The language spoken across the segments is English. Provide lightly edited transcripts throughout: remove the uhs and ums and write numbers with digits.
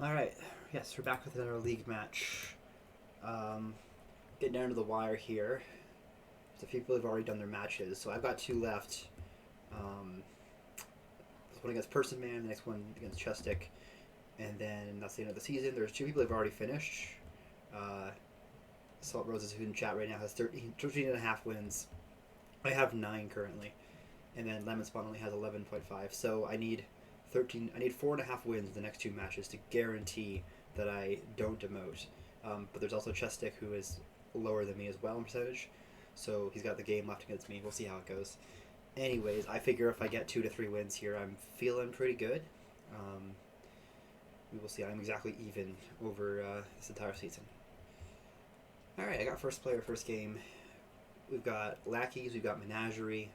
All right, yes, we're back with another league match. Um, Getting down to the wire here. There's a few people who've already done their matches, so I've got two left. Um, this one against Personman, the next one against Chestic, and then that's the end of the season. There's two people who've already finished. Uh, Salt Roses, who's in chat right now, has 13 and a half wins. I have 9 currently, and then Lemon Spawn only has 11.5. So I need 13. I need 4.5 wins in the next two matches to guarantee that I don't demote. But there's also Chestic, who is lower than me as well in percentage, so he's got the game left against me. We'll see how it goes. Anyways, I figure if I get 2 to 3 wins here, I'm feeling pretty good. Um, we will see. I'm exactly even over this entire season. All right, I got first player, first game. We've got lackeys, we've got menagerie,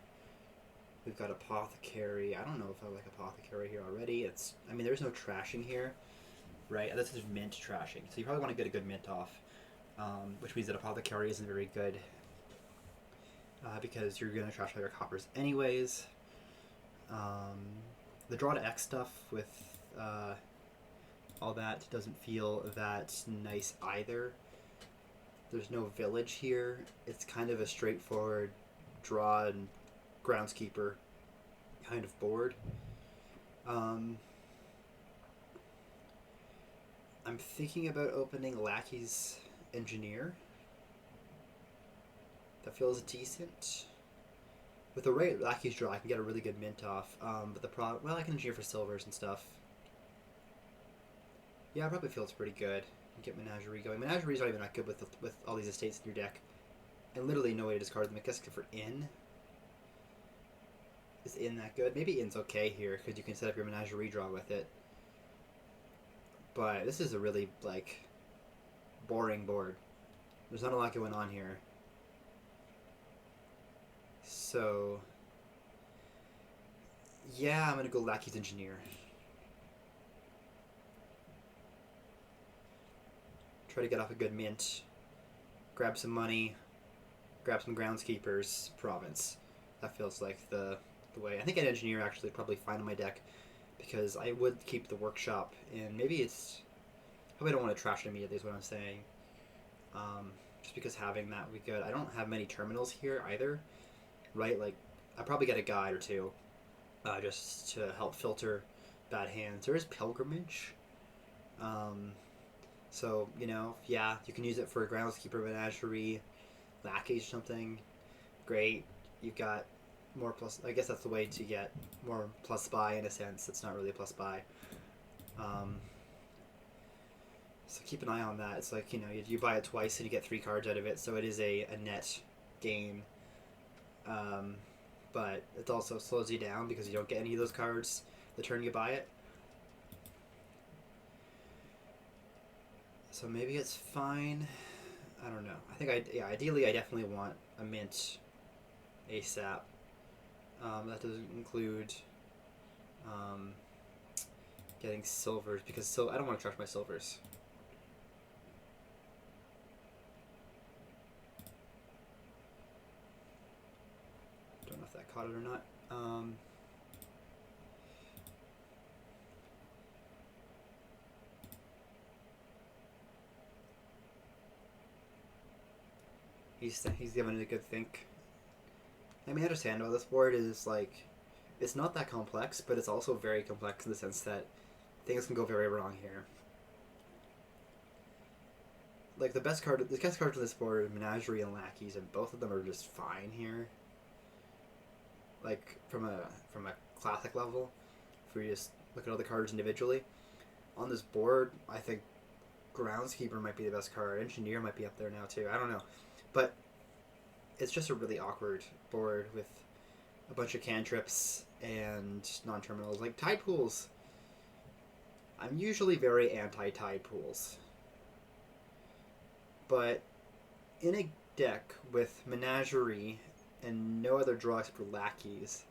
we've got apothecary. I don't know if I like apothecary here already. I mean, there's no trashing here, right? This is mint trashing, so you probably want to get a good mint off, which means that apothecary isn't very good because you're going to trash all your coppers anyways. Um, the draw to X stuff with all that doesn't feel that nice either. There's no village here. It's kind of a straightforward draw and groundskeeper kind of board. I'm thinking about opening Lackey's Engineer. That feels decent. With the right Lackey's draw, I can get a really good mint off. But the problem, well, I can engineer for silvers and stuff. Yeah, it probably feels pretty good. Get Menagerie going. Menagerie's not even that good with all these estates in your deck. And literally no way to discard them, I guess, except for Inn. Is Inn that good? Maybe Inn's okay here, because you can set up your Menagerie draw with it. But this is a really, like, boring board. There's not a lot going on here. So, yeah, I'm going to go Lackey's Engineer. Try to get off a good mint. Grab some money. Grab some groundskeepers. Province. That feels like the way. I think an engineer actually probably fine in my deck, because I would keep the workshop, and maybe it's... Probably don't want to trash it immediately is what I'm saying. Just because having that would be good. I don't have many terminals here either, right? Like, I probably get a guide or two just to help filter bad hands. There is Pilgrimage. So, yeah, you can use it for a groundskeeper, menagerie, lackeys or something. Great. You've got more plus... I guess that's the way to get more plus buy in a sense. It's not really a plus buy. So keep an eye on that. It's like, you buy it twice and you get 3 cards out of it, so it is a net gain. But it also slows you down because you don't get any of those cards the turn you buy it. So maybe it's fine. I don't know. I think ideally I definitely want a mint ASAP. That doesn't include getting silvers, because I don't want to trash my silvers. Don't know if that caught it or not. He's giving it a good think. I mean, I understand how this board is like, it's not that complex, but it's also very complex in the sense that things can go very wrong here. Like the best cards on this board are Menagerie and Lackeys, and both of them are just fine here. Like from a classic level, if we just look at all the cards individually, on this board, I think Groundskeeper might be the best card. Engineer might be up there now too. I don't know, but it's just a really awkward board with a bunch of cantrips and non-terminals. Like tide pools, I'm usually very anti-tide pools, but in a deck with Menagerie and no other draw except for lackeys,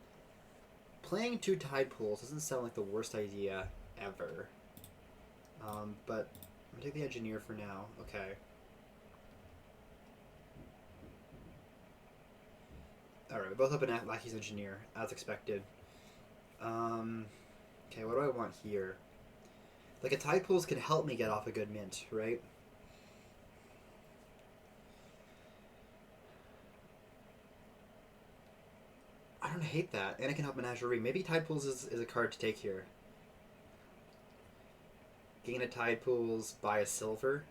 playing 2 tide pools doesn't sound like the worst idea ever. But I'm gonna take the engineer for now. Okay. Alright, we both open at Lackey's Engineer, as expected. Okay, what do I want here? Like, a tide pools can help me get off a good mint, right? I don't hate that. And I can help Menagerie. Maybe tide pools is a card to take here. Gain a tide pools, buy a silver.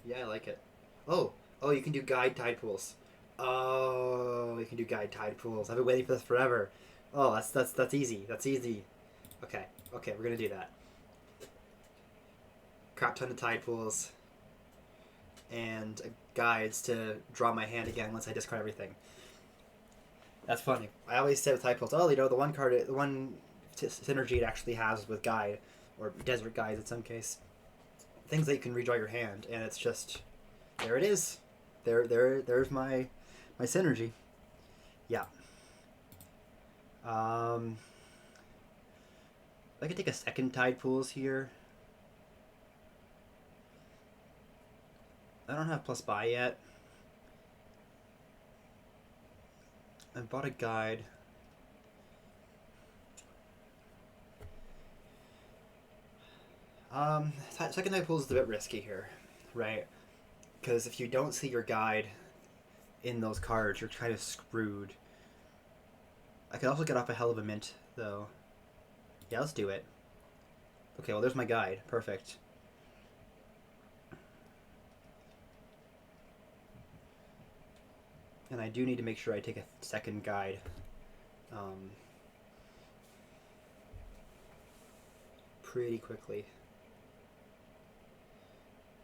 Yeah, I like it. Oh, oh, you can do guide tide pools. Oh, you can do guide tide pools. I've been waiting for this forever. Oh, that's easy. That's easy. Okay, okay, we're gonna do that. Crap ton of tide pools, and guides to draw my hand again once I discard everything. That's funny. I always say with tide pools, oh, you know, the one card, the one synergy it actually has with guide, or desert guides in some case, things that you can redraw your hand, and it's just, there it is. There's my synergy. Yeah. I could take a second tide pools here. I don't have plus buy yet. I bought a guide. Second tide pools is a bit risky here, right? Because if you don't see your guide in those cards, you're kind of screwed. I could also get off a hell of a mint, though. Yeah, let's do it. Okay, well, there's my guide. Perfect. And I do need to make sure I take a second guide. Pretty quickly.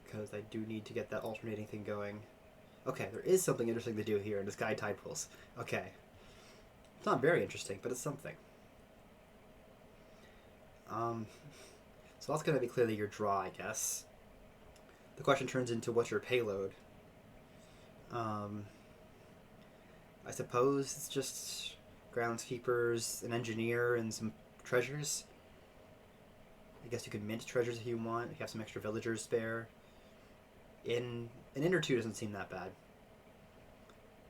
Because I do need to get that alternating thing going. Okay, there is something interesting to do here in this guide tide pools. Okay. It's not very interesting, but it's something. So that's going to be clearly your draw, I guess. The question turns into what's your payload. I suppose it's just groundskeepers, an engineer, and some treasures. I guess you could mint treasures if you want. You have some extra villagers spare. An inn or two doesn't seem that bad.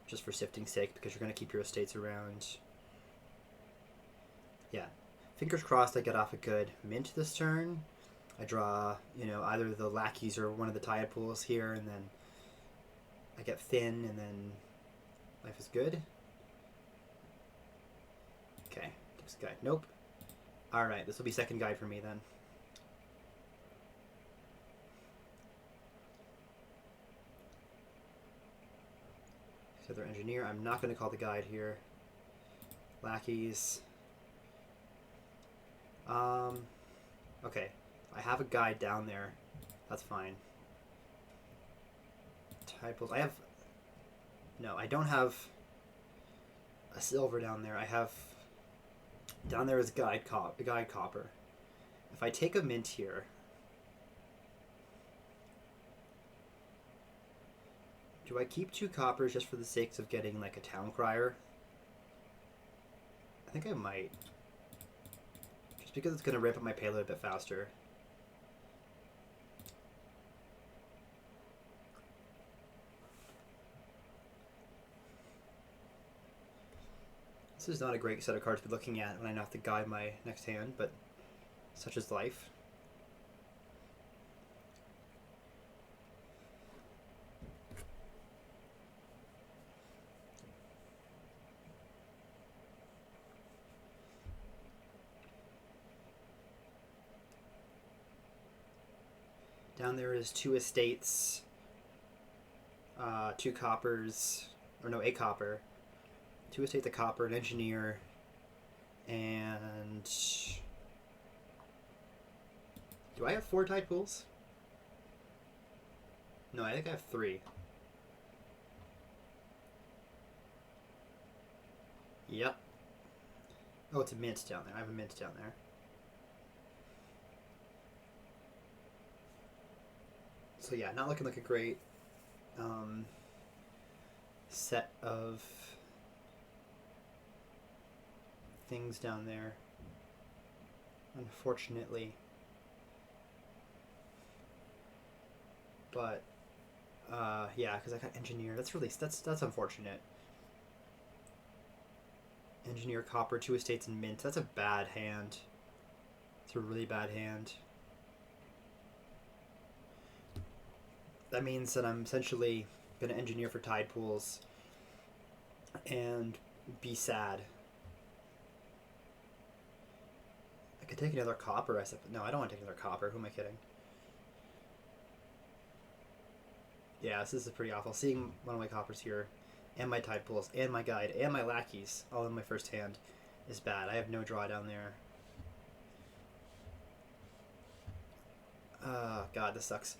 Just for sifting's sake, because you're going to keep your estates around. Yeah. Fingers crossed I get off a good mint this turn. I draw, you know, either the lackeys or one of the tide pools here, and then I get thin, and then life is good. Okay, next guide. Nope. Alright, this will be second guide for me then. So they're engineer. I'm not going to call the guide here. Lackeys. Okay. I have a guide down there. That's fine. Typos. I have... No, I don't have a silver down there. I have... Down there is guide copper. If I take a mint here... Do I keep 2 coppers just for the sake of getting, like, a town crier? I think I might. Just because it's going to ramp up my payload a bit faster. This is not a great set of cards to be looking at when I have to guide my next hand, but such is life. Down there is 2 estates, 2 coppers, or no, a copper. 2 estates, a copper, an engineer, and... Do I have 4 tide pools? No, I think I have 3. Yep. Oh, it's a mint down there. I have a mint down there. So yeah, not looking like a great set of things down there, unfortunately. But yeah, because I got engineer. That's unfortunate. Engineer, copper, 2 estates, and mint. That's a bad hand. It's a really bad hand. That means that I'm essentially going to engineer for tide pools and be sad. I could take another copper, I suppose. No, I don't want to take another copper. Who am I kidding? Yeah, this is pretty awful. Seeing one of my coppers here, and my tide pools, and my guide, and my lackeys, all in my first hand, is bad. I have no draw down there. God, this sucks.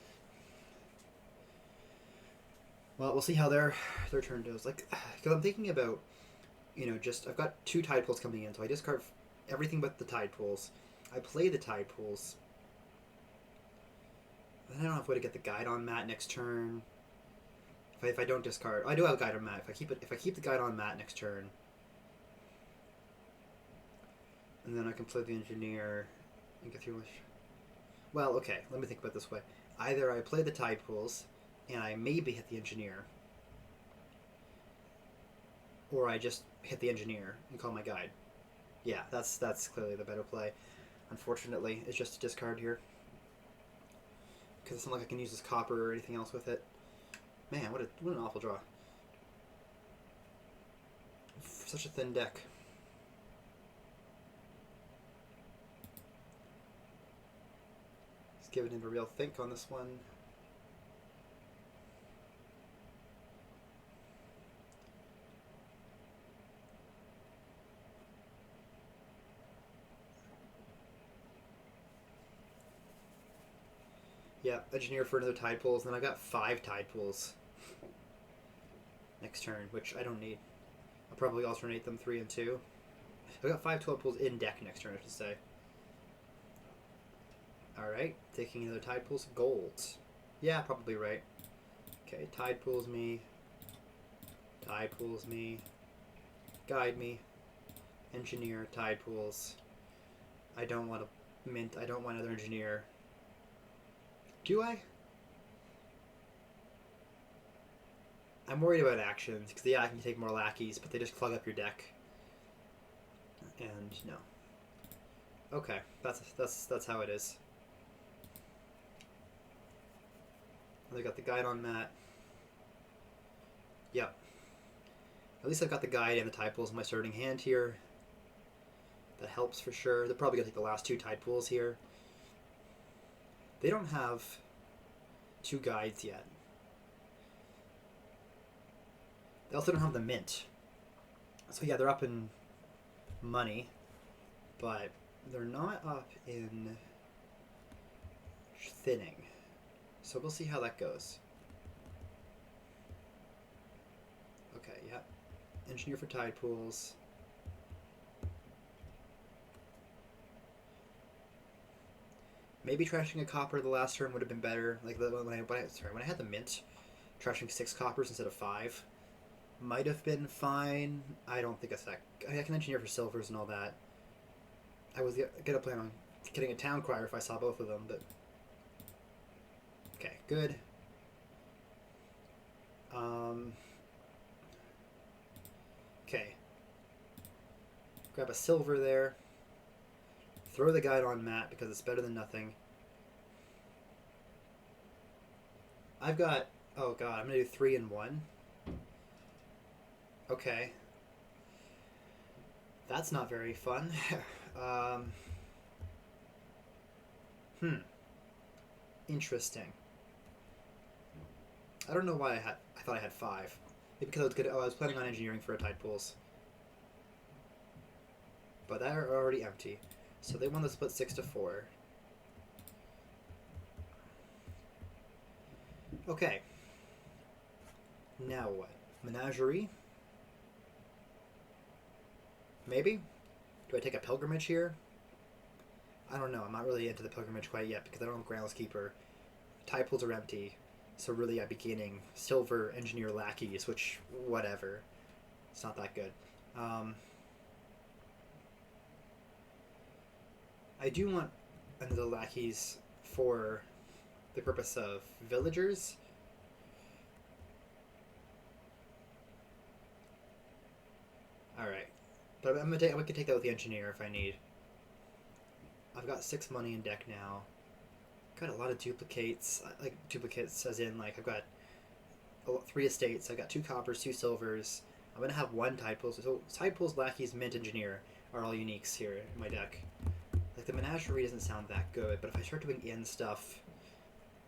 Well, we'll see how their turn goes. Like, because I'm thinking about, you know, just I've got 2 tide pools coming in, so I discard everything but the tide pools. I play the tide pools. Then I don't have a way to get the guide on mat next turn. If I don't discard, I do have a guide on mat. If I keep the guide on mat next turn, and then I can play the engineer and get through. Well, okay. Let me think about it this way. Either I play the tide pools, and I maybe hit the engineer, or I just hit the engineer and call my guide. Yeah, that's clearly the better play. Unfortunately, it's just a discard here, because it's not like I can use this copper or anything else with it. Man, what an awful draw. Such a thin deck. Let's give it a real think on this one. Yeah, engineer for another tide pools, and then I got 5 tide pools next turn, which I don't need. I'll probably alternate them 3 and 2. I got 5 12 pools in deck next turn, I should say. Alright, taking another tide pools. Gold. Yeah, probably right. Okay, tide pools me. Tide pools me. Guide me. Engineer, tide pools. I don't want a mint. I don't want another engineer. Do I? I'm worried about actions, because yeah, I can take more lackeys, but they just clog up your deck. And no. Okay, that's how it is. I got the guide on mat. Yep. At least I've got the guide and the tide pools in my starting hand here. That helps for sure. They're probably going to take the last 2 tide pools here. They don't have 2 guides yet. They also don't have the mint. So yeah, they're up in money, but they're not up in thinning. So we'll see how that goes. Okay, yeah. Engineer for tide pools. Maybe trashing a copper the last turn would have been better. Like when I had the mint, trashing 6 coppers instead of 5 might have been fine. I don't think it's that. I can engineer for silvers and all that. I was gonna plan on getting a town crier if I saw both of them, but okay, good. Okay. Grab a silver there. Throw the guide on mat because it's better than nothing. I've got... Oh god, I'm going to do 3 and 1. Okay. That's not very fun. Interesting. I don't know why I thought I had 5. Maybe because I was good. Oh, I was planning on engineering for a tide pools. But they're already empty. So they want to split 6 to 4. Okay. Now what? Menagerie? Maybe? Do I take a pilgrimage here? I don't know. I'm not really into the pilgrimage quite yet because I don't have groundskeeper. Tide pools are empty. So really I'd be gaining silver engineer lackeys, which, whatever. It's not that good. I do want another lackeys for the purpose of villagers. Alright. But we can take that with the engineer if I need. I've got 6 money in deck now. Got a lot of duplicates. Like duplicates as in like I've got 3 estates. I've got 2 coppers, 2 silvers. I'm gonna have 1 tide pool. So tide pools, lackeys, mint, engineer are all uniques here in my deck. Like the menagerie doesn't sound that good, but if I start doing in stuff,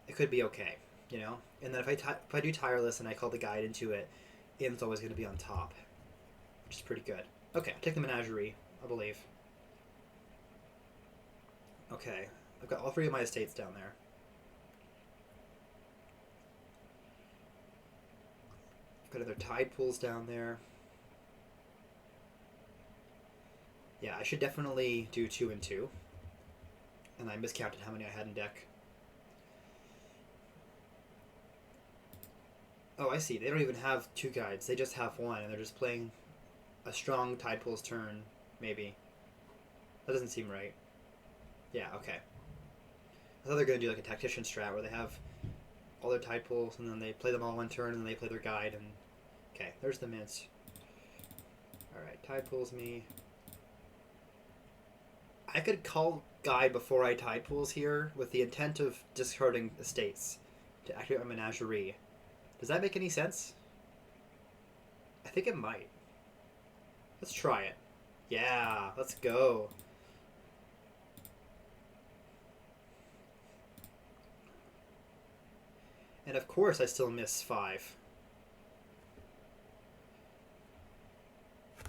it could be okay, you know. And then if I do tireless and I call the guide into it, in's always gonna be on top, which is pretty good. Okay, I'll take the menagerie, I believe. Okay, I've got all 3 of my estates down there. I've got other tide pools down there. Yeah, I should definitely do 2 and 2. And I miscounted how many I had in deck. Oh, I see. They don't even have 2 guides. They just have 1, and they're just playing a strong tide pool's turn, maybe. That doesn't seem right. Yeah, okay. I thought they were going to do like a tactician strat where they have all their tide pools, and then they play them all 1 turn, and then they play their guide, and... Okay, there's the mints. Alright, tide pools me. I could call guide before I tide pools here with the intent of discarding estates to activate my menagerie. Does that make any sense? I think it might. Let's try it. Yeah, let's go. And of course I still miss 5.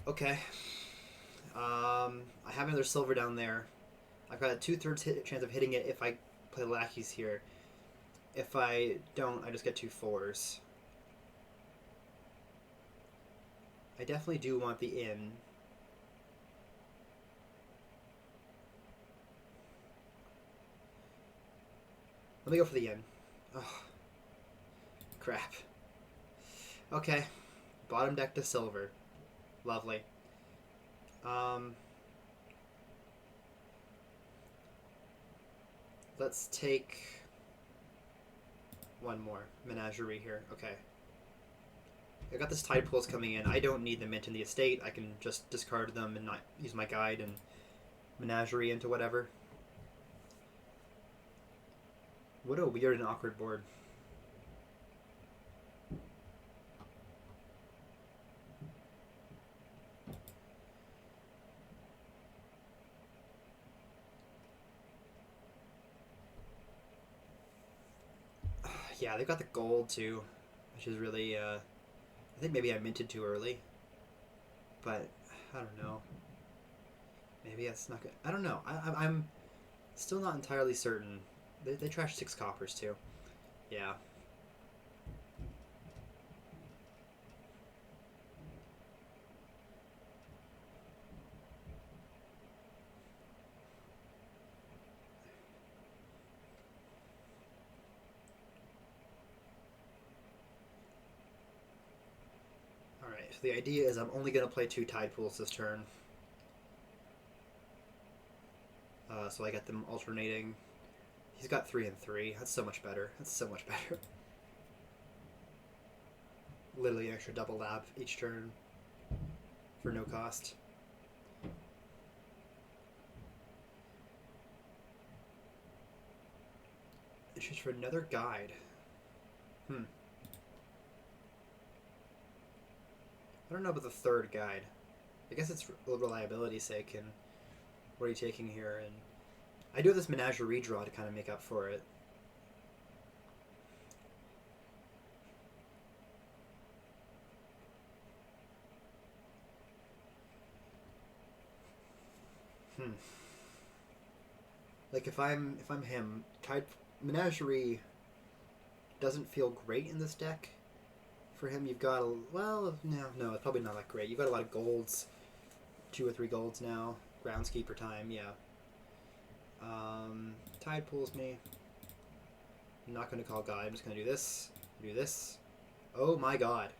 Okay. I have another silver down there. I've got a 2/3 chance of hitting it if I play lackeys here. If I don't, I just get 2 4s. I definitely do want the in. Let me go for the in. Oh, crap. Okay. Bottom deck to silver. Lovely. Let's take 1 more. Menagerie here. Okay. I got this tide pools coming in. I don't need the mint in the estate. I can just discard them and not use my guide and menagerie into whatever. What a weird and awkward board. Yeah, they've got the gold too, which is really, I think maybe I minted too early. But, I don't know. Maybe that's not good. I don't know. I'm still not entirely certain. They trashed 6 coppers too. Yeah. Alright, so the idea is I'm only going to play 2 tide pools this turn. So I get them alternating. He's got 3 and 3. That's so much better. That's so much better. Literally an extra double lab each turn for no cost. It's just for another guide. I don't know about the 3rd guide. I guess it's for reliability's sake, and what are you taking here? And I do have this menagerie draw to kind of make up for it. Like if I'm him, menagerie doesn't feel great in this deck. For him, you've got no, it's probably not that great. You've got a lot of golds, 2 or 3 golds now. Groundskeeper time, yeah. Tide pools me. I'm not going to call guide. I'm just going to do this. Oh my god.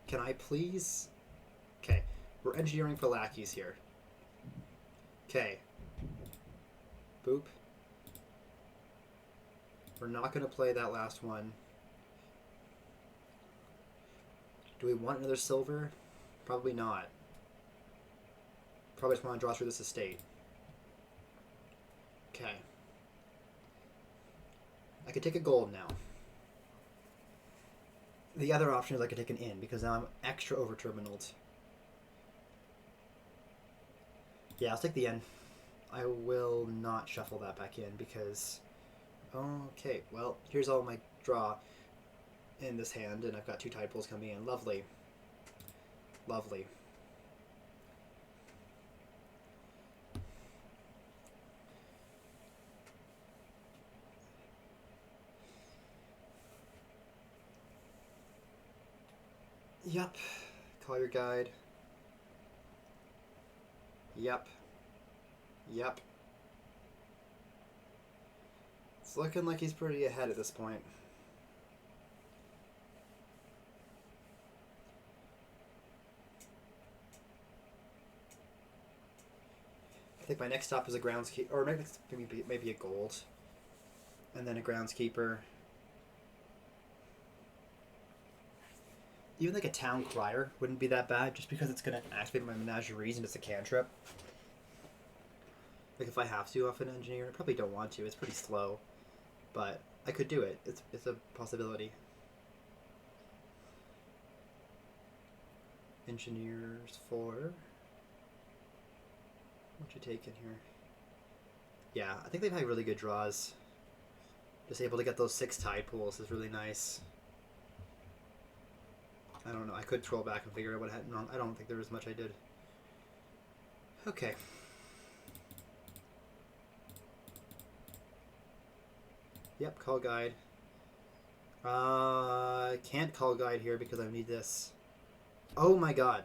Can I please? Okay, we're engineering for lackeys here. Okay. Boop. We're not going to play that last one. Do we want another silver? Probably not. Probably just want to draw through this estate. Okay. I could take a gold now. The other option is I could take an in, because now I'm extra over-terminaled. Yeah, I'll take the in. I will not shuffle that back in, because... Okay, well, here's all my draw in this hand, and I've got 2 tide pools coming in. Lovely. Lovely. Yep. Call your guide. Yep. Yep. It's looking like he's pretty ahead at this point. I think my next stop is a groundskeeper, or maybe a gold, and then a groundskeeper. Even like a town crier wouldn't be that bad, just because it's going to activate my menageries and it's a cantrip. Like if I have to off an engineer, I probably don't want to. It's pretty slow, but I could do it. It's a possibility. Engineers 4. What you take in here? Yeah, I think they've had really good draws. Just able to get those 6 tide pools is really nice. I don't know. I could troll back and figure out what happened wrong. I don't think there was much I did. Okay. Yep, call guide. Can't call guide here because I need this. Oh my god.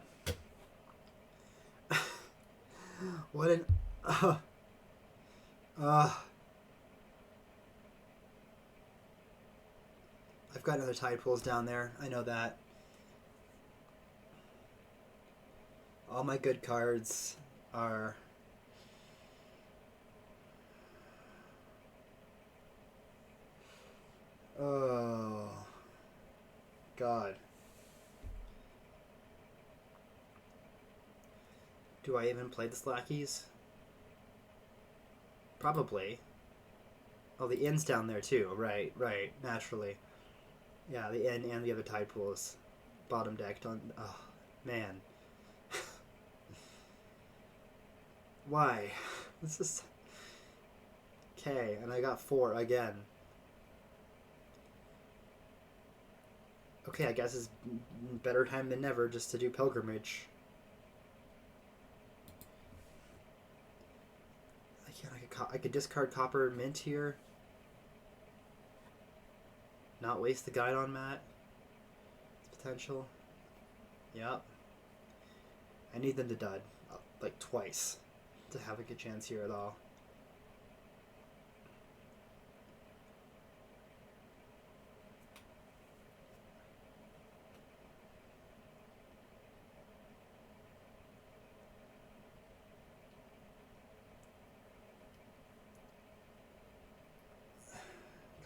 What an... I've got other tide pools down there. I know that. All my good cards are... Oh... God. Do I even play the Slackies? Probably. Oh, the inn's down there too. Right, naturally. Yeah, the inn and the other tide pools. Bottom decked on... Oh, man. Why? This is... Okay, and I got 4 again. Okay, I guess it's better time than never just to do pilgrimage. I could discard copper mint here. Not waste the guide on Matt. It's potential. Yep. I need them to dud. Like twice. To have a good chance here at all.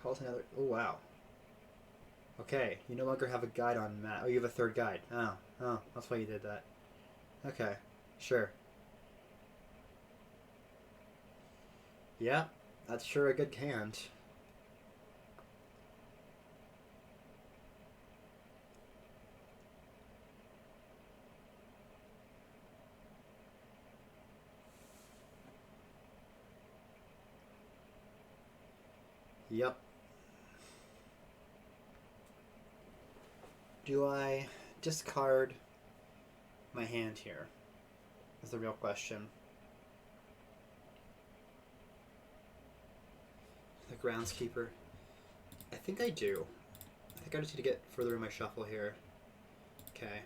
Calls another... Oh, wow. Okay, you no longer have a guide on Matt. Oh, you have a 3rd guide. Oh, that's why you did that. Okay, sure. Yeah, that's sure a good hand. Yep. Do I discard my hand here? Is the real question. The groundskeeper. I think I do. I think I just need to get further in my shuffle here. Okay.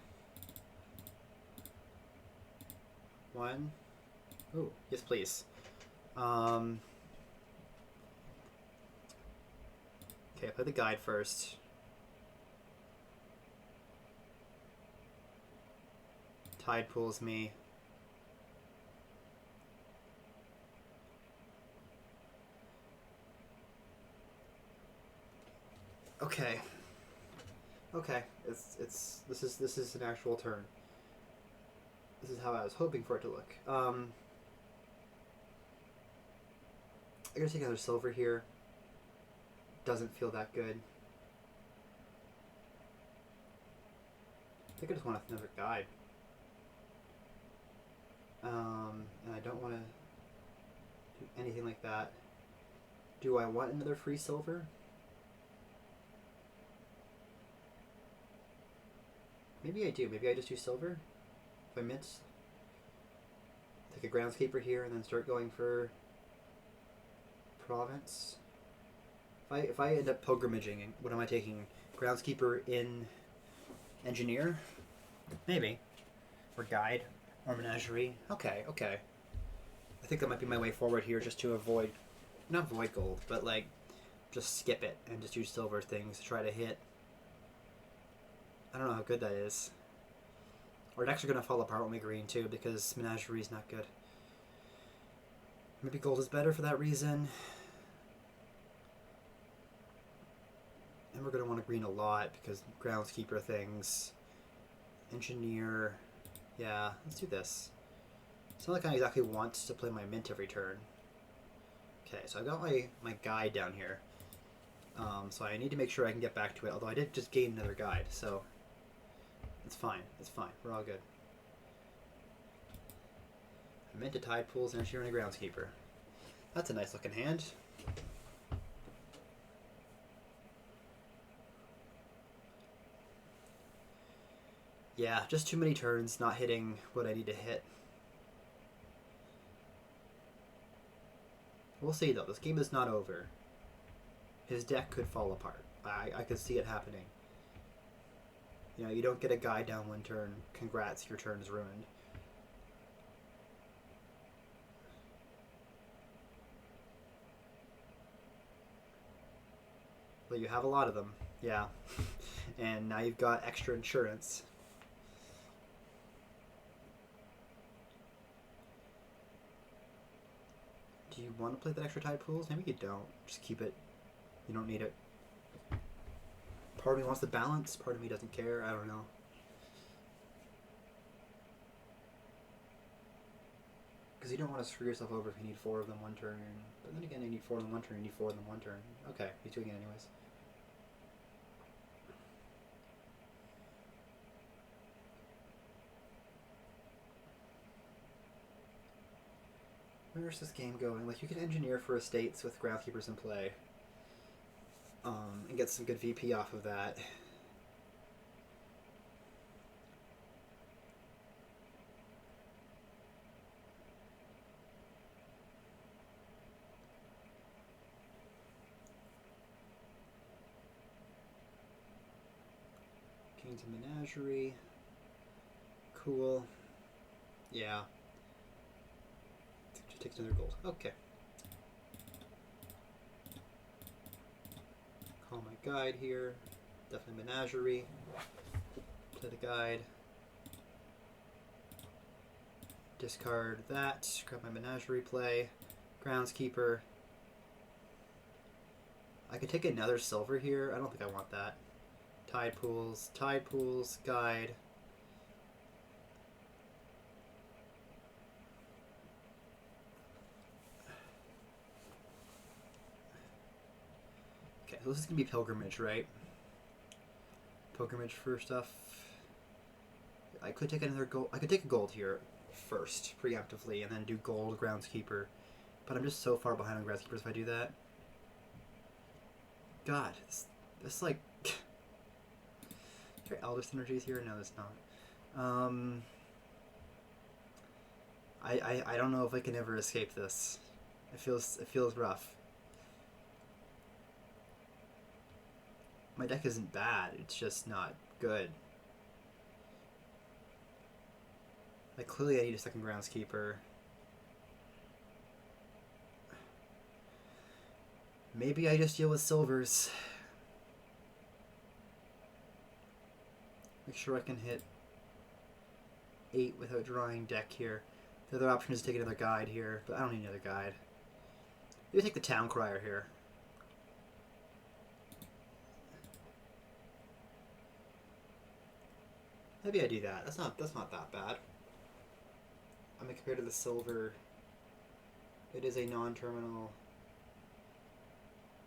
1. Ooh, yes please. Okay, I play the guide first. Tide pulls me. Okay. Okay. This is an actual turn. This is how I was hoping for it to look. I gotta take another silver here. Doesn't feel that good. I think I just want another guide. And I don't want to do anything like that. Do I want another free silver? Maybe I do. Maybe I just do silver. If I miss, take a groundskeeper here and then start going for province. If I end up pilgrimaging, what am I taking? Groundskeeper in engineer? Maybe. Or guide. Or menagerie. Okay, okay. I think that might be my way forward here, just to avoid, not avoid gold, but like, just skip it and just use silver things to try to hit. I don't know how good that is. Or it's actually going to fall apart when we green too, because menagerie is not good. Maybe gold is better for that reason. And we're going to want to green a lot because groundskeeper things. Engineer. Yeah, let's do this. It's not like I exactly want to play my mint every turn. Okay, so I've got my guide down here. So I need to make sure I can get back to it, although I did just gain another guide, so it's fine. It's fine. We're all good. I meant to tide pools and engineer and a groundskeeper. That's a nice looking hand. Yeah, just too many turns not hitting what I need to hit. We'll see though, this game is not over. His deck could fall apart. I could see it happening. You know, you don't get a guy down one turn. Congrats, your turn is ruined. But you have a lot of them, yeah. And now you've got extra insurance. Do you want to play that extra tide pools? Maybe you don't. Just keep it. You don't need it. Part of me wants the balance, part of me doesn't care. I don't know. Because you don't want to screw yourself over if you need 4 of them one turn. But then again, you need 4 of them one turn, you need 4 of them one turn. Okay, he's doing it anyways. Where's this game going? Like, you can engineer for estates with groundskeepers in play. And get some good VP off of that. King's Menagerie. Cool. Yeah. Just takes another gold. Okay. Call my guide here. Definitely Menagerie. Play the guide. Discard that. Grab my Menagerie play. Groundskeeper. I could take another silver here. I don't think I want that. Tide pools, guide. Okay, so this is gonna be pilgrimage, right? Pilgrimage for stuff. I could take another gold. I could take a gold here first, preemptively, and then do gold groundskeeper. But I'm just so far behind on groundskeepers if I do that. God, this like. Is there elder synergies here? No, there's not. I don't know if I can ever escape this. It feels rough. My deck isn't bad, it's just not good. Like, clearly I need a second groundskeeper. Maybe I just deal with silvers. Make sure I can hit 8 without drawing deck here. The other option is to take another guide here, but I don't need another guide. Maybe take the town crier here. Maybe I do that. That's not that bad. I mean, compared to the silver, it is a non-terminal.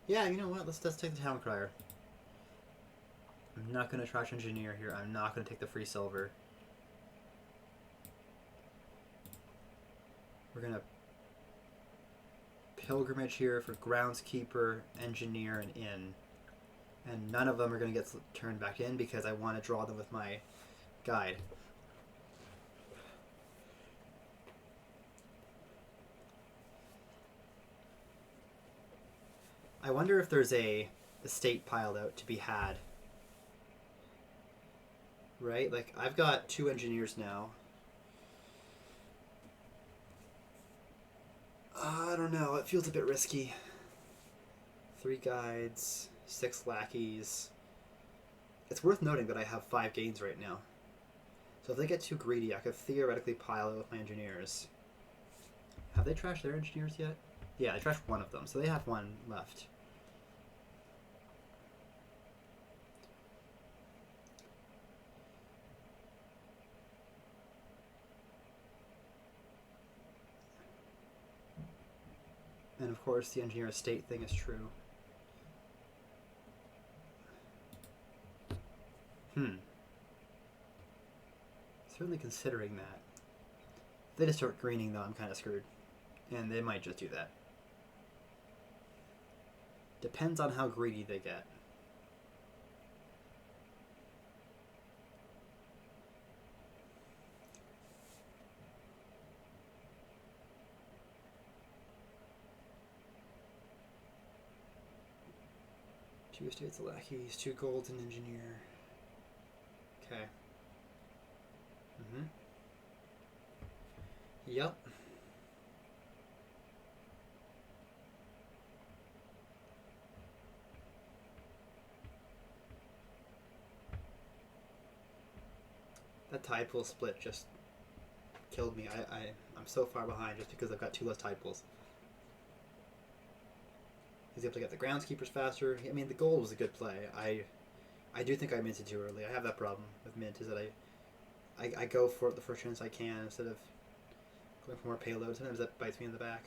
Yeah, you know what? Let's take the town crier. I'm not going to trash engineer here. I'm not going to take the free silver. We're going to pilgrimage here for groundskeeper, engineer, and inn. And none of them are going to get turned back in because I want to draw them with my guide. I wonder if there's a estate piled out to be had. Right? Like, I've got 2 engineers now. I don't know. It feels a bit risky. 3 guides, 6 lackeys. It's worth noting that I have 5 gains right now. So if they get too greedy, I could theoretically pile it with my engineers. Have they trashed their engineers yet? Yeah, they trashed one of them, so they have 1 left. And of course, the engineer estate thing is true. Certainly considering that. If they just start greening, though, I'm kind of screwed. And they might just do that. Depends on how greedy they get. Two estates of lackeys, 2 golds, and engineer. Okay. Yep. That tide pool split just killed me. I'm so far behind just because I've got 2 less tide pools. He's able to get the groundskeepers faster. I mean, the gold was a good play. I do think I minted too early. I have that problem with mint, is that I go for it the first chance I can instead of going for more payload. Sometimes that bites me in the back.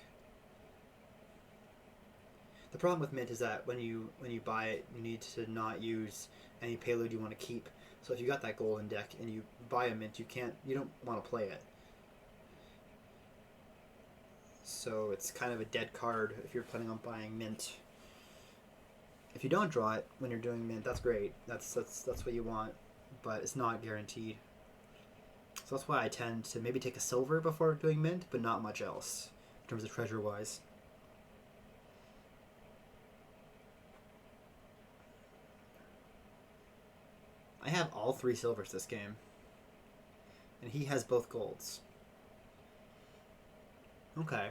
The problem with mint is that when you buy it, you need to not use any payload you want to keep. So if you got that golden deck and you buy a mint, you don't want to play it. So it's kind of a dead card if you're planning on buying mint. If you don't draw it when you're doing mint, that's great. That's what you want, but it's not guaranteed. So that's why I tend to maybe take a silver before doing mint, but not much else in terms of treasure wise. I have all 3 silvers this game, and he has both golds. Okay.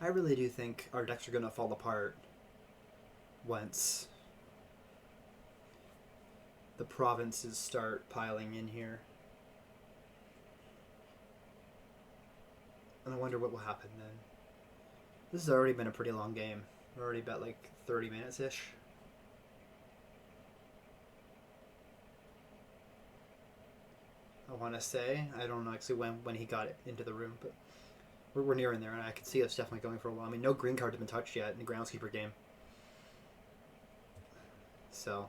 I really do think our decks are going to fall apart once the provinces start piling in here. And I wonder what will happen then. This has already been a pretty long game. We're already about like 30 minutes-ish. I want to say. I don't know actually when he got it into the room, but we're near in there, and I can see us definitely going for a while. I mean, no green card has been touched yet in the groundskeeper game. So,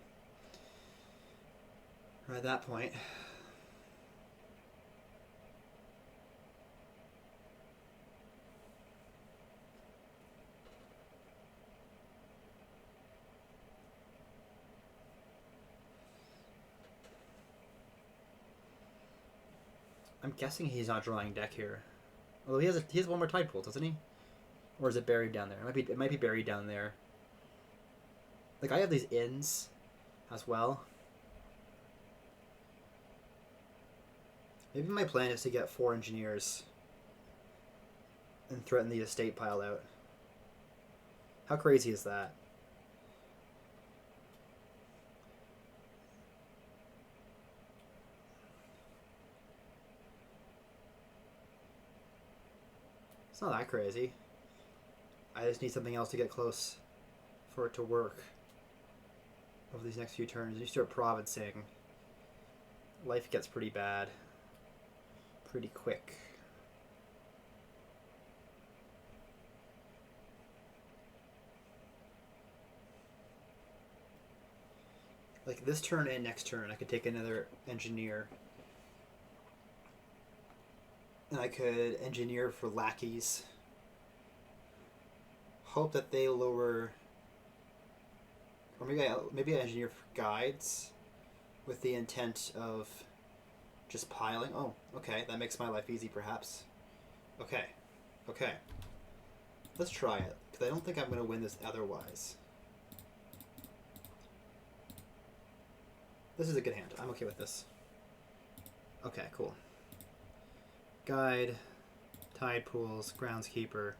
we're at that point. I'm guessing he's not drawing deck here. Although he has 1 more tide pool, doesn't he? Or is it buried down there? It might be buried down there. Like, I have these inns as well. Maybe my plan is to get 4 engineers and threaten the estate pile out. How crazy is that? It's not that crazy. I just need something else to get close for it to work over these next few turns. You start provincing, life gets pretty bad pretty quick. Like this turn and next turn, I could take another engineer. And I could engineer for lackeys. Hope that they lower... Or maybe I engineer for guides with the intent of just piling. Oh, okay. That makes my life easy, perhaps. Okay. Okay. Let's try it, because I don't think I'm going to win this otherwise. This is a good hand. I'm okay with this. Okay, cool. Guide, tide pools, groundskeeper.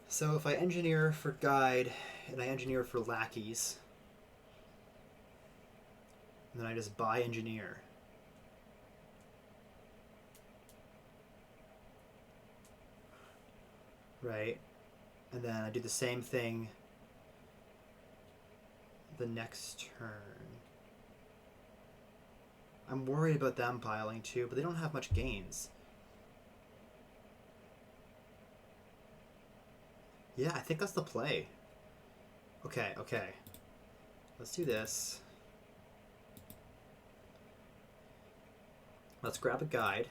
So if I engineer for guide and I engineer for lackeys, and then I just buy engineer. Right? And then I do the same thing the next turn. I'm worried about them piling too, but they don't have much gains. Yeah, I think that's the play. Okay, okay. Let's do this. Let's grab a guide.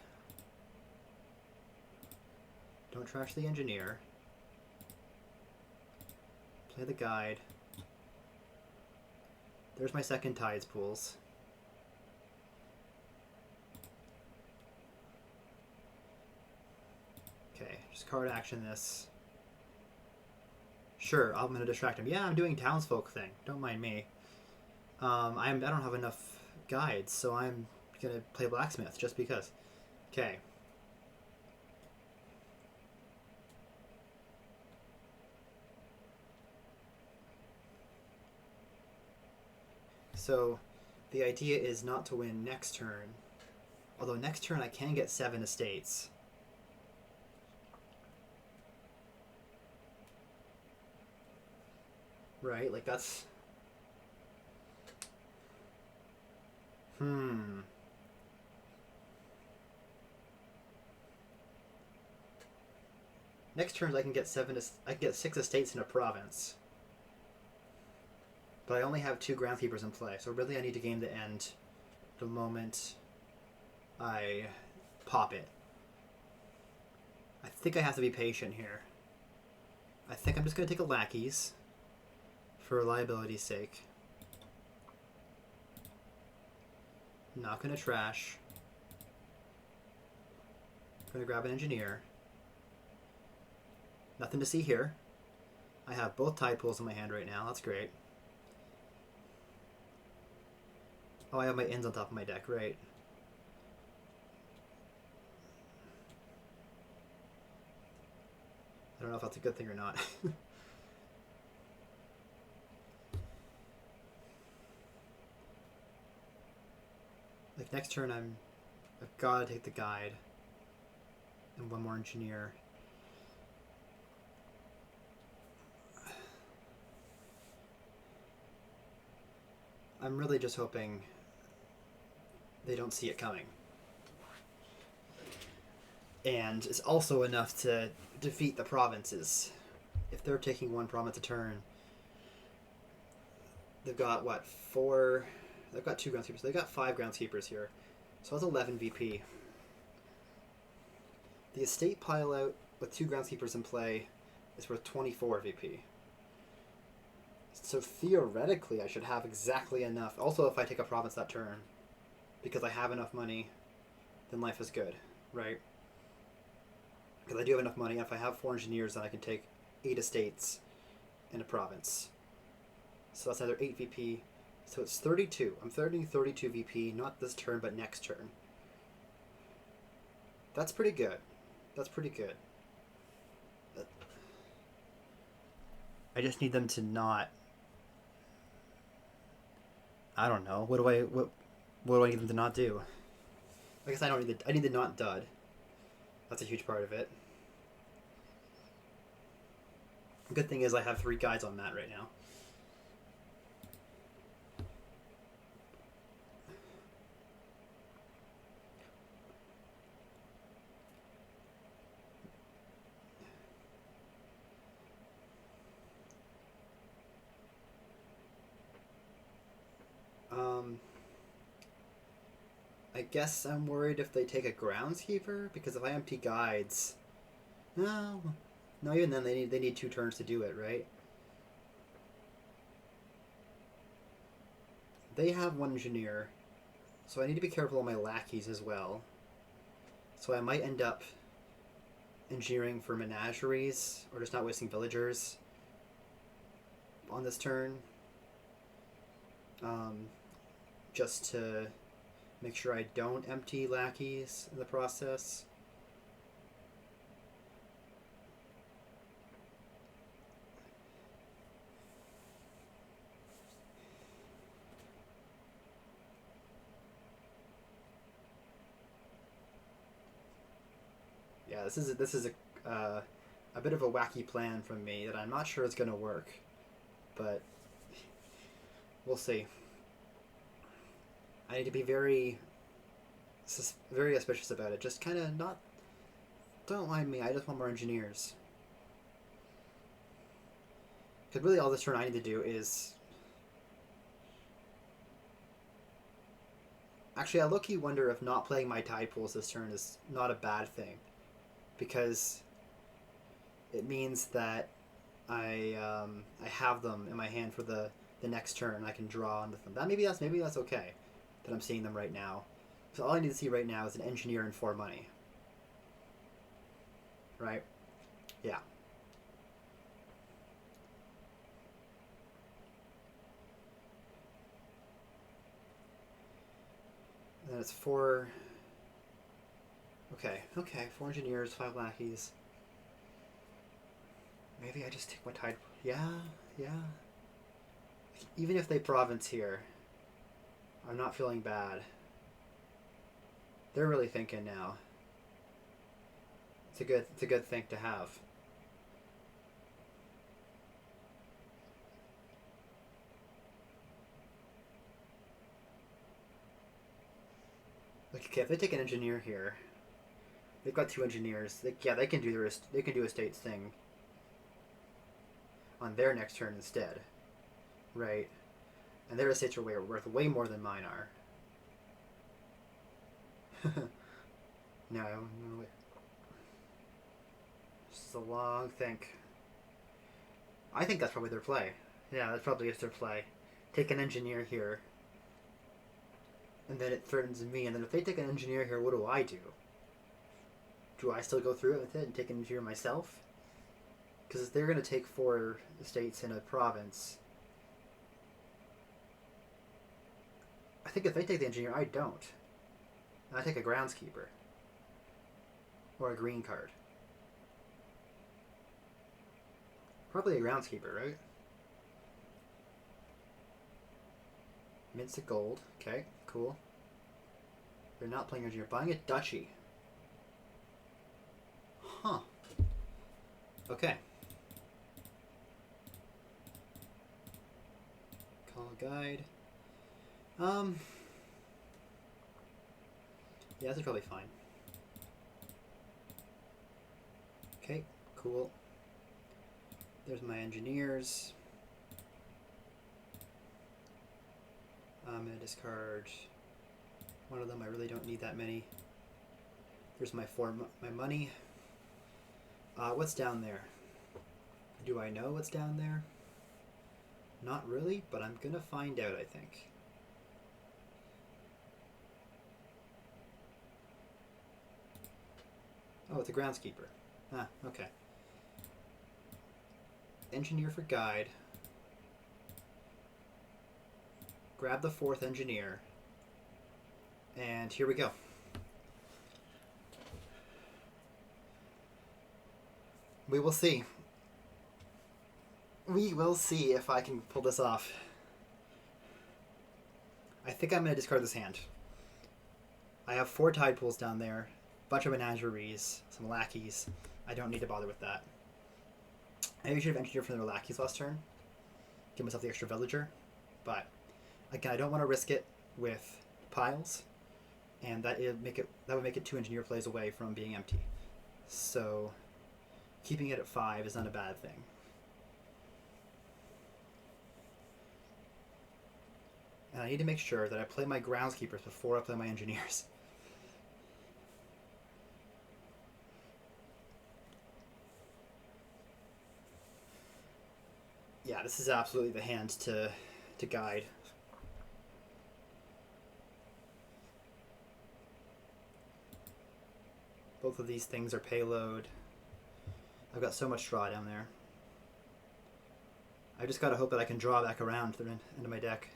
Don't trash the engineer. Play the guide. There's my second tides pools. Okay, just card action this. Sure, I'm going to distract him. Yeah, I'm doing townsfolk thing. Don't mind me. I don't have enough guides, so I'm going to play blacksmith just because. Okay. So the idea is not to win next turn. Although next turn I can get 7 estates. Right? Like that's... Next turn I can get 6 estates in a province. But I only have 2 groundskeepers in play, so really I need to game the end the moment I pop it. I think I have to be patient here. I think I'm just going to take a lackeys for reliability's sake. Not going to trash. Going to grab an engineer. Nothing to see here. I have both tide pools in my hand right now. That's great. Oh, I have my inns on top of my deck, right. I don't know if that's a good thing or not. Like next turn I've got to take the guide and 1 more engineer. I'm really just hoping they don't see it coming. And it's also enough to defeat the provinces. If they're taking 1 province a turn, they've got, what, 4... They've got 2 groundskeepers. They've got 5 groundskeepers here. So that's 11 VP. The estate pile out with 2 groundskeepers in play is worth 24 VP. So theoretically, I should have exactly enough. Also, if I take a province that turn, because I have enough money, then life is good, right? Because I do have enough money. If I have 4 engineers, then I can take 8 estates in a province. So that's another 8 VP. So it's 32. I'm 32 VP, not this turn, but next turn. That's pretty good. That's pretty good. I just need them to not... I don't know. What do I need them to not do? I guess I need the not dud. That's a huge part of it. The good thing is I have 3 guides on that right now. I guess I'm worried if they take a groundskeeper, because if I empty guides, no, no, even then they need 2 turns to do it, right? They have 1 engineer, so I need to be careful of my lackeys as well. So I might end up engineering for menageries, or just not wasting villagers on this turn. Just to make sure I don't empty lackeys in the process. Yeah, this is a bit of a wacky plan from me that I'm not sure is going to work, but we'll see. I need to be very suspicious about it. Just kind of not. Don't mind me. I just want more engineers. Because really, all this turn I need to do is. Actually, I low-key wonder if not playing my tide pools this turn is not a bad thing, because it means that I have them in my hand for the next turn. I can draw onto them. Maybe that's okay that I'm seeing them right now. So all I need to see right now is an engineer and 4 money. Right? Yeah. And then it's 4. Okay, 4 engineers, 5 lackeys. Maybe I just take my tide. Yeah. Even if they province here, I'm not feeling bad. They're really thinking now. It's a good thing to have. Like, okay, if they take an engineer here, they've got 2 engineers. They can do a states thing on their next turn instead, right? And their estates are worth way more than mine are. No, wait. This is a long think. I think that's probably their play. Yeah, that's probably just their play. Take an engineer here, and then it threatens me. And then if they take an engineer here, what do I do? Do I still go through it with it and take an engineer myself? Because they're going to take 4 estates in a province. I think if they take the engineer, I don't. I take a groundskeeper. Or a green card. Probably a groundskeeper, right? Mints of gold. Okay, cool. They're not playing engineer. Buying a duchy. Huh. Okay. Call guide. Yeah, this is probably fine. Okay, cool. There's my engineers. I'm gonna discard one of them. I really don't need that many. There's my my money. What's down there? Do I know what's down there? Not really, but I'm gonna find out, I think. Oh, it's a groundskeeper. Ah, okay. Engineer for guide. Grab the 4th engineer. And here we go. We will see. We will see if I can pull this off. I think I'm going to discard this hand. I have 4 tide pools down there. A bunch of menageries. Some lackeys. I don't need to bother with that. I maybe should have engineered for their lackeys last turn. Give myself the extra villager. But, again, I don't want to risk it with piles. And that would make it 2 engineer plays away from being empty. So, keeping it at 5 is not a bad thing. And I need to make sure that I play my groundskeepers before I play my engineers. Yeah, this is absolutely the hand to guide. Both of these things are payload. I've got so much draw down there. I just gotta hope that I can draw back around to the end of my deck.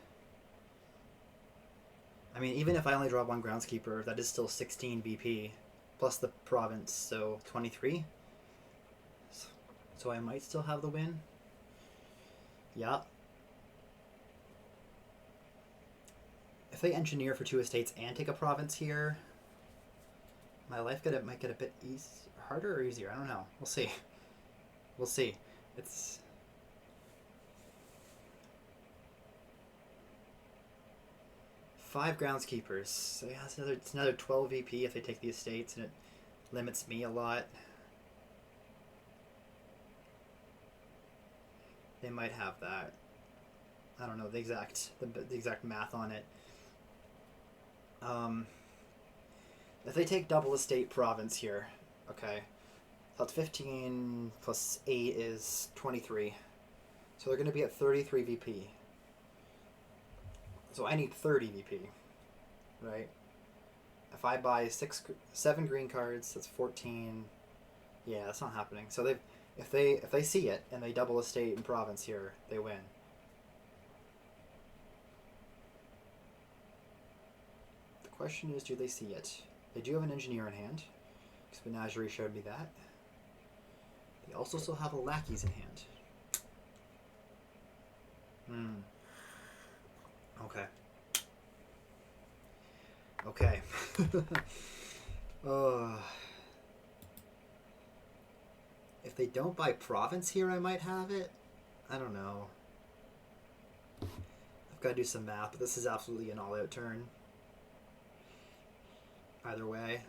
I mean, even if I only draw one groundskeeper, that is still 16 VP, plus the province, so 23. So I might still have the win. Yeah. If they engineer for 2 estates and take a province here, my life might get a bit harder or easier. I don't know. We'll see. We'll see. It's... five groundskeepers. So yeah, it's another 12 VP if they take the estates, and it limits me a lot. They might have that. I don't know the exact math on it. If they take double estate province here, okay, so that's 15 plus 8 is 23. So they're going to be at 33 VP. So I need 30 VP, right? If I buy 7 green cards, that's 14. Yeah, that's not happening. So if they see it and they double estate and province here, they win. The question is, do they see it? They do have an engineer in hand, because Menagerie showed me that. They also still have a lackeys in hand. Okay. Okay. If they don't buy province here, I might have it. I don't know. I've got to do some math, but this is absolutely an all-out turn. Either way.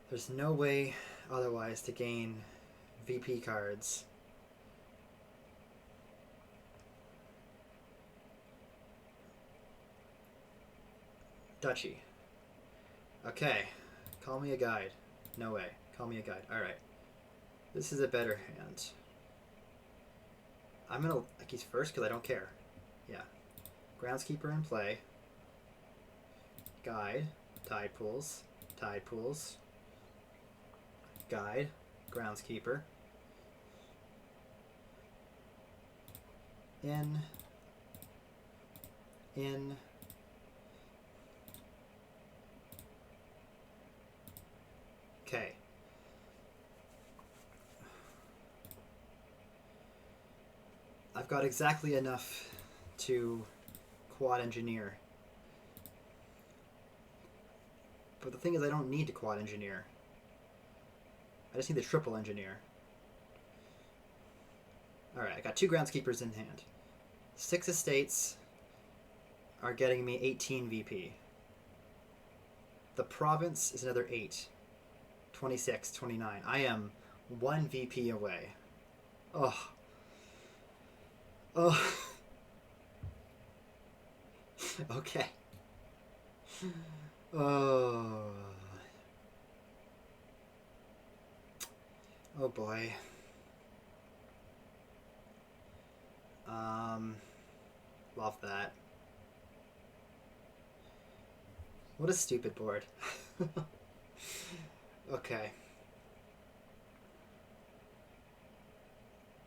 There's no way otherwise to gain VP cards. Duchy. Okay. Call me a guide. No way. Call me a guide. Alright. This is a better hand. I'm gonna Lucky's first because I don't care. Yeah. Groundskeeper in play. Guide. Tide pools. Tide pools. Guide. Groundskeeper. In. Okay. I've got exactly enough to quad engineer. But the thing is, I don't need to quad engineer. I just need the triple engineer. Alright, I got 2 groundskeepers in hand. 6 estates are getting me 18 VP. The province is another 8. 26, 29. I am 1 VP away. Oh. Oh. Okay. Oh. Oh boy. Love that. What a stupid board. Okay.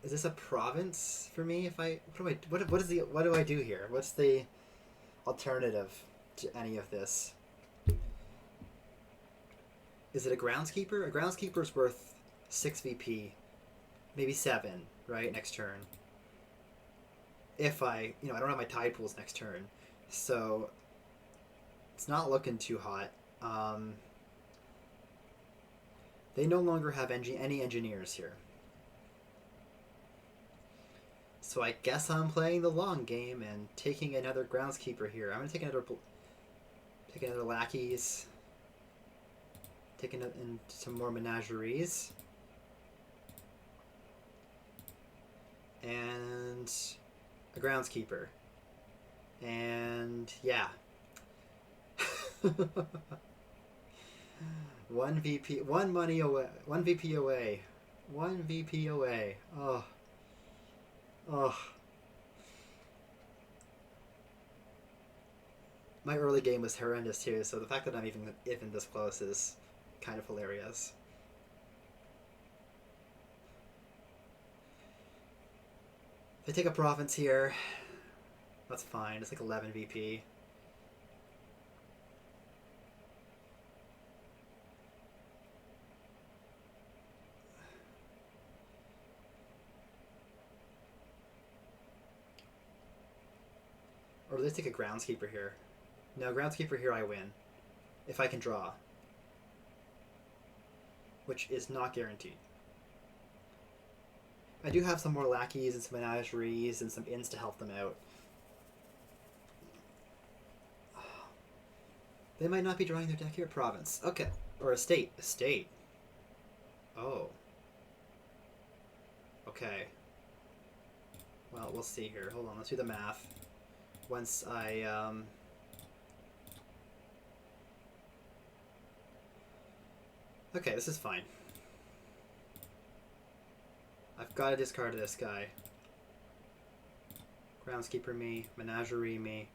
Is this a province for me? If I what do I do here? What's the alternative to any of this? Is it a groundskeeper? A groundskeeper's worth 6 VP, maybe 7, right? Next turn. If I don't have my tide pools next turn, so it's not looking too hot. They no longer have any engineers here. So I guess I'm playing the long game and taking another groundskeeper here. I'm going to take another lackeys. Taking in some more menageries. and a groundskeeper. And yeah. One VP, one money away, one VP away, one VP away. Oh, oh. My early game was horrendous too, so the fact that I'm even this close is kind of hilarious. If I take a province here, that's fine. It's like 11 VP. Or let's take a groundskeeper here. No, groundskeeper here I win. If I can draw. Which is not guaranteed. I do have some more lackeys and some menageries and some inns to help them out. They might not be drawing their deck here. Province. Okay. Or estate. Estate. Oh. Okay. Well, we'll see here. Hold on. Let's do the math. Once I, Okay, this is fine. I've got to discard this guy. Groundskeeper me. Menagerie me.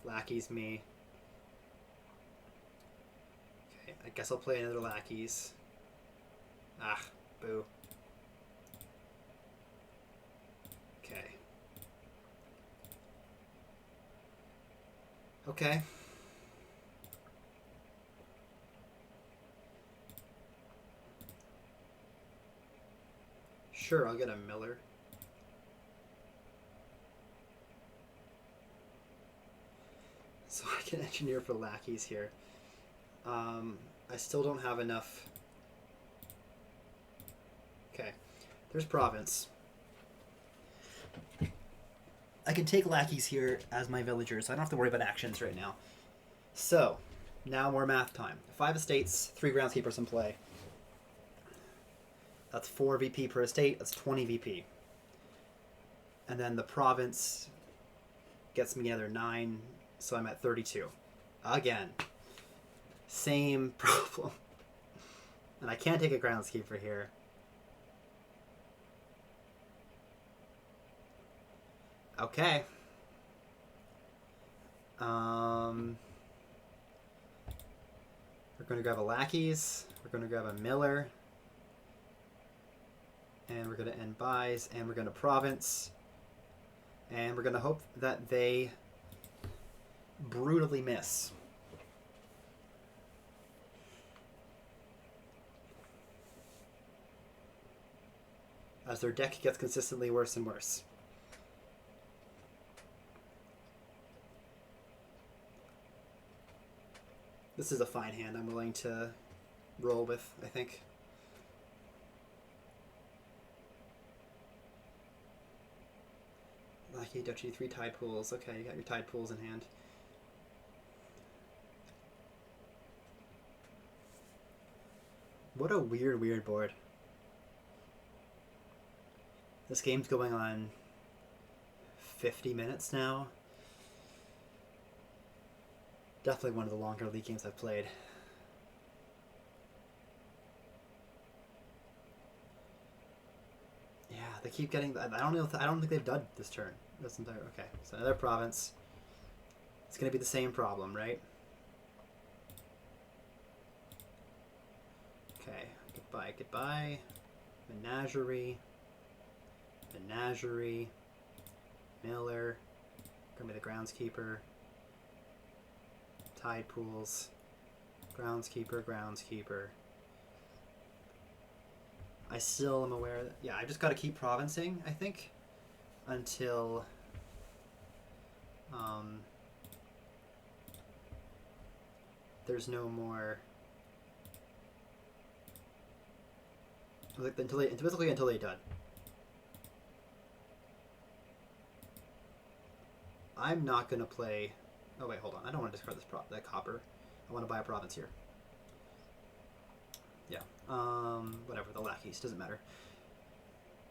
Lackeys me. Okay, I guess I'll play another lackeys. Ah, boo. Okay. Okay. Sure, I'll get a Miller. So I can engineer for lackeys here. I still don't have enough. Okay, there's province. I can take lackeys here as my villagers, so I don't have to worry about actions right now. So, now more math time. 5 estates, 3 groundskeepers in play. That's 4 VP per estate, that's 20 VP. And then the province gets me another 9, so I'm at 32. Again, same problem. And I can't take a groundskeeper here. Okay. We're going to grab a lackeys. We're going to grab a Miller. And we're going to end buys. And we're going to province. And we're going to hope that they brutally miss. As their deck gets consistently worse and worse. This is a fine hand I'm willing to roll with, I think. Lackey, Duchy, 3 tide pools. Okay, you got your tide pools in hand. What a weird, weird board. This game's going on 50 minutes now. Definitely one of the longer League games I've played. Yeah, they keep getting. I don't think they've done this turn. This entire. Okay, so another province. It's gonna be the same problem, right? Okay, goodbye, goodbye. Menagerie. Menagerie. Miller. Gonna be the groundskeeper. Tide pools, groundskeeper, groundskeeper. I still am aware that, yeah, I just got to keep provincing, I think, until there's no more, like, basically until they done. I'm not gonna play. Oh wait, hold on. I don't want to discard that copper. I want to buy a province here. Yeah. Whatever. The lackeys doesn't matter.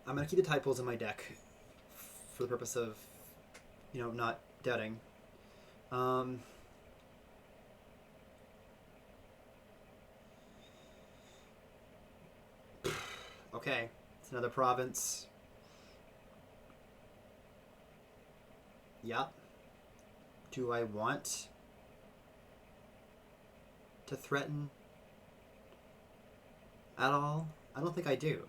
I'm gonna keep the tide pools in my deck for the purpose of, not doubting. Okay, it's another province. Yep. Do I want to threaten at all? I don't think I do.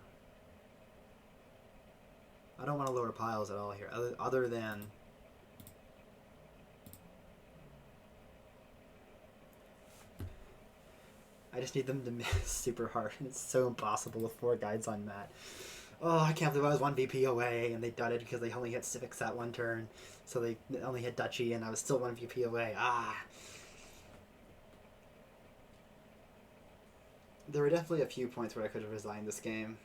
I don't want to lower piles at all here, other than... I just need them to miss super hard. It's so impossible with 4 guides on mat. Oh, I can't believe I was 1 VP away, and they dudded because they only hit Civics that one turn. So they only hit Duchy, and I was still 1 VP away. There were definitely a few points where I could have resigned this game.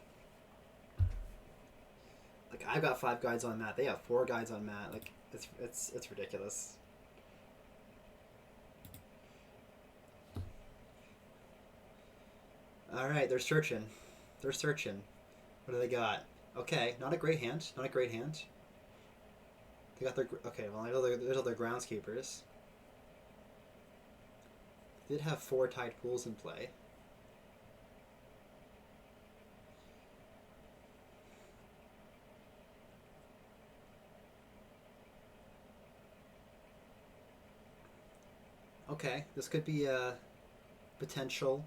Like, I've got 5 guides on mat. They have 4 guides on mat. Like, it's ridiculous. Alright, they're searching. They're searching. What do they got? Okay, not a great hand. Not a great hand. They got their... Okay, well, there's all their groundskeepers. They did have 4 tide pools in play. Okay, this could be a potential.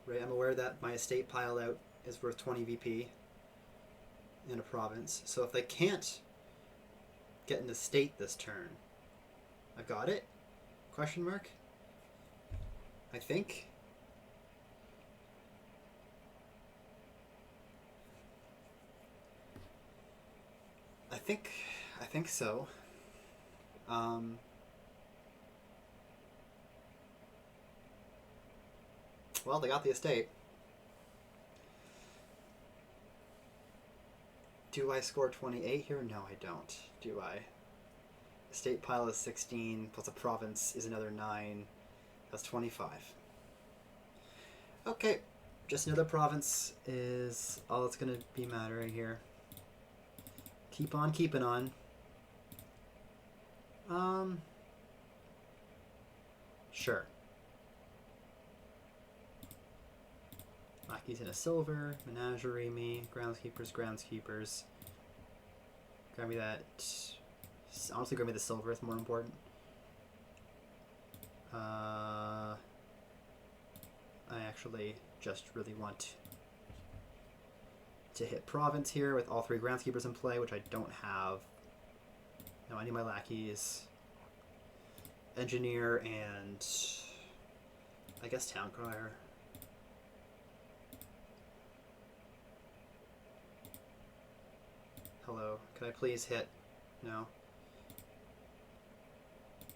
Right, I'm aware that my estate pile out is worth 20 VP in a province. So if they can't get an estate this turn, I got it? Question mark? I think. I think so. Well, they got the estate. Do I score 28 here? No, I don't. Do I? Estate pile is 16, plus a province is another 9. That's 25. Okay, just another province is all that's going to be mattering here. Keep on keeping on. Sure. Lackeys in a silver, menagerie me, groundskeepers. Grab me that. Honestly, grab me the silver, it's more important. I actually just really want to hit province here with all 3 groundskeepers in play, which I don't have. No, I need my lackeys. Engineer and I guess town crier. Hello, can I please hit? No.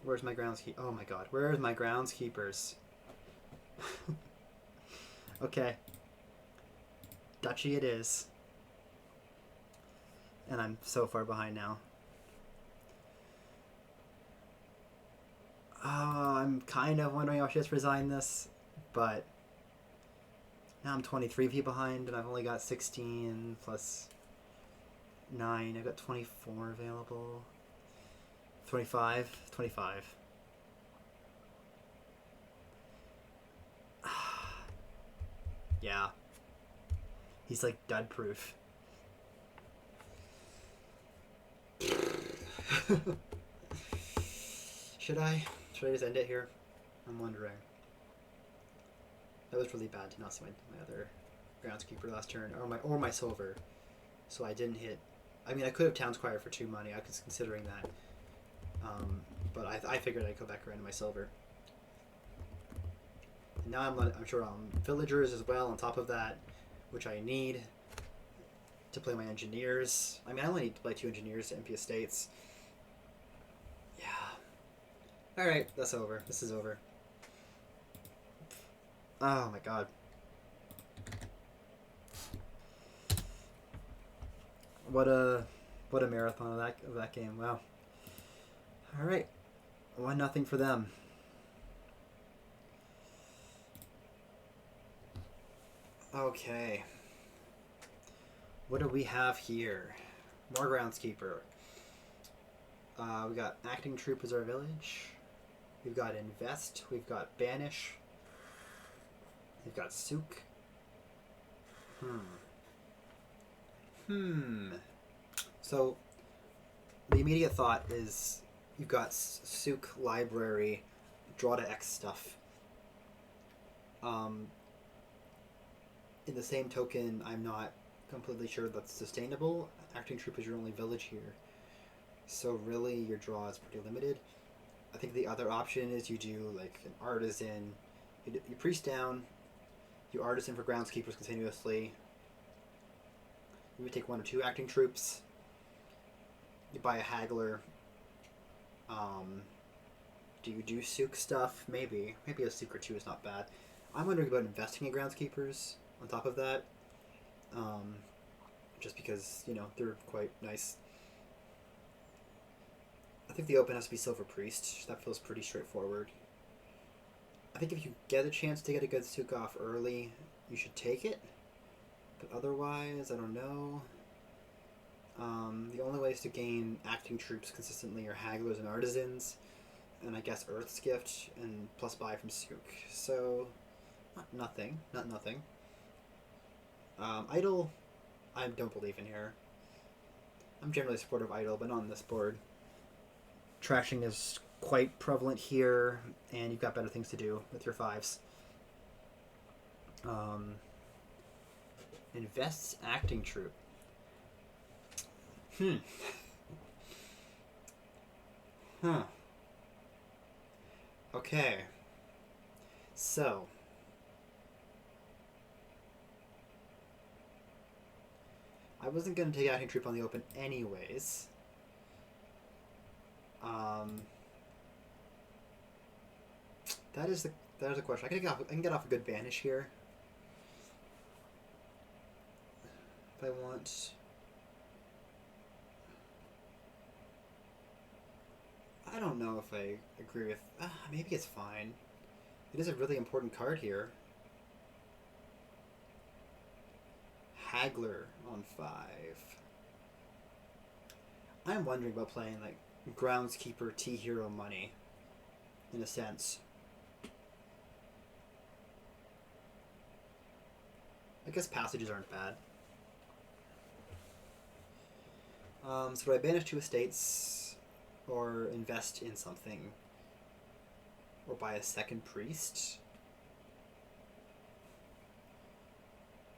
Where's my groundskeeper? Oh my god, where's my groundskeepers? Okay. Duchy it is. And I'm so far behind now. I'm kind of wondering if I should just resign this, but now I'm 23 feet behind and I've only got 16 plus 9. I've got 24 available. 25. Yeah. He's like dud proof. Should I just end it here? I'm wondering. That was really bad to not see my other groundskeeper last turn, or my silver. So I didn't hit. I mean, I could have town squire for 2 money. I was considering that, but I figured I'd go back around to my silver. And now I'm sure on villagers as well. On top of that, which I need to play my engineers. I mean, I only need to play 2 engineers to MP estates. Yeah. All right, that's over. This is over. Oh my god. What a marathon of that game. Wow. All right. 1-0 for them. Okay. What do we have here? More groundskeeper. We got acting troop as our village. We've got invest. We've got banish. We've got souk. So the immediate thought is you've got souk, library, draw to X stuff. In the same token, I'm not completely sure that's sustainable. Acting troop is your only village here, so really your draw is pretty limited. I think the other option is you do like an artisan. You priest down, you artisan for groundskeepers continuously. You would take 1 or 2 acting troops. You buy a haggler. Do you do souk stuff? Maybe a souk or 2 is not bad. I'm wondering about investing in groundskeepers on top of that. Just because, you know, they're quite nice. I think the open has to be silver priest. That feels pretty straightforward. I think if you get a chance to get a good souk off early, you should take it. But otherwise, I don't know. The only ways to gain acting troops consistently are hagglers and artisans, and I guess Earth's Gift and plus buy from souk. So, not nothing. Idle, I don't believe in here. I'm generally supportive of idle, but not on this board. Trashing is quite prevalent here, and you've got better things to do with your 5s. Invests acting troop. Okay. So. I wasn't going to take acting troop on the open anyways. That is the question. I can get off a good banish here. If I want. I don't know if I agree with. Maybe it's fine. It is a really important card here. Haggler on 5. I'm wondering about playing like groundskeeper T-Hero money, in a sense. I guess passages aren't bad. So do I banish 2 estates, or invest in something, or buy a second priest?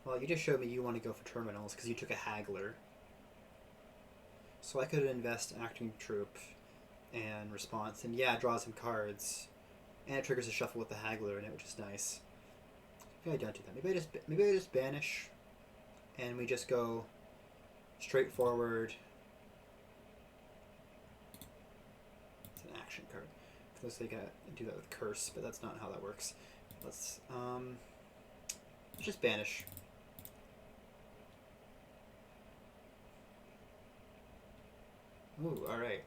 Well, you just showed me you want to go for terminals because you took a haggler. So I could invest acting troop and response, and yeah, draw some cards, and it triggers a shuffle with the haggler in it, which is nice. Maybe I don't do that. Maybe I just banish, and we just go straightforward. It's an action card. Because they gotta do that with curse, but that's not how that works. Let's just banish. Ooh, alright.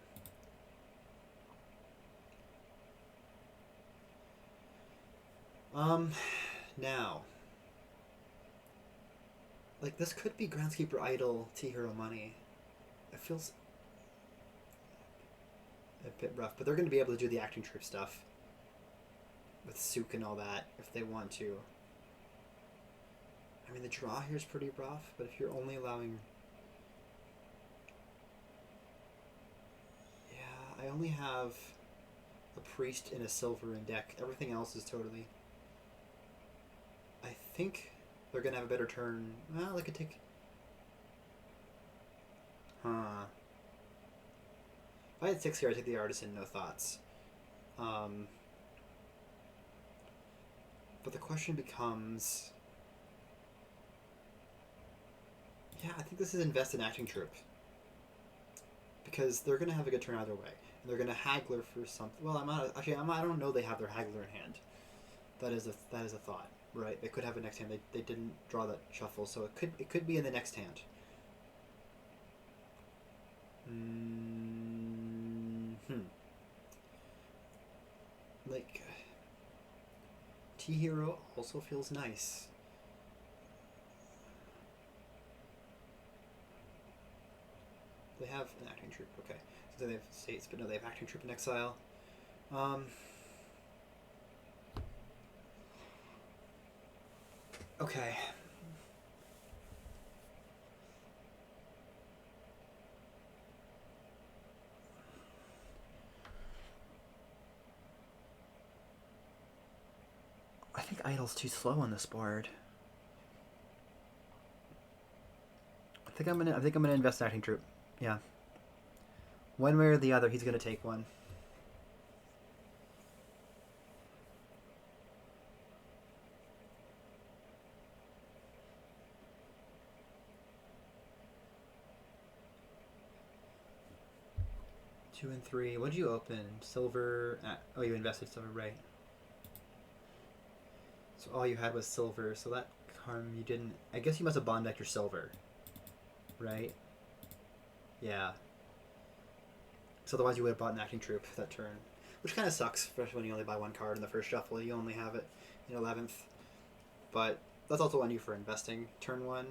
Now. Like, this could be Groundskeeper Idle T-Hero money. It feels a bit rough, but they're going to be able to do the acting troop stuff. With souk and all that, if they want to. I mean, the draw here is pretty rough, but if you're only allowing... I only have a priest and a silver in deck. Everything else is totally... I think they're going to have a better turn. Well, they could take... If I had 6 here, I'd take the artisan, no thoughts. But the question becomes... Yeah, I think this is invest in acting troop. Because they're going to have a good turn either way. And they're going to haggler for something. Well, I don't know they have their haggler in hand. That is a thought, right? They could have it next hand. They didn't draw that shuffle, so it could be in the next hand. Like, T-Hero also feels nice. They have an acting troop. Okay, so they have states, but no, they have acting troop in exile. Um, okay. I think Idle's too slow on this board. I think I'm gonna invest acting troop. Yeah. One way or the other, he's gonna take one. Two and three. What'd you open? Silver. Oh, you invested silver, right? So all you had was silver. So that harm you didn't. I guess you must have bond decked your silver, right? Yeah. So otherwise you would have bought an acting troop that turn, which kind of sucks, especially when you only buy one card in the first shuffle. You only have it in 11th, but that's also on you for investing turn one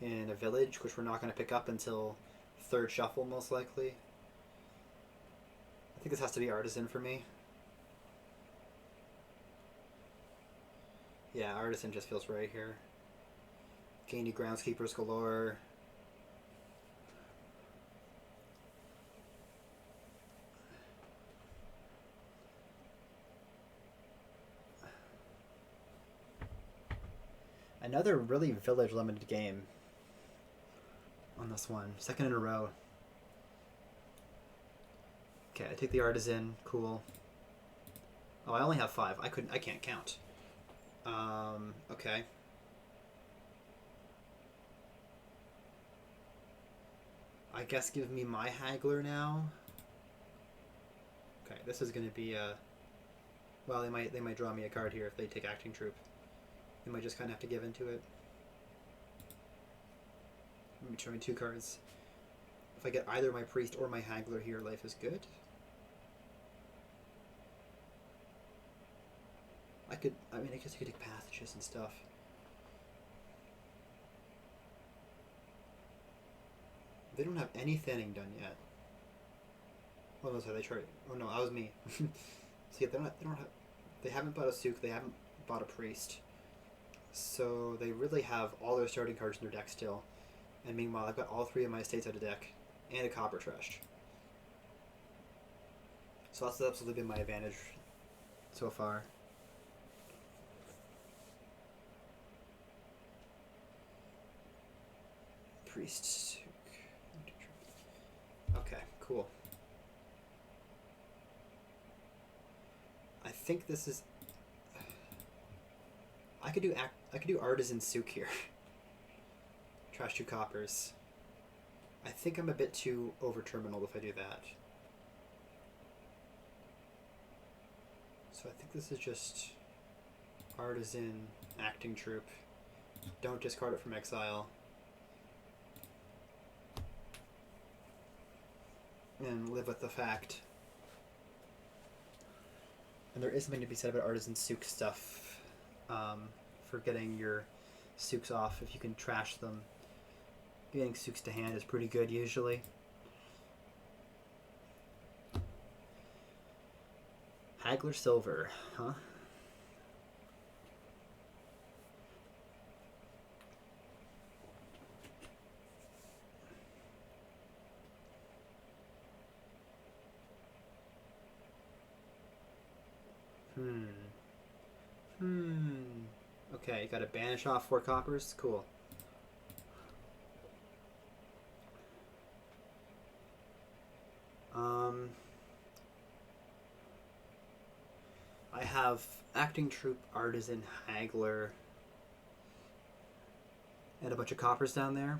in a village, which we're not going to pick up until third shuffle most likely. I think this has to be artisan for me. Yeah, artisan just feels right here. Gain you groundskeepers galore. Another really village limited game on this one. Second in a row. Okay, I take the artisan. Cool. Oh, I only have 5. I can't count. Okay. I guess give me my haggler now. Okay, this is going to be a... Well, they might draw me a card here if they take acting troop. They might just kind of have to give into it. Let me show me 2 cards. If I get either my priest or my haggler here, life is good. I guess I could take passages and stuff. They don't have any thinning done yet. What was that? They tried. Oh no, that was me. So yeah, they haven't bought a souk. They haven't bought a priest. So they really have all their starting cards in their deck still. And meanwhile, I've got all 3 of my estates out of deck and a copper trashed. So that's absolutely been my advantage so far. Priest. Okay, cool. I think this is... I could do artisan souk here. Trash 2 coppers. I think I'm a bit too over terminal if I do that. So I think this is just artisan acting troop. Don't discard it from exile. And live with the fact. And there is something to be said about artisan souk stuff. For getting your souks off if you can trash them. Getting souks to hand is pretty good usually. Haggler silver, huh? Okay, got to banish off 4 coppers. Cool. I have acting troop, artisan, haggler, and a bunch of coppers down there.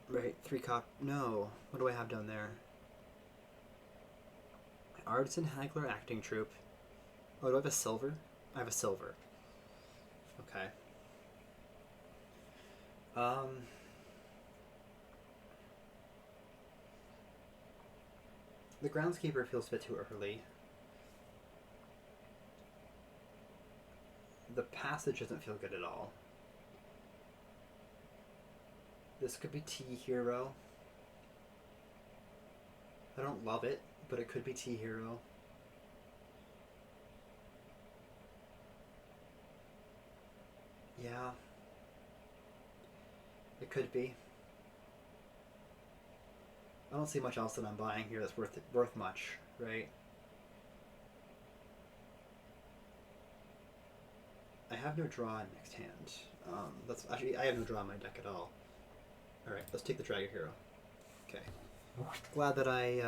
Right, 3 No, what do I have down there? Artisan, haggler, acting troop. Oh, do I have a silver? I have a silver. Okay. The groundskeeper feels a bit too early. The passage doesn't feel good at all. This could be T Hero. I don't love it, but it could be T Hero. Yeah. It could be. I don't see much else that I'm buying here that's worth much, right? I have no draw in next hand. That's actually I have no draw in my deck at all. All right, let's take the Dragon Hero. Okay. Glad that I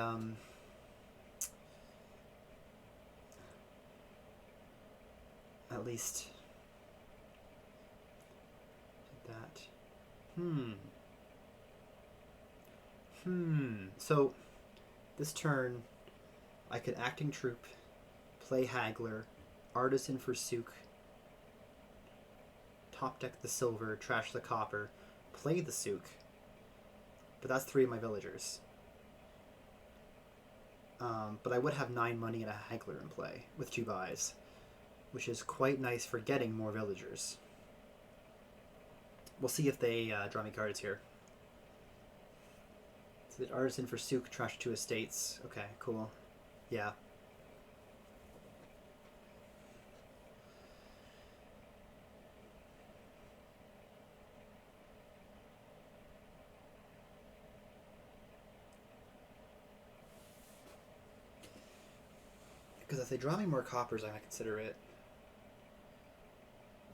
at least did that. So this turn, I could Acting Troop, play Haggler, Artisan for Sook, top deck the silver, trash the copper, play the Sook. But that's 3 of my villagers. But I would have 9 money and a Haggler in play with 2 buys, which is quite nice for getting more villagers. We'll see if they draw me cards here. So the Artisan for Sook, trash 2 estates. Okay, cool. Yeah. Because if they draw me more coppers, I'm going to consider it.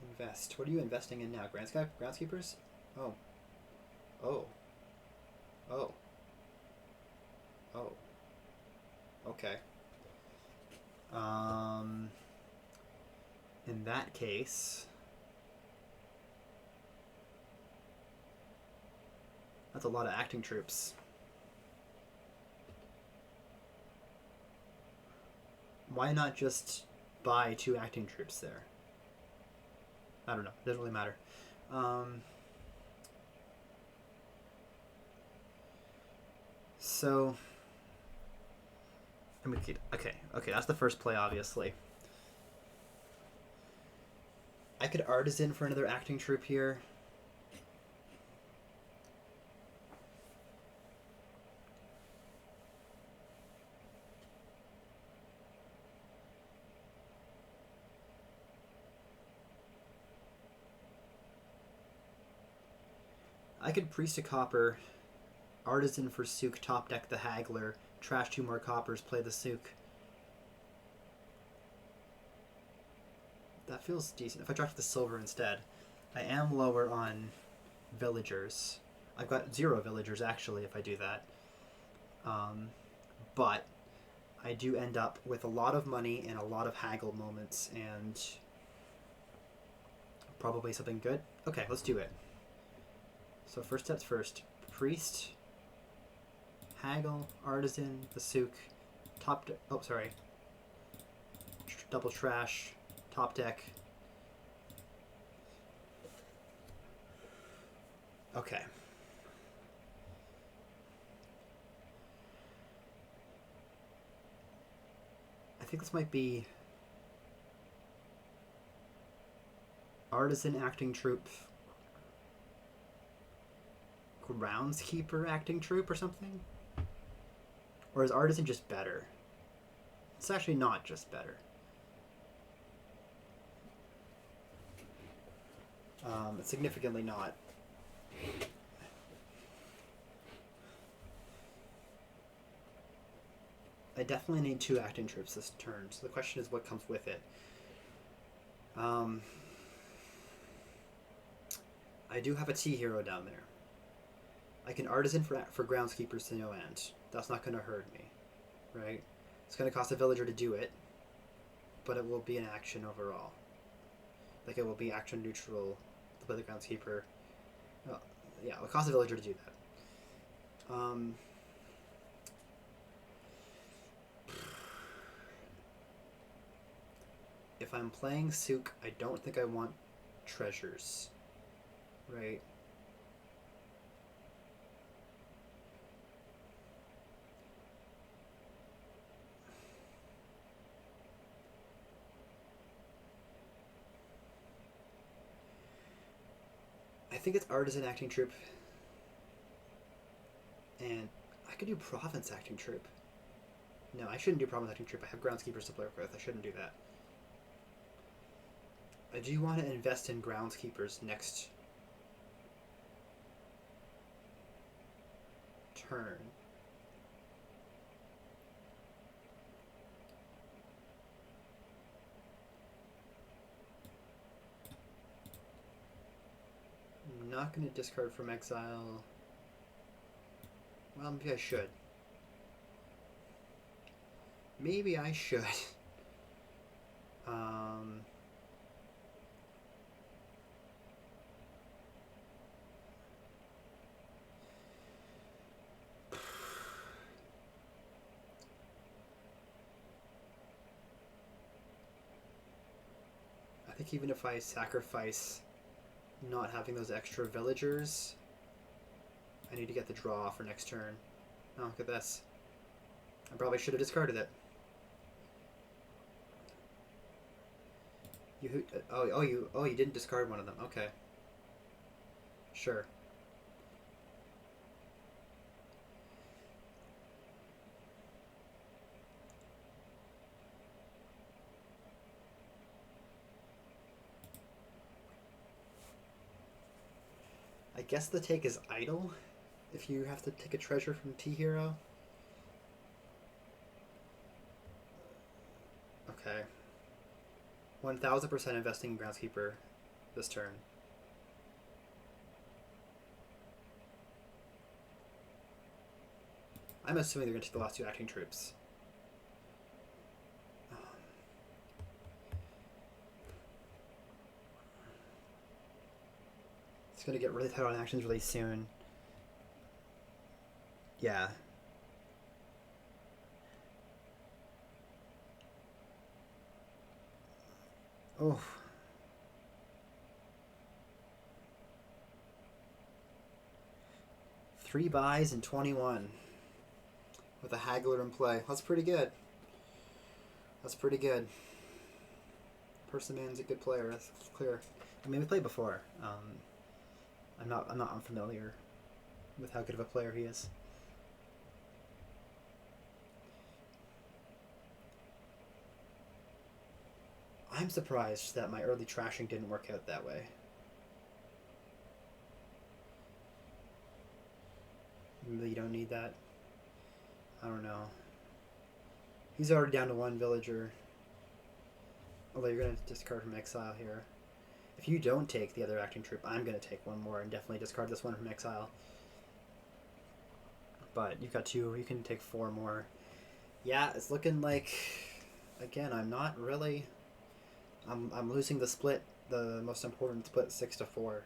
Invest. What are you investing in now? Groundskeepers? Oh. Oh. Oh. Oh. Okay. In that case, that's a lot of Acting Troops. Why not just buy 2 Acting Troops there? I don't know. It doesn't really matter. So, I mean, okay, that's the first play, obviously. I could Artisan for another Acting Troop here. I could Priest a Copper, Artisan for Sook, top deck the Haggler, trash 2 more coppers, play the Sook. That feels decent. If I drop the silver instead, I am lower on villagers. I've got 0 villagers actually if I do that. But I do end up with a lot of money and a lot of haggle moments and probably something good. Okay, let's do it. So first steps first. Priest, Haggle, Artisan, the Sook, double trash, top deck. Okay. I think this might be Artisan Acting Troop, Groundskeeper Acting Troop or something? Or is Artisan just better? It's actually not just better. It's significantly not. I definitely need 2 Acting Troops this turn, so the question is what comes with it. I do have a T hero down there. I can Artisan for Groundskeepers to no end. That's not going to hurt me, right? It's going to cost a villager to do it, but it will be an action overall. Like, it will be action neutral to play the Groundskeeper. Well, yeah, it will cost a villager to do that. If I'm playing Sook, I don't think I want treasures, right? I think it's Artisan Acting Troop And I could do Province Acting Troop. No, I shouldn't do Province Acting Troop. I have groundskeepers to play with. I shouldn't do that. I do want to invest in groundskeepers next turn. I'm not going to discard from exile. Well, maybe I should. Maybe I should. I think even if I sacrifice not having those extra villagers, I need to get the draw for next turn. Oh, look at this. I probably should have discarded it. You didn't discard one of them. Okay. Sure. I guess the take is idle if you have to take a treasure from T-Hero. Okay. 1000% investing in Groundskeeper this turn. I'm assuming they're going to take the last two acting troops. It's going to get really tight on actions really soon. Yeah. Oh. Three buys in 21 with a haggler in play. That's pretty good. That's pretty good. Personman's a good player. That's clear. I mean, we played before. I'm not unfamiliar with how good of a player he is. I'm surprised that my early trashing didn't work out that way. Maybe you don't need that. I don't know. He's already down to one villager. Although you're going to discard from exile here. If you don't take the other acting troop, I'm going to take one more and definitely discard this one from exile. But you've got two. You can take four more. Yeah, it's looking like... Again, I'm not really... I'm losing the split, the most important split, 6-4.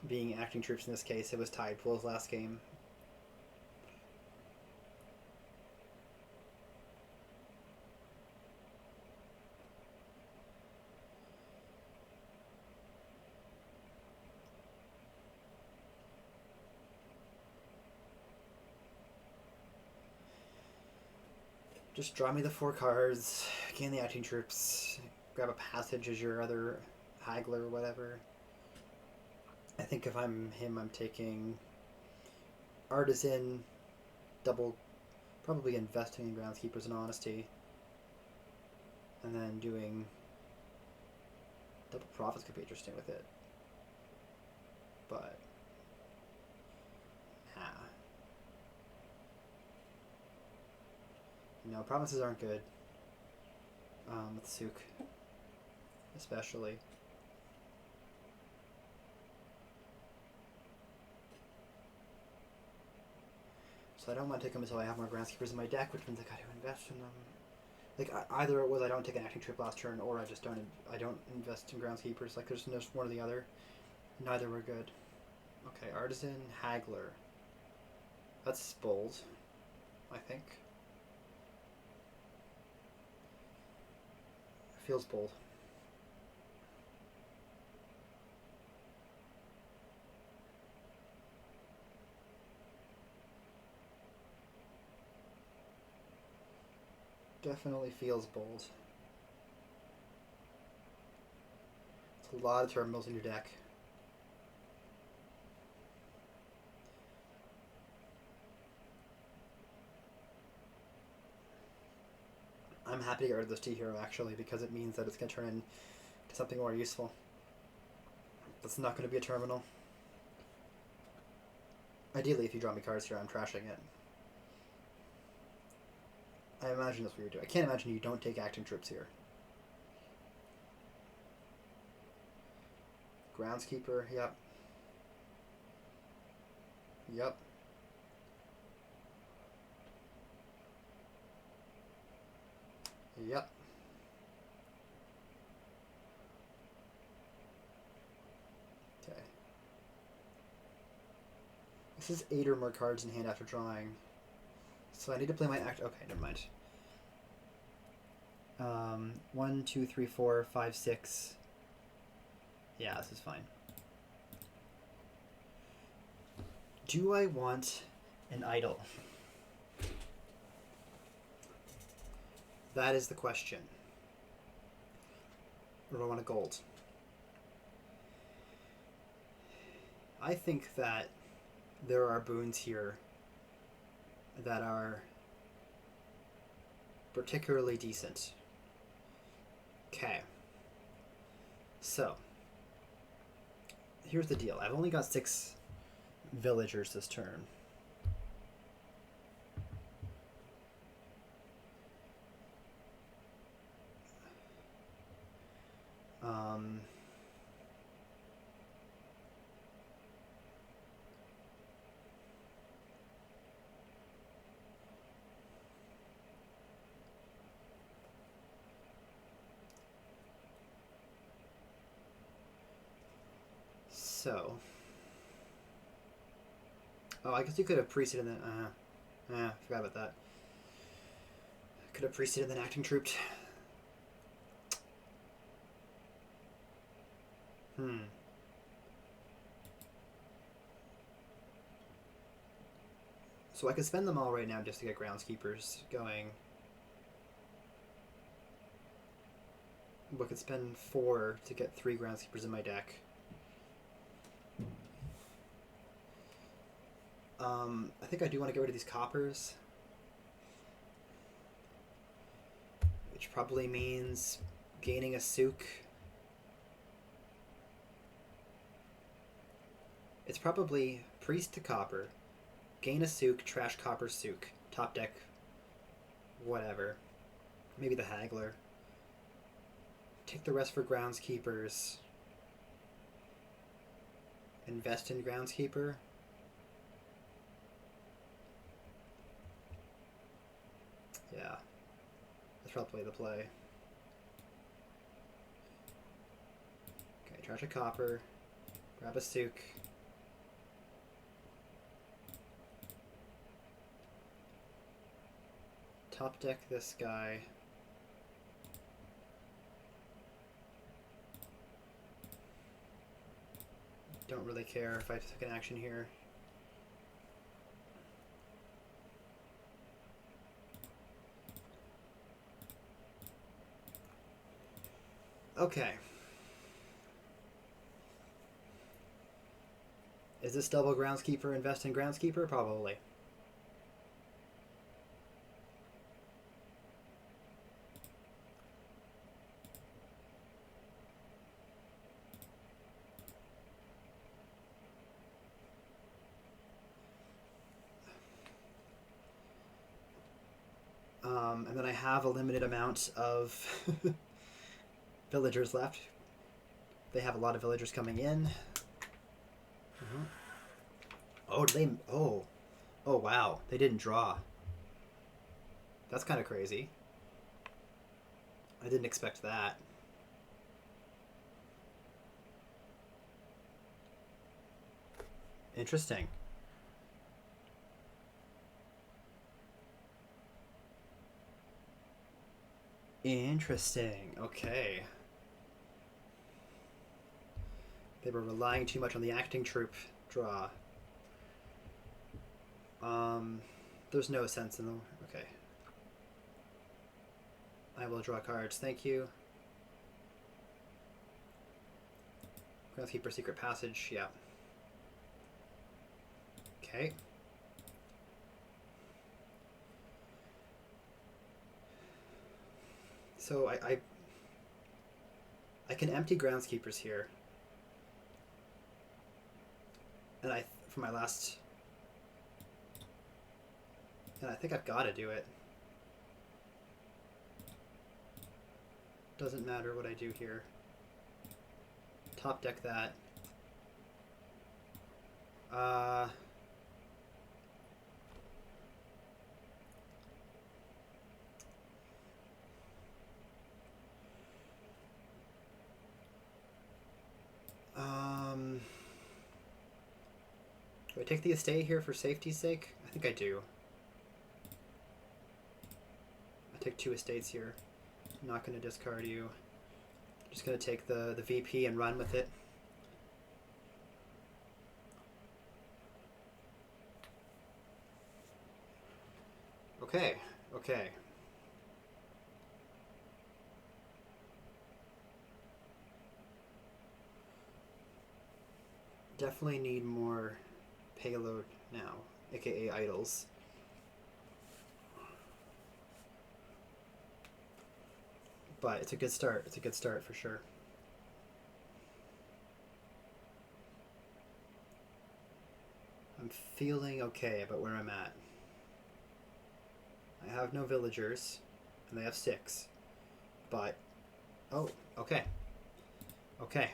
Being acting troops in this case, it was tied Pool's last game. Just draw me the 4 cards, gain the acting troops, grab a passage as your other haggler or whatever. I think if I'm him, I'm taking Artisan, double, probably investing in Groundskeepers and Honesty, and then doing double Profits could be interesting with it. But, nah. No, provinces aren't good. With Sook, especially. So I don't want to take them until I have more Groundskeepers in my deck, which means I got to invest in them. Like either it was I don't take an acting trip last turn, or I just don't invest in Groundskeepers. Like there's just one or the other. Neither were good. Okay, Artisan, Haggler. That's bold, I think. Feels bold. Definitely feels bold. It's a lot of terminals in your deck. happy to get rid of this T-Hero, actually, because it means that it's going to turn into something more useful. That's not going to be a terminal. Ideally, if you draw me cards here, I'm trashing it. I imagine that's what you're doing. I can't imagine you don't take acting troops here. Groundskeeper, yep. Yep. Yep. Okay. This is 8 or more cards in hand after drawing. So I need to play my act. Okay, never mind. 1, 2, 3, 4, 5, 6. Yeah, this is fine. Do I want an idol? That is the question. Or do I want a gold? I think that there are boons here that are particularly decent. Okay. So, here's the deal. I've only got 6 villagers this turn. So, oh, I guess you could have preceded that. Forgot about that. Could have preceded then acting trooped. So I could spend them all right now just to get groundskeepers going. But I could spend 4 to get 3 groundskeepers in my deck. I think I do want to get rid of these coppers. Which probably means gaining a souk. It's probably priest to copper, gain a souk, trash copper souk, top deck, whatever. Maybe the haggler. Take the rest for groundskeepers. Invest in groundskeeper. Yeah, that's probably the play. Okay, trash a copper, grab a souk. Top deck this guy. Don't really care if I took an action here. Okay. Is this double groundskeeper invest in groundskeeper? Probably. And then I have a limited amount of villagers left. They have a lot of villagers coming in. Oh, did they? Oh, wow! They didn't draw. That's kind of crazy. I didn't expect that. Interesting. Interesting. Okay. They were relying too much on the acting troop draw. There's no sense in them. Okay. I will draw cards. Thank you. Groundskeeper Secret Passage. Yeah. Okay. So I can empty groundskeepers here. And for my last... And I think I've got to do it. Doesn't matter what I do here. Top deck that. Do I take the estate here for safety's sake? I think I do. I take 2 estates here. I'm not going to discard you. I'm just going to take the VP and run with it. Okay, okay. Definitely need more payload now, aka idols. But it's a good start. It's a good start for sure. I'm feeling okay about where I'm at. I have no villagers, and they have 6. But, oh, okay. Okay.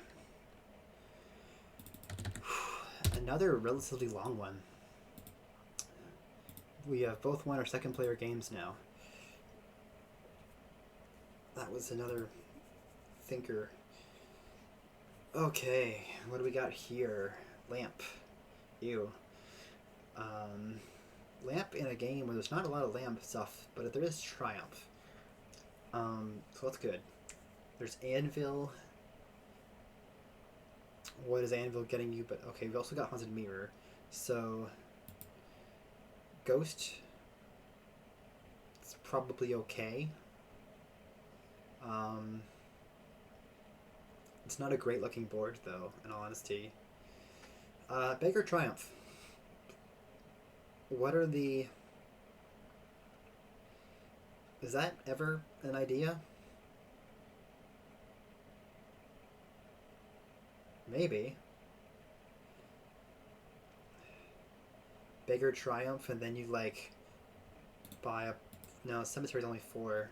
Another relatively long one. We have both won our second player games now. That was another thinker. Okay, what do we got here? Lamp. Ew. Lamp in a game where there's not a lot of lamp stuff, but there is Triumph. So that's good. There's Anvil. What is Anvil getting you? But okay, we've also got Haunted Mirror. So Ghost. It's probably okay. It's not a great looking board though, in all honesty. Beggar Triumph. What are the... Is that ever an idea? Maybe. Beggar Triumph, and then you like buy a... No, Cemetery's only 4.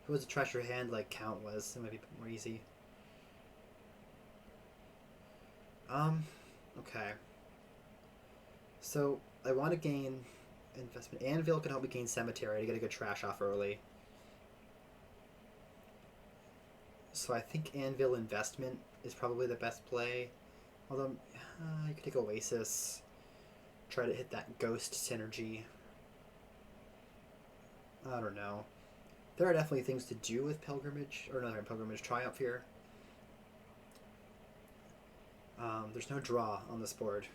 If it was a trash your hand like count was, it might be more easy. Okay. So I want to gain investment. Anvil can help me gain Cemetery to get a good trash off early. So I think Anvil investment is probably the best play. Although, you could take Oasis. Try to hit that Ghost synergy. I don't know. There are definitely things to do with Pilgrimage, or not Pilgrimage, Triumph here. There's no draw on this board.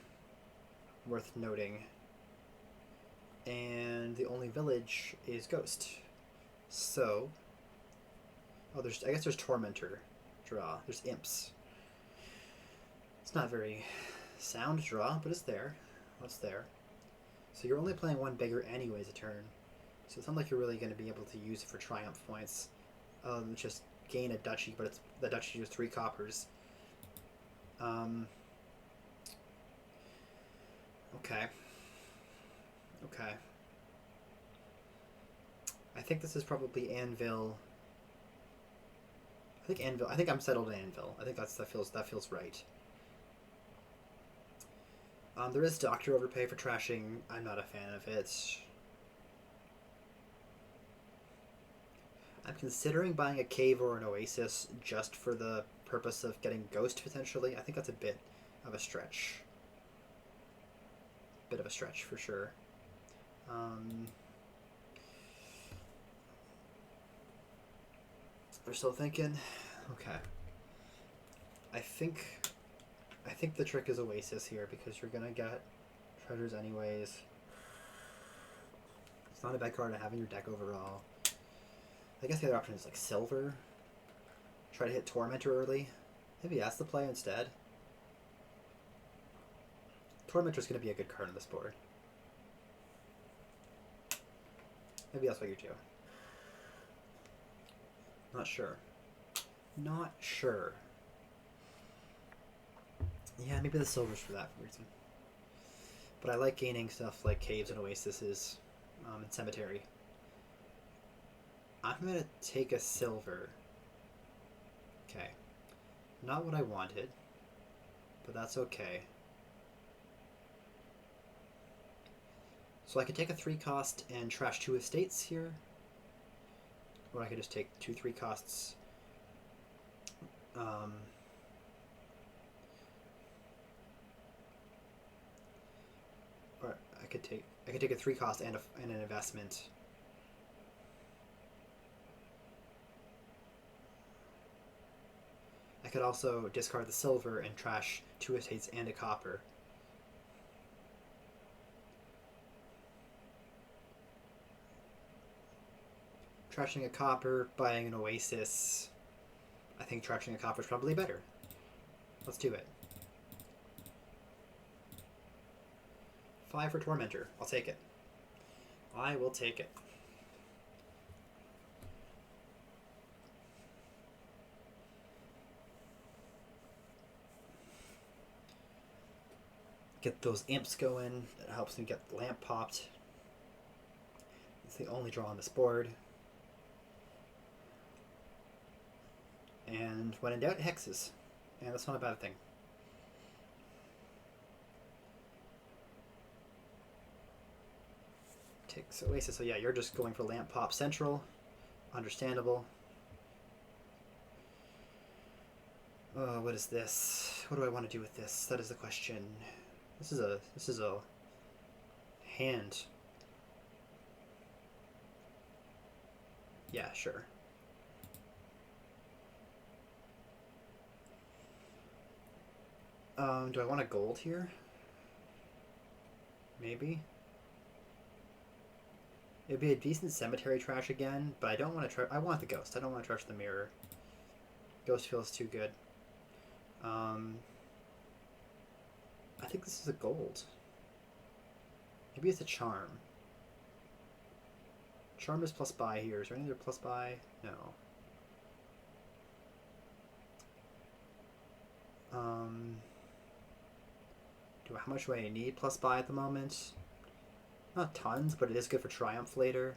Worth noting. And the only village is Ghost. So... Oh, I guess there's Tormentor draw. There's Imps. It's not very sound draw, but it's there. What's there? So you're only playing 1 beggar anyways a turn. So it's not like you're really going to be able to use it for Triumph points. Just gain a duchy, but the duchy is 3 coppers. Okay. Okay. I think this is probably Anvil. I think I'm settled in Anvil. I think that feels right. There is Doctor Overpay for trashing. I'm not a fan of it. I'm considering buying a Cave or an Oasis just for the purpose of getting Ghost potentially. I think that's a bit of a stretch. Bit of a stretch for sure. We're still thinking. Okay. I think the trick is Oasis here because you're gonna get treasures anyways. It's not a bad card to have in your deck overall. I guess the other option is like Silver. Try to hit Tormentor early. Maybe that's the play instead. Tormentor's gonna be a good card on this board. Maybe that's what you do. Not sure. Not sure. Yeah, maybe the silver's for that reason. But I like gaining stuff like caves and oases and cemetery. I'm gonna take a silver. Okay. Not what I wanted, but that's okay. So I could take a 3 cost and trash 2 estates here. Or I could just take 2 3 costs. Or I could take a 3 cost and an investment. I could also discard the silver and trash 2 estates and a copper. Trashing a copper, buying an oasis. I think trashing a copper is probably better. Let's do it. 5 for Tormentor. I'll take it. I will take it. Get those imps going. It helps me get the lamp popped. It's the only draw on this board. And when in doubt, hexes. And that's not a bad thing. Takes Oasis. So yeah, you're just going for lamp pop central. Understandable. What is this? What do I want to do with this? That is the question. This is a hand. Yeah, sure. Do I want a gold here? Maybe. It'd be a decent cemetery trash again, but I don't want to trash. I want the ghost. I don't want to trash the mirror. Ghost feels too good. I think this is a gold. Maybe it's a charm. Charm is plus buy here. Is there any other plus buy? No. How much do I need plus buy at the moment? Not tons, but it is good for triumph later.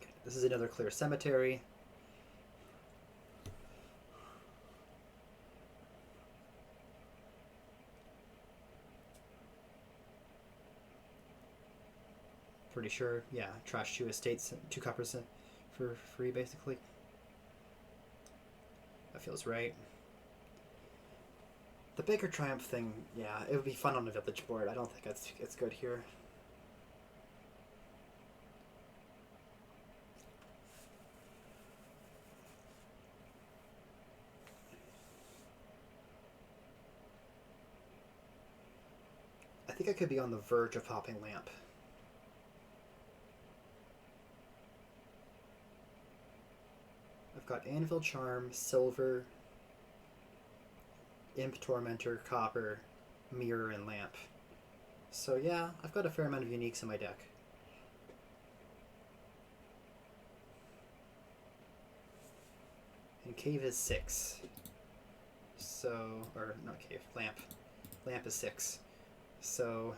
Okay, this is another clear cemetery. Pretty sure, yeah. Trash 2 estates, 2 coppers for free, basically. That feels right. The bigger triumph thing, yeah, it would be fun on a village board. I don't think it's good here. I think I could be on the verge of popping lamp. I've got anvil, charm, silver, imp, tormentor, copper, mirror, and lamp. So yeah, I've got a fair amount of uniques in my deck. And cave is 6. So, or not cave, lamp. Lamp is 6. So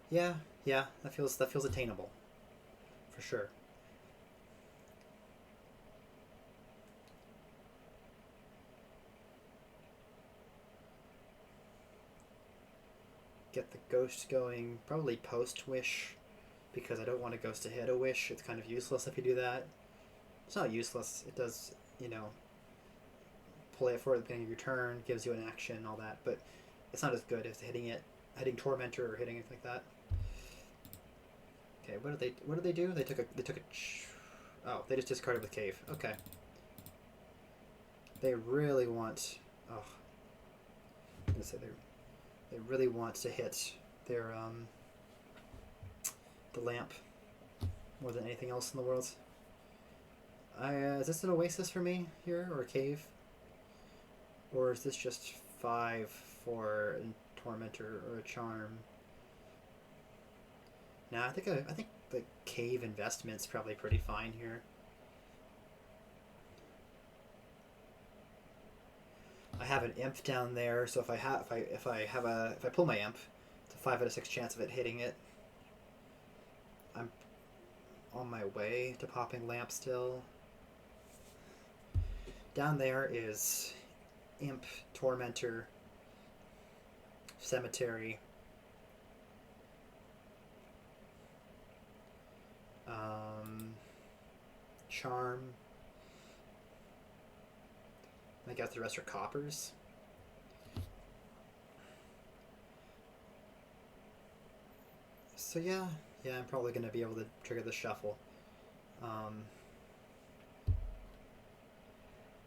yeah, that feels attainable. For sure. Get the ghost going, probably post wish, because I don't want a ghost to hit a wish. It's kind of useless if you do that. It's not useless. It does, play it for at the beginning of your turn, gives you an action and all that, but it's not as good as hitting Tormentor or hitting anything like that. Okay, what did they do? They took a oh, they just discarded with cave. Okay. They really want I'm gonna say they really want to hit their the lamp more than anything else in the world. Is this an oasis for me here, or a cave? Or is this just 5 for a tormentor or a charm? Nah, I think the cave investment's probably pretty fine here. I have an imp down there, so if I pull my imp, it's a 5 out of 6 chance of it hitting it. I'm on my way to popping lamp still. Down there is imp, tormentor, cemetery, charm. I guess the rest are coppers. So yeah, I'm probably gonna be able to trigger the shuffle.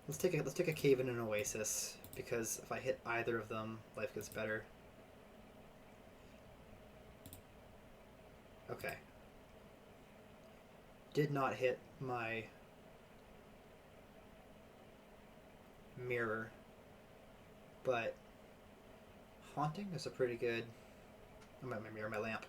Let's take a cave and an oasis, because if I hit either of them, life gets better. Okay. Did not hit my mirror, but haunting is a pretty good. My mirror, my lamp.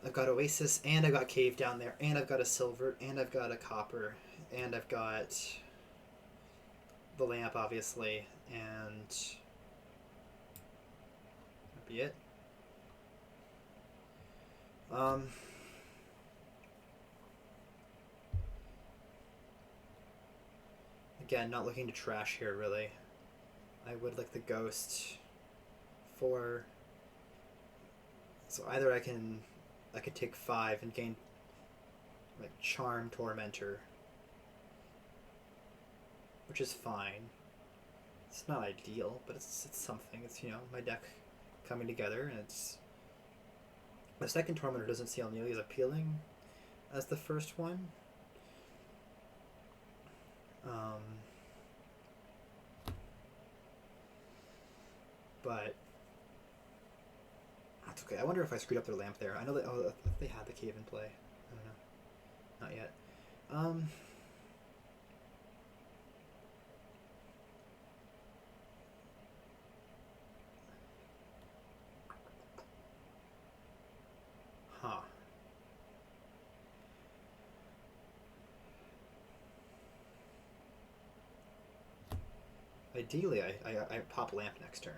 I've got oasis, and I've got cave down there, and I've got a silver, and I've got a copper, and I've got the lamp, obviously, and that'd be it. Again, not looking to trash here, really. I would like the ghost for... So either I could take 5 and gain, like, charm tormentor, which is fine. It's not ideal, but it's something. It's, you know, my deck coming together, and it's... The second tormentor doesn't seem nearly as appealing as the first one. But that's okay. I wonder if I screwed up their lamp there. I know that they had the cave in play. I don't know. Not yet. Huh. Ideally, I pop lamp next turn.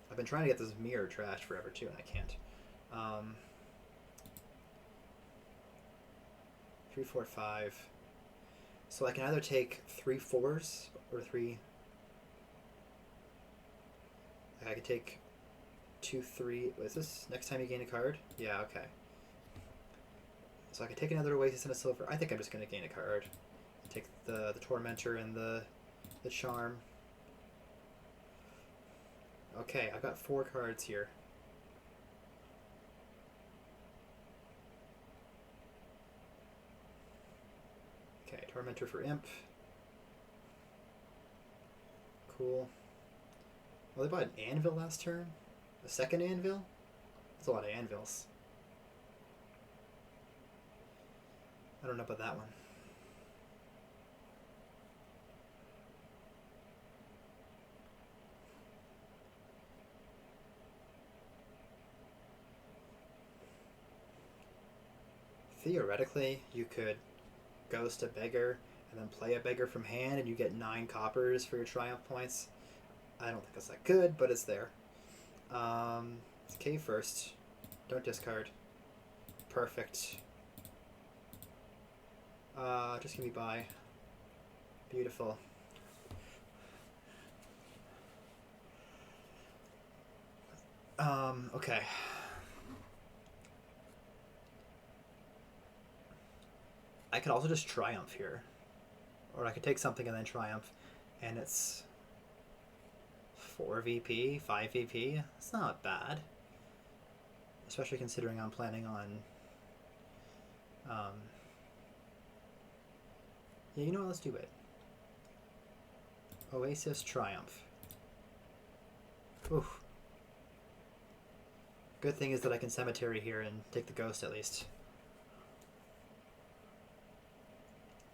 I've been trying to get this mirror trashed forever too, and I can't. 3, 4, 5. So I can either take 3 4s or 3. I could take 2 3. What is this? Next time you gain a card? Yeah, okay. So I could take another oasis and a silver. I think I'm just gonna gain a card. Take the tormentor and the charm. Okay, I've got 4 cards here. Okay, tormentor for imp. Cool. Well, they bought an anvil last turn? A second anvil? That's a lot of anvils. I don't know about that one. Theoretically, you could ghost a beggar and then play a beggar from hand, and you get 9 coppers for your triumph points. I don't think that's that good, but it's there. It's cave first. Don't discard. Perfect. Just give me by. Beautiful. Okay. I could also just triumph here. Or I could take something and then triumph, and it's 4 VP, 5 VP. It's not bad. Especially considering I'm planning on... yeah, you know what? Let's do it. Oasis Triumph. Oof. Good thing is that I can cemetery here and take the ghost at least.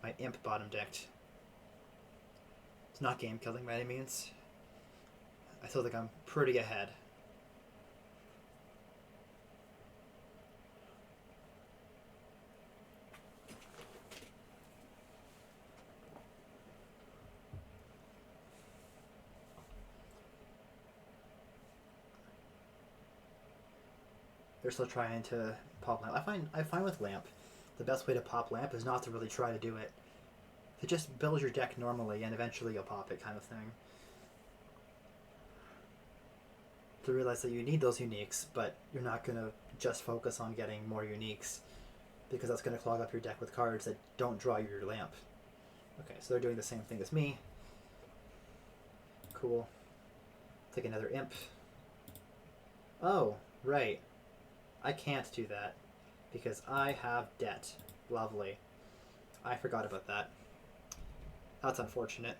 My imp bottom decked. It's not game killing by any means. I still think I'm pretty ahead. they're still trying to pop lamp. I find with lamp, the best way to pop lamp is not to really try to do it. To just build your deck normally and eventually you'll pop it, kind of thing. To realize that you need those uniques, but you're not going to just focus on getting more uniques, because that's going to clog up your deck with cards that don't draw your lamp. Okay, so they're doing the same thing as me. Cool. Take another imp. Oh, right. I can't do that because I have debt. Lovely. I forgot about that. That's unfortunate.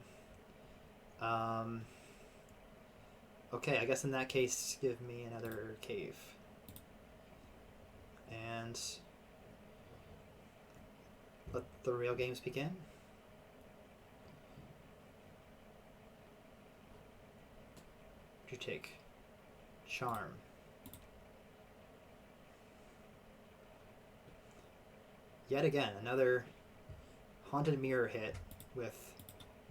Okay, I guess in that case, give me another cave. And let the real games begin. What'd you take? Charm. Yet again, another Haunted Mirror hit with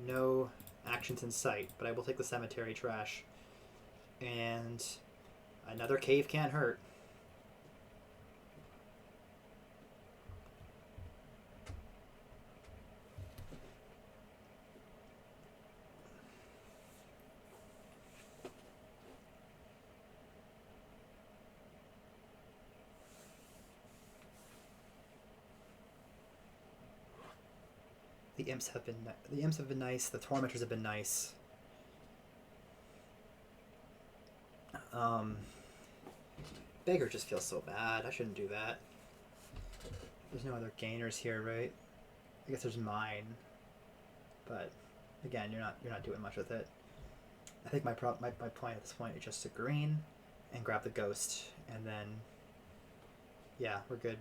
no actions in sight, but I will take the Cemetery Trash. And another cave can't hurt. The imps have been nice. The tormentors have been nice. Beggar just feels so bad. I shouldn't do that. There's no other gainers here, right? I guess there's mine, but again, you're not doing much with it. I think my point at this point is just to green and grab the ghost, and then yeah, we're good.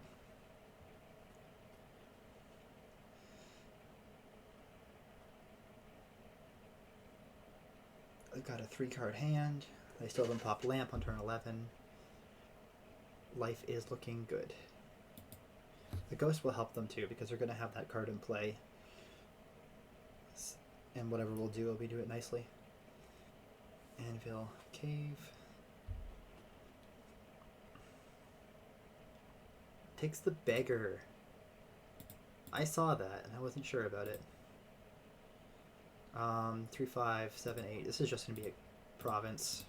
I've got a 3-card hand. They still haven't popped lamp on turn 11. Life is looking good. The ghost will help them too, because they're going to have that card in play. And whatever we'll do, we do it nicely. Anvil, cave. Takes the beggar. I saw that, and I wasn't sure about it. 3, 5, 7, 8. This is just going to be a province.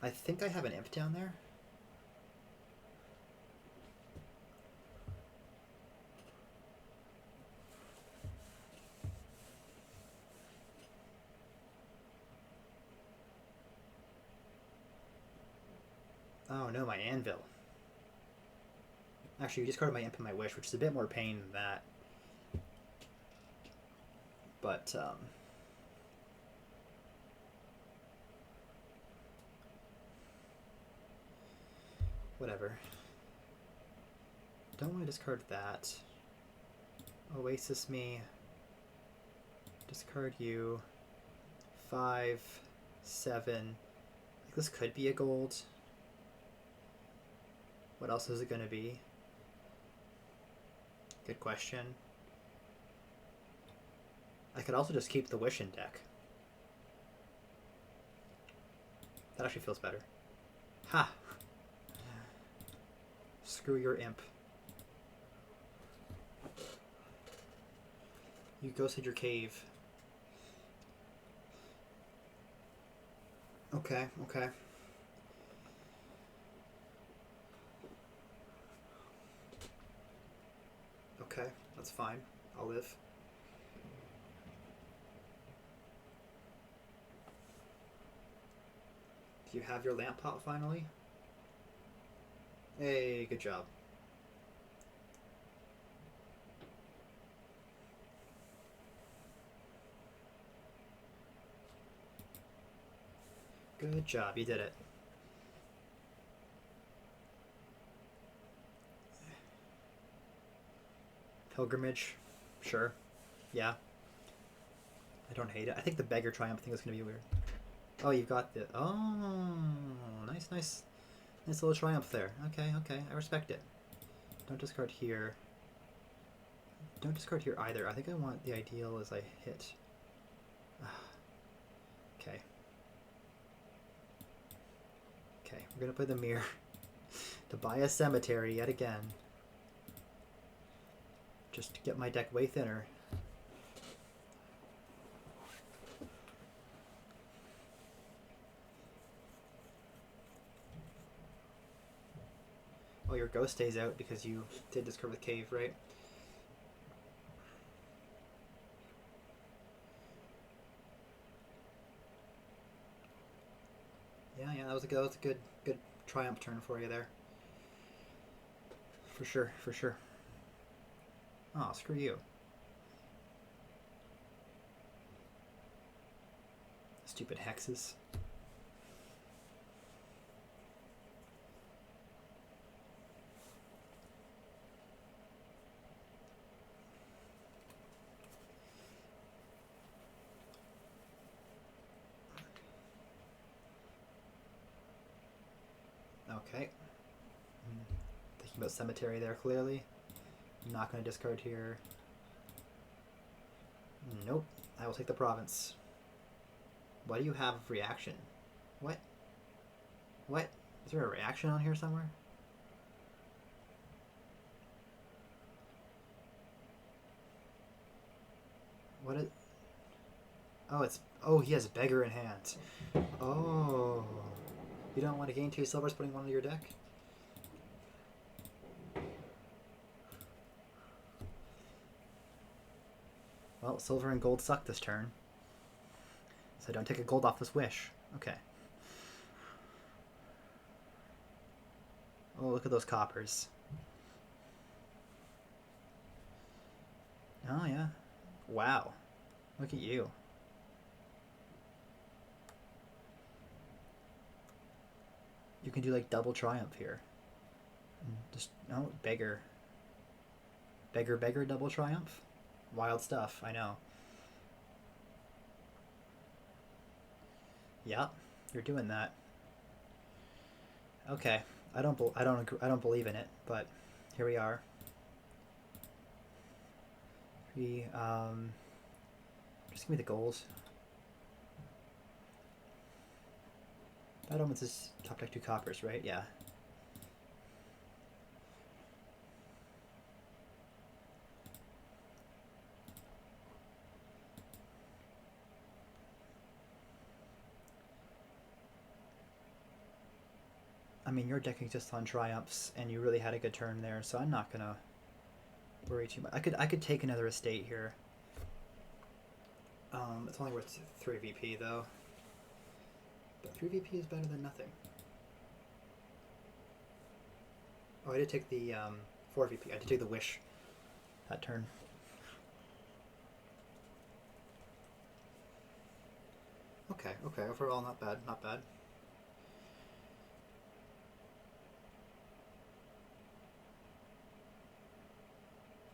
I think I have an imp down there. Oh no, my anvil. Actually, you discarded my imp and my wish, which is a bit more pain than that. But, whatever. Don't want to discard that. Oasis me. Discard you. 5, 7. Like, this could be a gold. What else is it going to be? Good question. I could also just keep the wish in deck. That actually feels better. Ha! Screw your imp. You ghosted your cave. Okay, okay. Okay, that's fine. I'll live. Do you have your lamp pot finally? Hey, good job. Good job, you did it. Pilgrimage, sure. Yeah. I don't hate it. I think the beggar triumph thing is going to be weird. Oh, you've got the... Oh, nice, nice. Nice little triumph there. Okay, okay. I respect it. Don't discard here. Don't discard here either. I think I want the ideal as I hit. We're gonna play the mirror to buy a cemetery yet again. Just to get my deck way thinner. Oh, your ghost stays out because you did discover the cave, right? Yeah, that was a good triumph turn for you there. For sure, for sure. Oh, screw you. Stupid hexes. Okay. Thinking about cemetery there, clearly. I'm not going to discard here. Nope. I will take the province. Why do you have reaction? What? What? Is there a reaction on here somewhere? What is... Oh, it's... Oh, he has beggar in hand. Oh. You don't want to gain 2 silvers putting one in your deck? Well, silver and gold suck this turn. So don't take a gold off this wish. Okay. Oh, look at those coppers. Oh, yeah. Wow. Look at you. You can do like double triumph here. Just, no, beggar. Beggar, double triumph? Wild stuff, I know. Yep, you're doing that. Okay, I don't believe in it, but here we are. Just give me the goals. Bad Omens is top deck 2 coppers, right? Yeah. I mean, your deck exists on triumphs, and you really had a good turn there, so I'm not gonna worry too much. I could take another estate here. It's only worth 3 VP though. But 3 VP is better than nothing. Oh, I did take the 4 VP. I did take the wish that turn. Okay, overall not bad, not bad.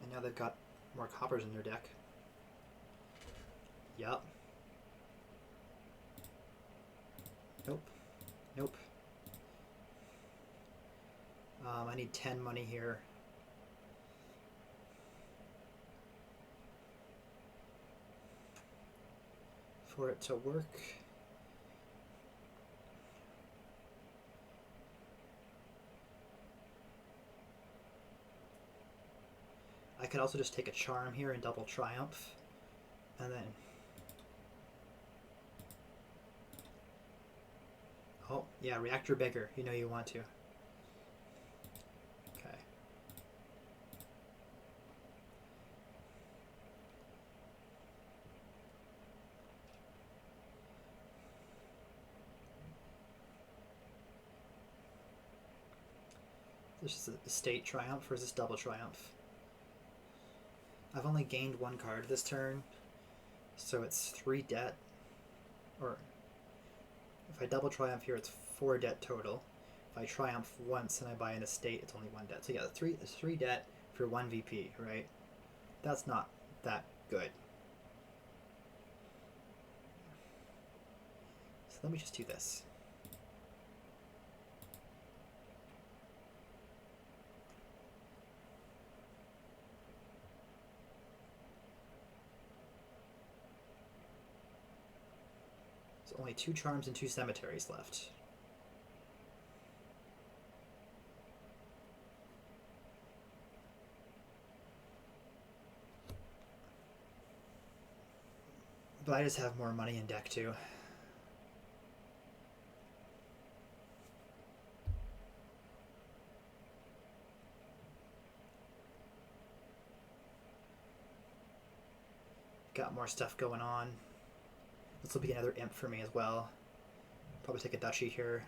And now they've got more coppers in their deck. Yup. Nope. Nope. I need 10 money here. For it to work. I could also just take a charm here and double triumph. And then... Oh, yeah, reactor beggar. You know you want to. Okay. This is a state triumph versus double triumph. I've only gained 1 card this turn, so it's 3 debt. Or, if I double triumph here, it's 4 debt total. If I triumph once and I buy an estate, it's only 1 debt. So yeah, it's 3 debt for 1 VP, right? That's not that good. So let me just do this. Only 2 charms and 2 cemeteries left. But I just have more money in deck too. Got more stuff going on. This will be another imp for me as well. Probably take a duchy here.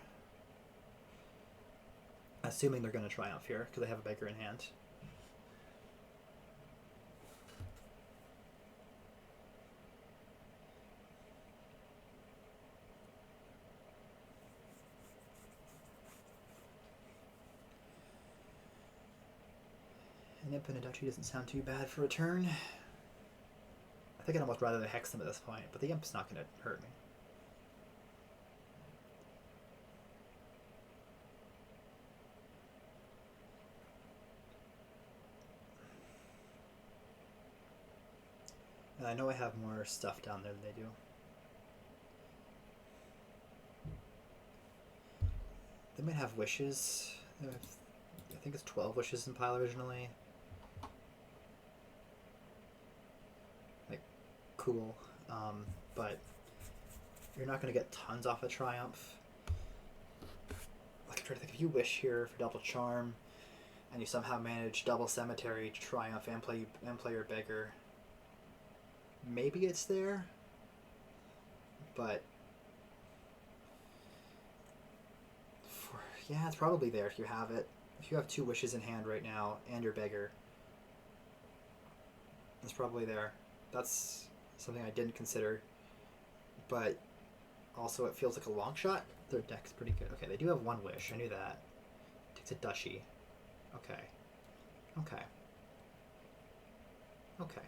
Assuming they're going to triumph here, because they have a beggar in hand. An imp and a duchy doesn't sound too bad for a turn. I think I'd almost rather hex them at this point, but the imp's not going to hurt me. And I know I have more stuff down there than they do. They might have wishes. I think it's 12 wishes in pile originally. Like, cool. But you're not going to get tons off a triumph. Like, I'm trying to think, if you wish here for double charm, and you somehow manage double cemetery to triumph and play your beggar, maybe it's there, but yeah, it's probably there if you have it. If you have 2 wishes in hand right now and your beggar, it's probably there. That's something I didn't consider, but also it feels like a long shot. Their deck's pretty good. Okay, they do have 1 wish. I knew that. Takes a duchy. Okay. Okay. Okay.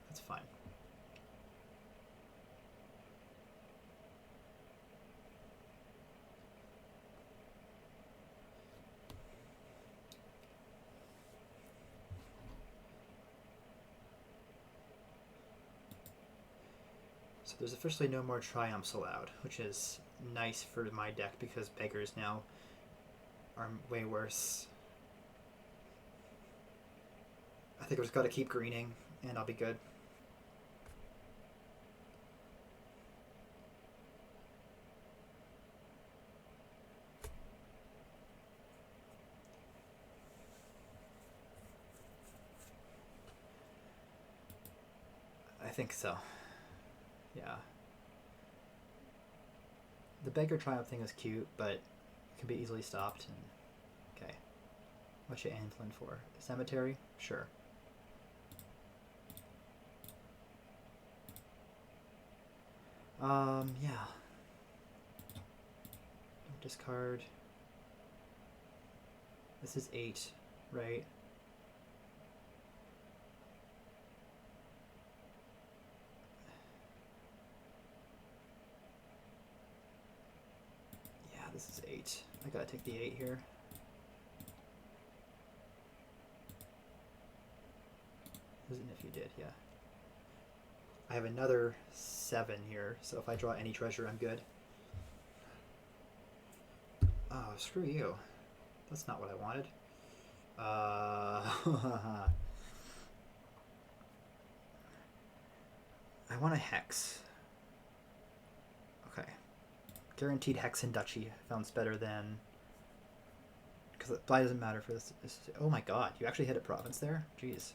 That's fine. So there's officially no more triumphs allowed, which is nice for my deck because beggars now are way worse. I think I've just got to keep greening and I'll be good. I think so. Yeah. The beggar triumph thing is cute, but it can be easily stopped. And okay. What you antling for? Cemetery? Sure. Yeah. Discard. This is 8, right? Yeah, this is 8. I gotta take the 8 here. Isn't if you did, yeah. I have another 7 here, so if I draw any treasure, I'm good. Oh, screw you. That's not what I wanted. I want a hex. Okay. Guaranteed hex and duchy sounds better than... Because the fly doesn't matter for this. Oh my god, you actually hit a province there? Jeez.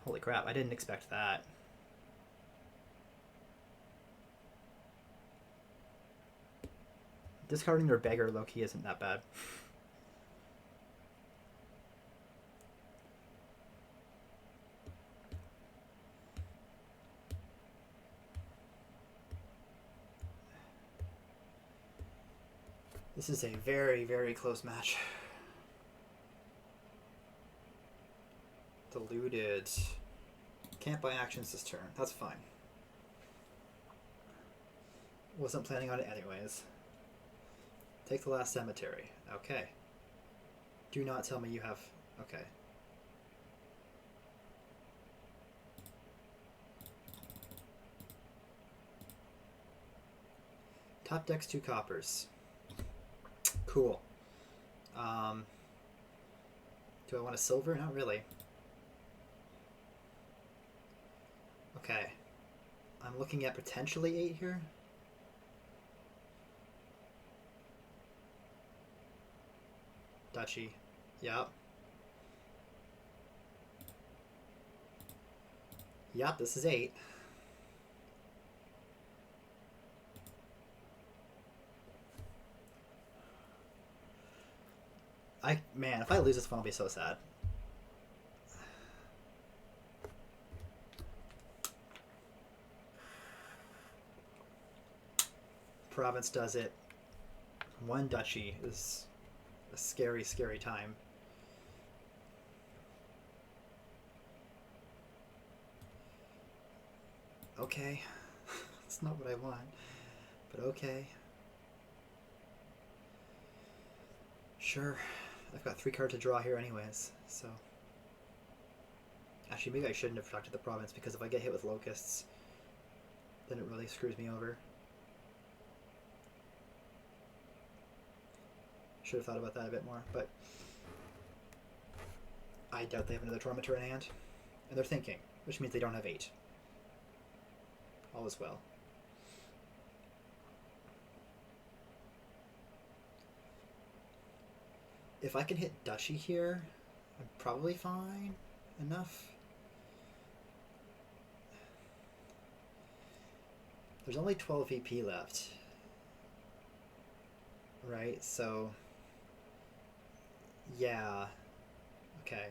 Holy crap, I didn't expect that. Discarding their beggar low-key isn't that bad. This is a very, very close match. Deluded. Can't buy actions this turn. That's fine. Wasn't planning on it anyways. Take the last cemetery. Okay. Do not tell me you have... Okay. Top deck's 2 coppers. Cool. Um, do I want a silver? Not really. Okay. I'm looking at potentially 8 here. Duchy. Yep. Yep, this is 8. Man, if I lose this one, I'll be so sad. Province does it. 1 duchy is a scary, scary time. Okay. That's not what I want. But okay. Sure. I've got 3 cards to draw here anyways, so... Actually, maybe I shouldn't have protected the province, because if I get hit with locusts, then it really screws me over. Should have thought about that a bit more, but... I doubt they have another Tormentor in hand. And they're thinking, which means they don't have 8. All is well. If I can hit Duchy here, I'm probably fine enough. There's only 12 VP left. Right, so... Yeah. Okay.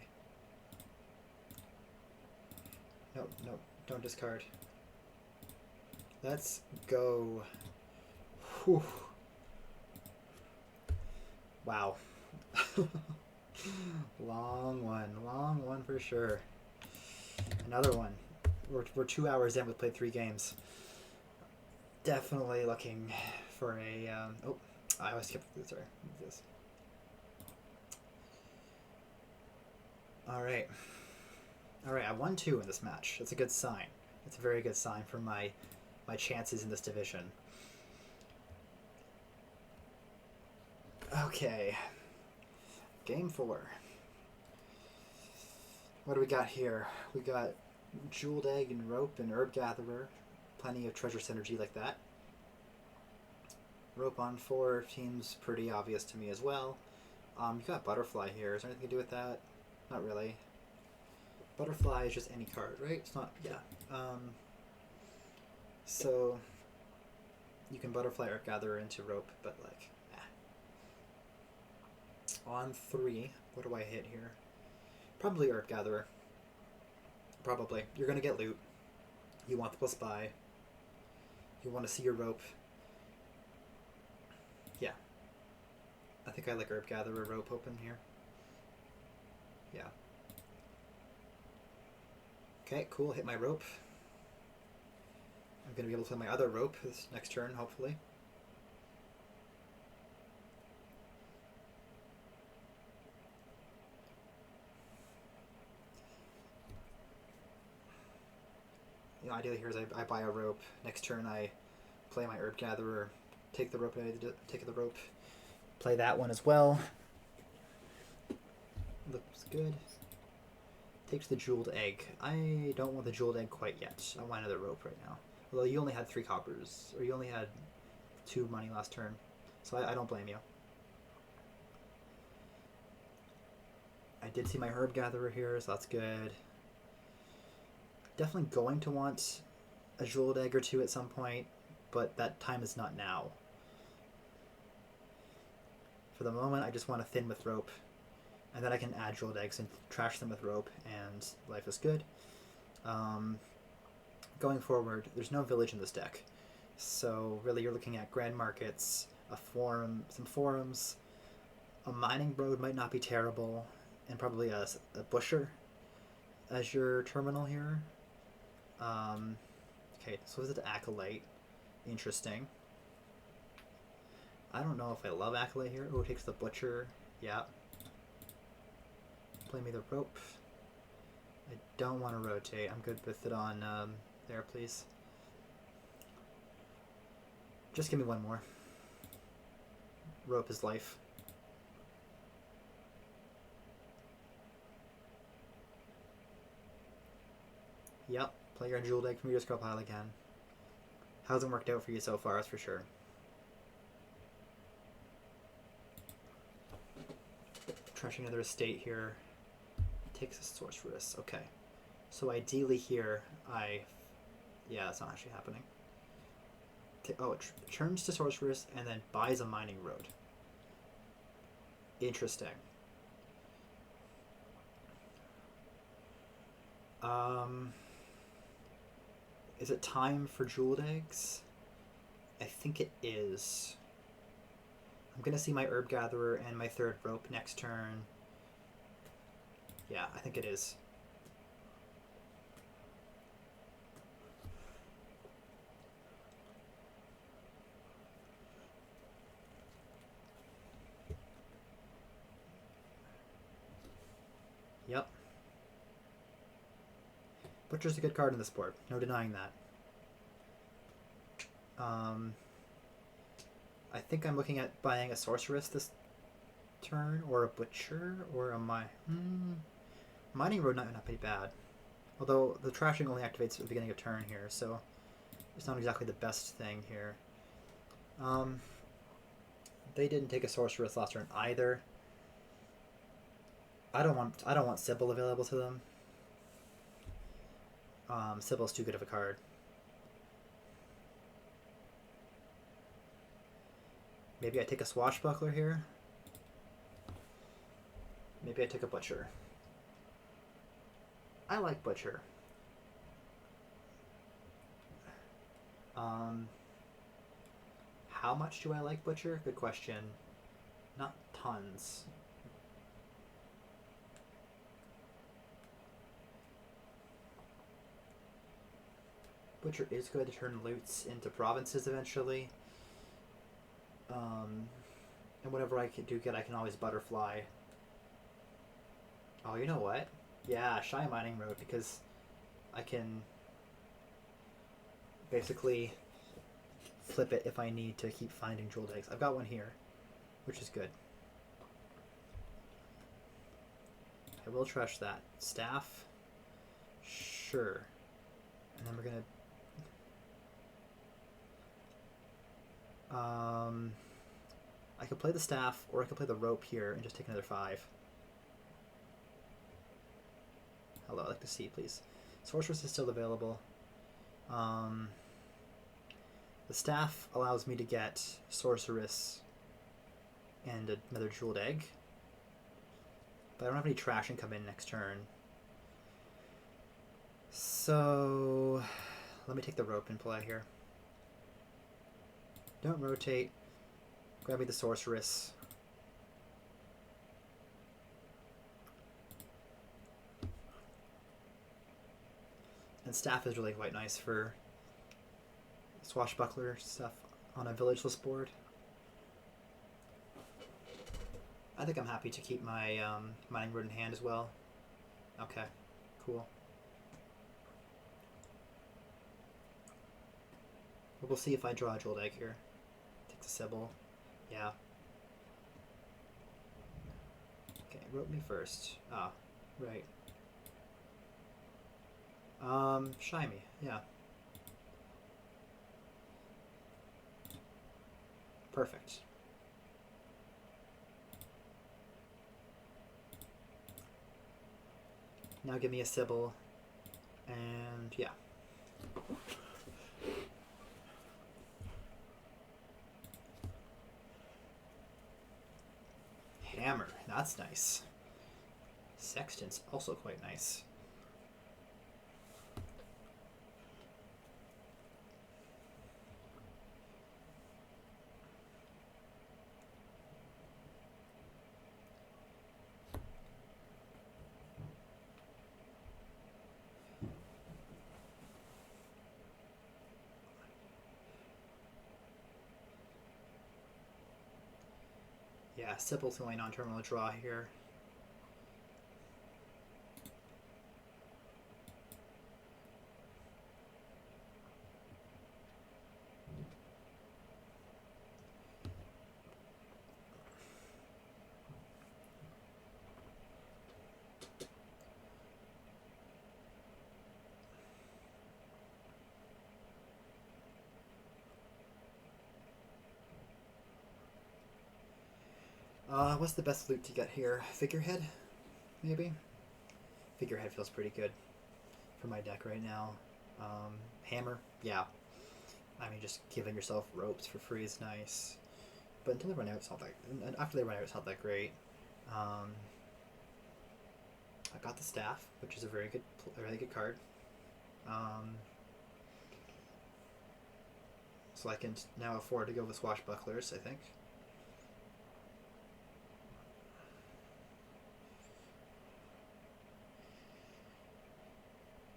Nope, nope, don't discard. Let's go. Whew. Wow. Long one for sure. Another one. We're 2 hours in, we've played 3 games. Definitely looking for a, oh, I always skipped this, sorry. This. Alright. Alright, I won 2 in this match. That's a good sign. It's a very good sign for my chances in this division. Okay. Game 4. What do we got here? We got Jeweled Egg and Rope and Herb Gatherer. Plenty of treasure synergy like that. Rope on 4 seems pretty obvious to me as well. You got Butterfly here. Is there anything to do with that? Not really. Butterfly is just any card, right? It's not, yeah. So, you can Butterfly or Gatherer into Rope, but like, On 3, what do I hit here? Probably Herb Gatherer. Probably. You're going to get loot. You want the plus buy. You want to see your rope. Yeah. I think I like Herb Gatherer rope open here. Yeah. Okay, cool. Hit my rope. I'm going to be able to play my other rope this next turn, hopefully. You know, ideally here is I buy a rope. Next turn I play my Herb Gatherer, take the rope, play that one as well. Looks good. Takes the Jeweled Egg. I don't want the Jeweled Egg quite yet. I want another rope right now. Although you only had 3 coppers, or you only had 2 money last turn, so I don't blame you. I did see my Herb Gatherer here, so that's good. Definitely going to want a Jeweled Egg or 2 at some point, but that time is not now. For the moment, I just want to thin with rope, and then I can add Jeweled Eggs and trash them with rope, and life is good. Going forward, there's no village in this deck, so really you're looking at grand markets, a forum, some forums, a mining road might not be terrible, and probably a busher as your terminal here. Okay, so is it Acolyte? Interesting. I don't know if I love Acolyte here. Oh, it takes the Butcher. Yeah. Play me the rope. I don't want to rotate. I'm good with it on there, please. Just give me one more. Rope is life. Yep, play your jewel egg from your discard pile again. Hasn't worked out for you so far, that's for sure. Trashing another estate here. Takes a sorceress. Okay. So ideally here, yeah, that's not actually happening. Oh, it turns to sorceress and then buys a mining road. Interesting. Is it time for jeweled eggs? I think it is. I'm gonna see my herb gatherer and my third rope next turn. Yeah, I think it is. Yep. Butcher's a good card in this board. No denying that. I think I'm looking at buying a sorceress this turn, or a butcher, or a mining road. Not pretty bad. Although the trashing only activates at the beginning of turn here, so it's not exactly the best thing here. They didn't take a sorceress last turn either. I don't want Sybil available to them. Sybil's too good of a card. Maybe I take a swashbuckler here. Maybe I take a butcher. I like butcher. How much do I like butcher? Good question. Not tons. Butcher is good to turn loots into provinces eventually. And whatever I can I can always butterfly. Oh, you know what? Yeah, Shy Mining Road, because I can basically flip it if I need to keep finding jeweled eggs. I've got one here, which is good. I will trash that. Staff? Sure. And then we're gonna... I could play the staff, or I could play the rope here and just take another 5. Hello, I'd like to see, please. Sorceress is still available. The staff allows me to get sorceress and another jeweled egg. But I don't have any trashing come in next turn. So let me take the rope in play here. Don't rotate. Grab me the sorceress. And staff is really quite nice for swashbuckler stuff on a villageless board. I think I'm happy to keep my mining road in hand as well. Okay, cool. But we'll see if I draw a jeweled egg here. Take the Sybil. Yeah. Okay, rope me first. Ah, right. Shy me, yeah. Perfect. Now give me a Sybil, and yeah. Hammer, that's nice. Sexton's also quite nice. Yeah, Sybil's the only non-terminal draw here. What's the best loot to get here? Figurehead, maybe. Figurehead feels pretty good for my deck right now. Hammer, yeah. I mean, just giving yourself ropes for free is nice, but until they run out, it's not that. And after they run out, it's not that great. I got the staff, which is a really good card. So I can now afford to go with swashbucklers, I think.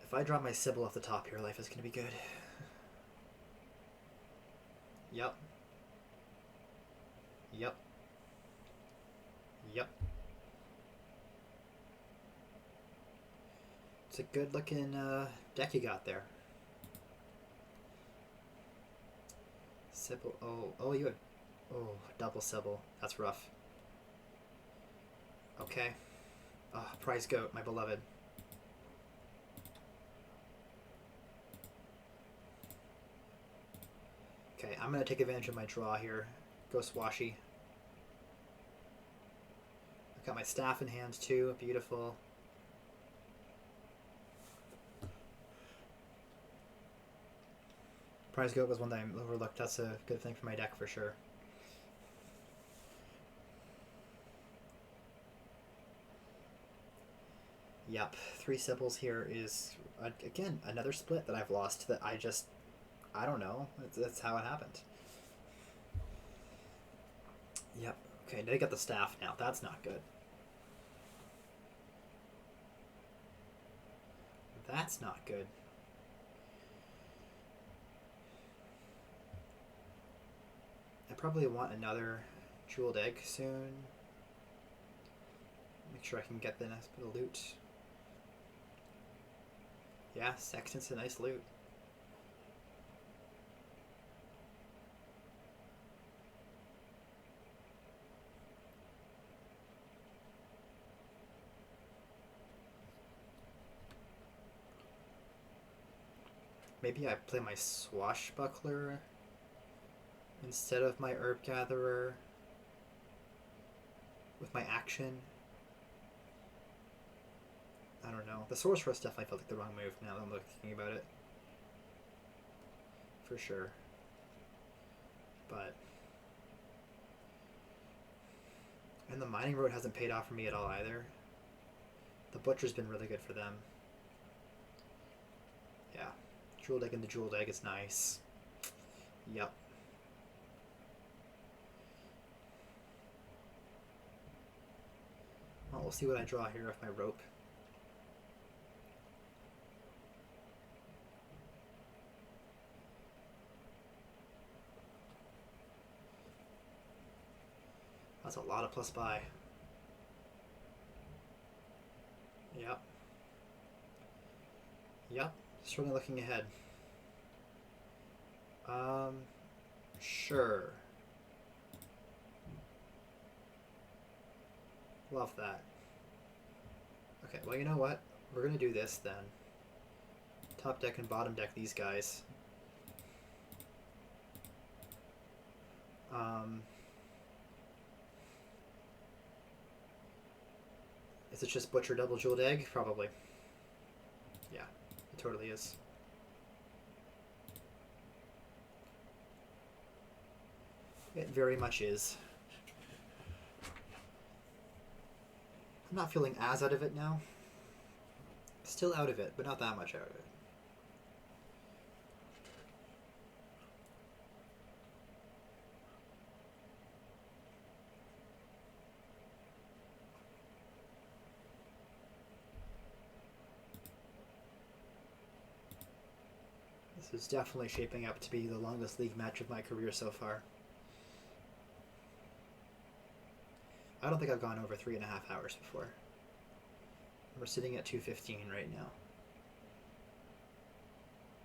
If I draw my Sybil off the top here, life is going to be good. Yep. Yep. Yep. It's a good looking deck you got there. Sybil. Oh, you had. Oh, double Sybil. That's rough. Okay. Prize Goat, my beloved. Okay, I'm going to take advantage of my draw here. Go Swashy. I've got my staff in hand too. Beautiful. Prize Goat was one that I overlooked. That's a good thing for my deck for sure. Yep, 3 Sybils here is, again, another split that I've lost that I don't know. That's how it happened. Yep. Okay, they got the staff now. That's not good. That's not good. I probably want another jeweled egg soon. Make sure I can get the next bit of loot. Yeah, Sexton's a nice loot. Maybe I play my Swashbuckler instead of my Herb Gatherer with my action. I don't know. The Sorceress definitely felt like the wrong move now that I'm thinking about it. For sure. But... And the Mining Road hasn't paid off for me at all either. The Butcher's been really good for them. Yeah. Jeweled Egg into Jeweled Egg is nice. Yep. Well, we'll see what I draw here with my rope. That's a lot of plus buy. Yep. Yep. Struggling looking ahead. Sure. Love that. Okay, well, you know what? We're gonna do this then. Top deck and bottom deck these guys. Is it just Butcher double jeweled egg? Probably. Yeah, it totally is. It very much is. I'm not feeling as out of it now. Still out of it, but not that much out of it. This is definitely shaping up to be the longest league match of my career so far. I don't think I've gone over 3.5 hours before. We're sitting at 2:15 right now.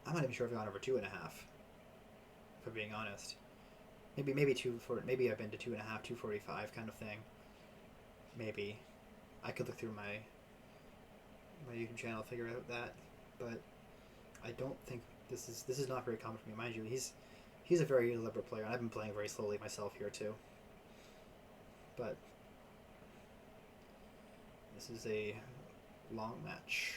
I'm not even sure if I've gone over 2.5. If I'm being honest, maybe 2:40. Maybe I've been to 2.5, 2:45 kind of thing. Maybe I could look through my YouTube channel to figure out that, but I don't think this is not very common for me. Mind you, he's a very deliberate player, and I've been playing very slowly myself here too. But This is a long match.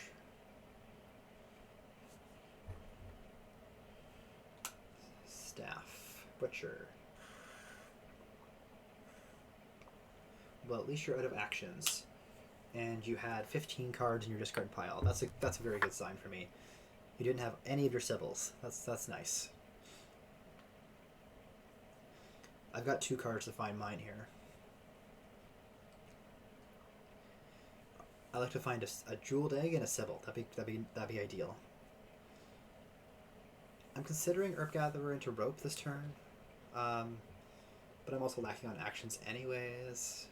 Staff. Butcher. Well, at least you're out of actions. And you had 15 cards in your discard pile. That's a very good sign for me. You didn't have any of your Sibyls. That's nice. I've got 2 cards to find mine here. I like to find a jeweled egg and a Sibyl. That'd be ideal. I'm considering Herb Gatherer into Rope this turn, but I'm also lacking on actions anyways.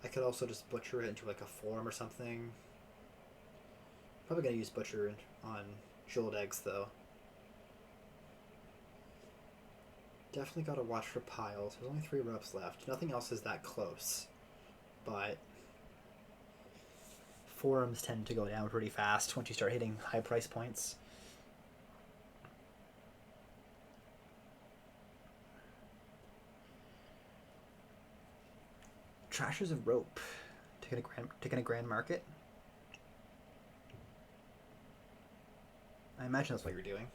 I could also just Butcher it into like a form or something. Probably gonna use Butcher on jeweled eggs though. Definitely gotta watch for piles. There's only 3 ropes left. Nothing else is that close, but forums tend to go down pretty fast once you start hitting high price points. Trashers of Rope. Taking a grand market. I imagine that's what you're doing.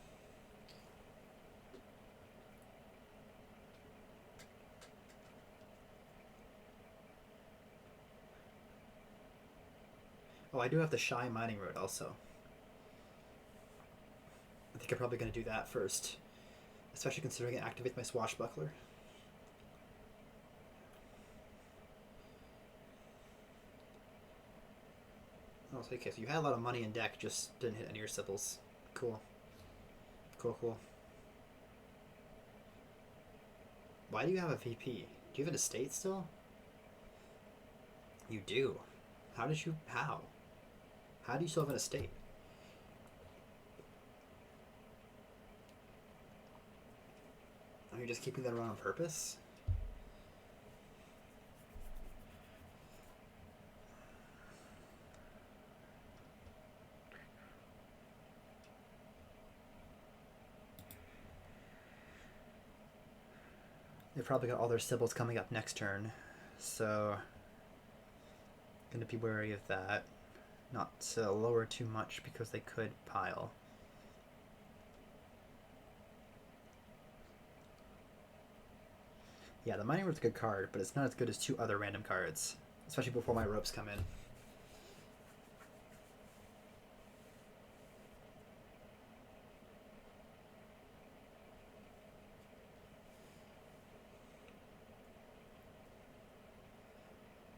Oh, I do have the Shy Mining Road also. I think I'm probably going to do that first, especially considering it activates my Swashbuckler. Oh, okay, so you had a lot of money in deck, just didn't hit any of your Sibyls. Cool. Cool. Why do you have a VP? Do you have an estate still? You do. How? How do you still have an estate? Are you just keeping that around on purpose? They've probably got all their Sibyls coming up next turn, so gonna be wary of that. Not to lower too much because they could pile. Yeah, the Mining Road's a good card, but it's not as good as 2 other random cards, especially before my ropes come in.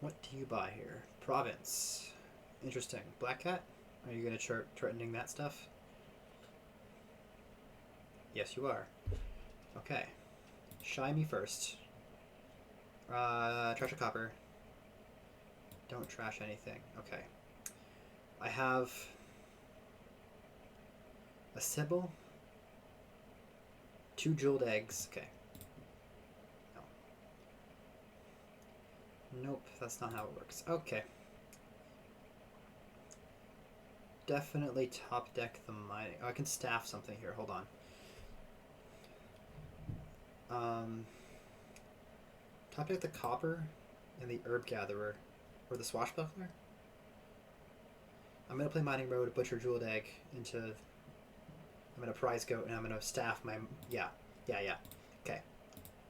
What do you buy here? Province. Interesting. Black Cat? Are you going to start threatening that stuff? Yes, you are. Okay. Shy me first. Trash a copper. Don't trash anything. Okay. I have a Sibyl. 2 jeweled eggs. Okay. No. Nope, that's not how it works. Okay. Definitely top deck the mining. Oh, I can staff something here. Hold on. Top deck the copper and the Herb Gatherer, or the Swashbuckler. I'm gonna play Mining Road, Butcher Jeweled Egg into. I'm gonna Prize Goat, and I'm gonna staff my. Yeah. Okay.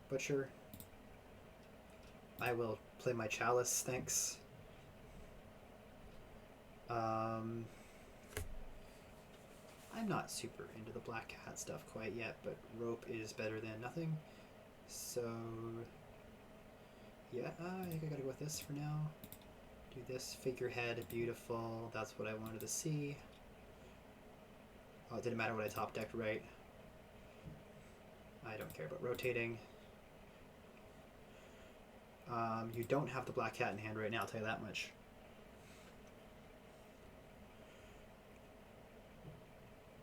Butcher. I will play my Chalice. Thanks. I'm not super into the Black Cat stuff quite yet, but Rope is better than nothing. So, yeah, I think I gotta go with this for now. Do this figurehead, beautiful. That's what I wanted to see. Oh, it didn't matter what I top decked, right? I don't care about rotating. You don't have the Black Cat in hand right now, I'll tell you that much.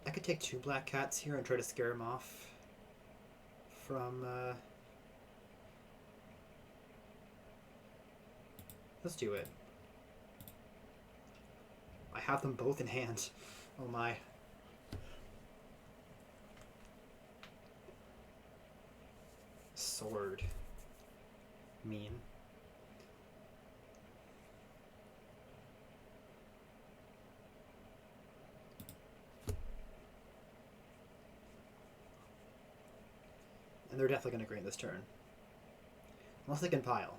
I could take 2 Black Cats here and try to scare him off from, let's do it. I have them both in hand. Oh my. Sword. Mean. And they're definitely going to green this turn. Unless they can pile.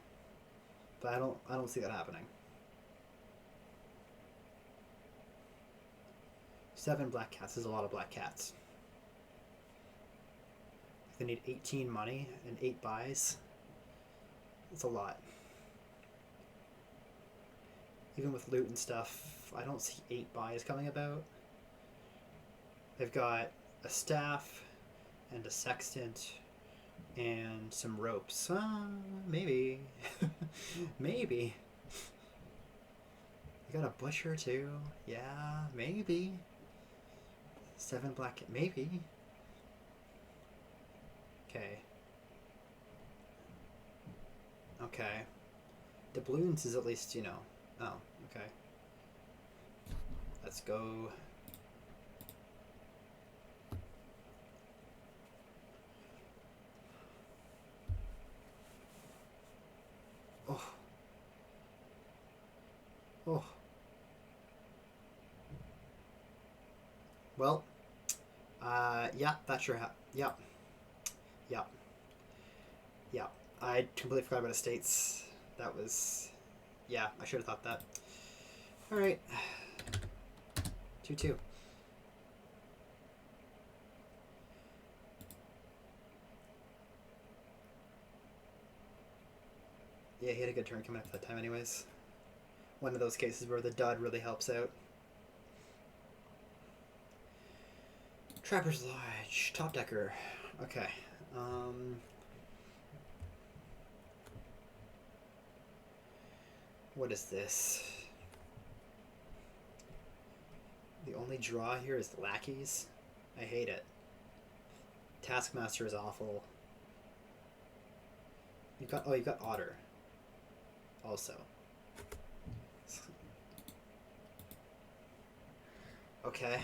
But I don't see that happening. 7 black cats is a lot of black cats. They need 18 money and 8 buys. It's a lot. Even with loot and stuff, I don't see 8 buys coming about. They've got a staff and a sextant and some ropes. Maybe. Maybe. You got a butcher too? Yeah, maybe. 7 black... Maybe. Okay. Okay. Doubloons is at least, you know... Oh, okay. Let's go... Oh. Oh. Well, yeah, that's your yep. Yep. Yep. I completely forgot about estates. That was, yeah, I should have thought that. Alright. 2-2. Yeah, he had a good turn coming up that time anyways. One of those cases where the dud really helps out. Trapper's Lodge, top decker. Okay. What is this? The only draw here is lackeys. I hate it. Taskmaster is awful. You got Otter. Also. Okay.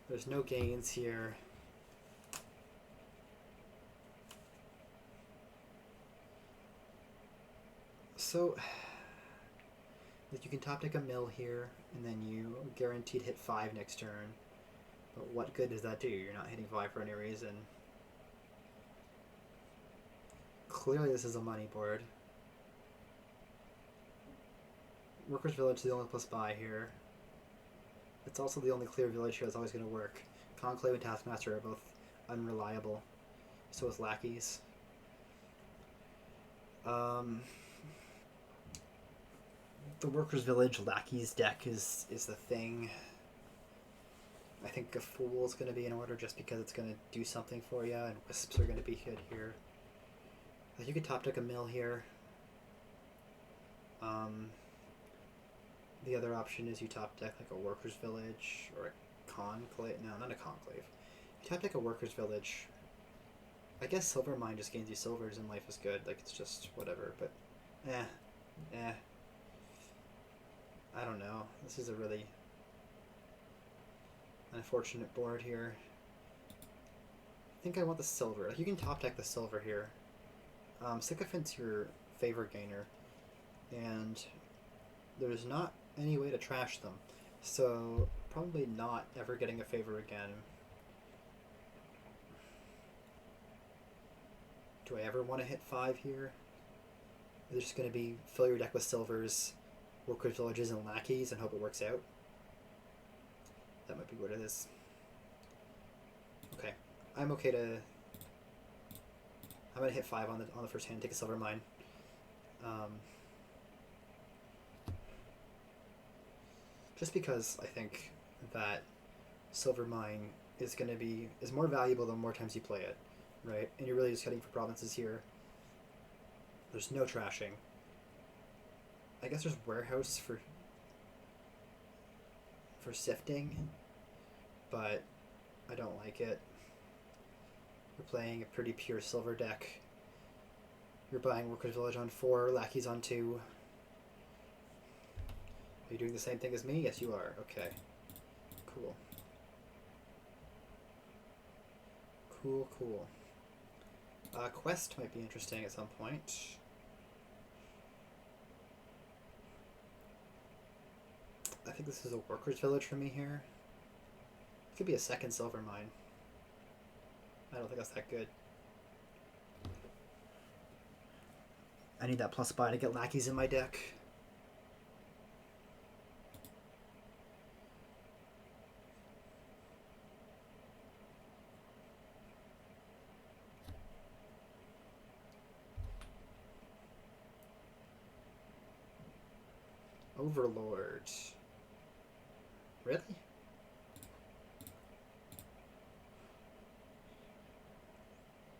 There's no gains here. So, like you can top deck a mill here, and then you guaranteed hit 5 next turn. But what good does that do? You're not hitting 5 for any reason. Clearly this is a money board. Workers' Village is the only plus buy here. It's also the only clear village here that's always going to work. Conclave and Taskmaster are both unreliable. So is lackeys. The Workers' Village lackeys deck is the thing. I think a Fool is going to be in order just because it's going to do something for you, and Wisps are going to be hit here. You could top deck a mill here. The other option is you top deck like a Workers' Village or a Conclave. No, not a Conclave. You top deck a Workers' Village. I guess Silver Mine just gains you silvers and life is good. Like, it's just whatever, but I don't know. This is a really unfortunate board here. I think I want the silver. Like, you can top deck the silver here. Sycophant's your favor gainer, and there's not any way to trash them, so probably not ever getting a favor again. Do I ever want to hit 5 here? Is it just going to be fill your deck with silvers, Workers' Villages, and lackeys and hope it works out? That might be what it is. Okay, I'm okay to... I'm going to hit 5 on the first hand, take a Silver Mine. Just because I think that Silver Mine is going to be more valuable the more times you play it, right? And you're really just heading for provinces here. There's no trashing. I guess there's Warehouse for sifting, but I don't like it. You're playing a pretty pure silver deck. You're buying Workers' Village on 4, lackeys on 2. Are you doing the same thing as me? Yes, you are. Okay. Cool. Cool. Quest might be interesting at some point. I think this is a Workers' Village for me here. It could be a second Silver Mine. I don't think that's that good. I need that plus buy to get lackeys in my deck. Overlord. Really?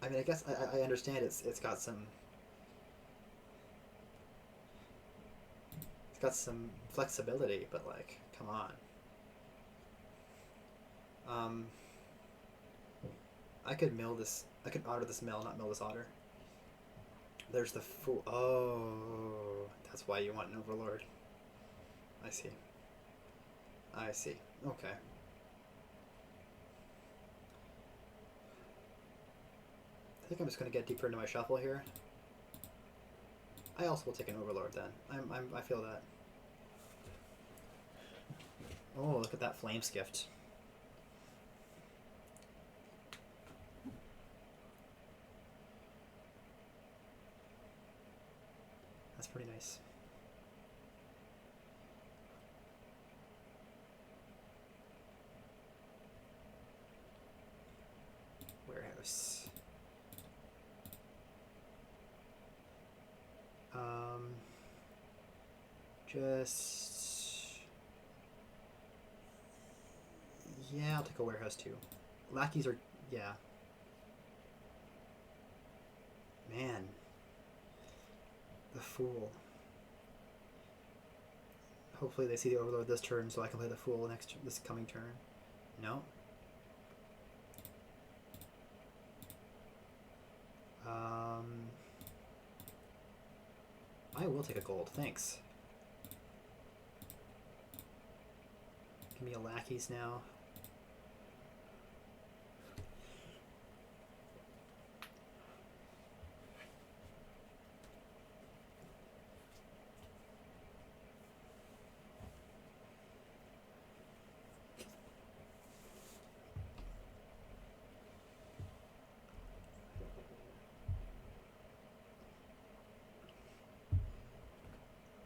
I mean, I guess I understand it's got some flexibility, but like, come on. I could mill this. I could otter this mill, not mill this otter. There's the fool. Oh, that's why you want an overlord. I see. I see. Okay. I think I'm just gonna get deeper into my shuffle here. I also will take an overlord then. I feel that. Oh, look at that flame skift. That's pretty nice. Warehouse. Just... Yeah, I'll take a warehouse too. Lackeys are... Yeah. Man. The Fool. Hopefully they see the Overlord this turn so I can play the Fool this coming turn. No? I will take a gold, thanks. Give me a lackeys now.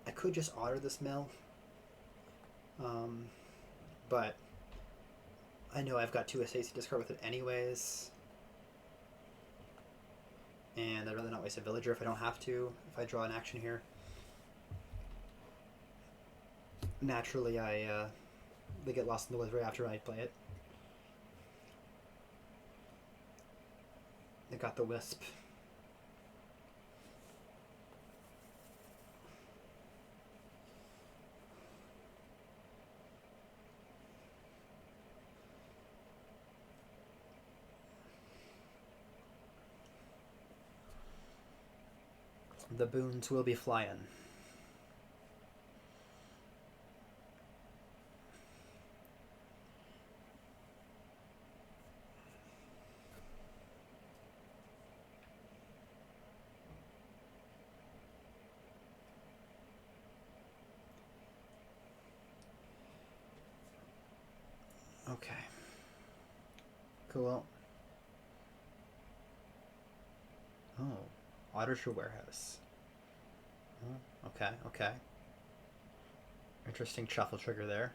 I could just otter this mill. But I know I've got 2 estates to discard with it anyways. And I'd rather not waste a villager if I don't have to, if I draw an action here. Naturally, they get lost in the woods right after I play it. They got the Wisp. The boons will be flying. Okay. Cool. Oh, Ottershaw Warehouse. Oh, okay, okay. Interesting shuffle trigger there.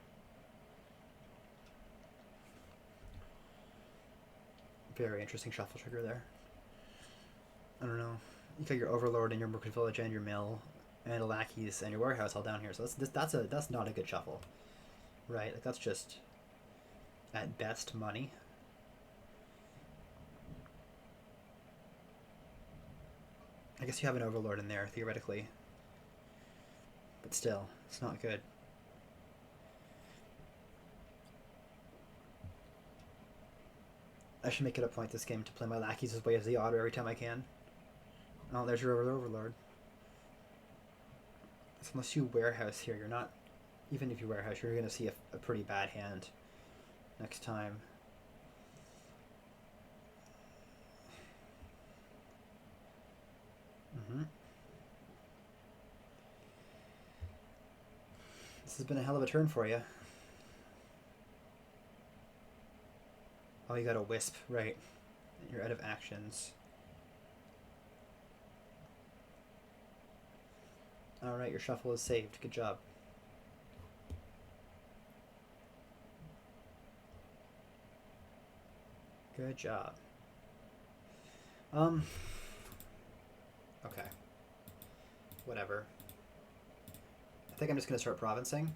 Very interesting shuffle trigger there. I don't know. You got your Overlord and your Mercury Village and your Mill and a Lackeys and your Warehouse all down here. So that's not a good shuffle, right? Like that's just at best money. I guess you have an Overlord in there theoretically, but still, it's not good. I should make it a point this game to play my lackeys as way as the otter every time I can. Oh, there's your Overlord. So unless you Warehouse here, you're not... Even if you Warehouse, you're going to see a pretty bad hand next time. This has been a hell of a turn for you. Oh, you got a Wisp, right. You're out of actions. Alright, your shuffle is saved. Good job. Good job. Okay. Whatever. I think I'm just going to start provincing.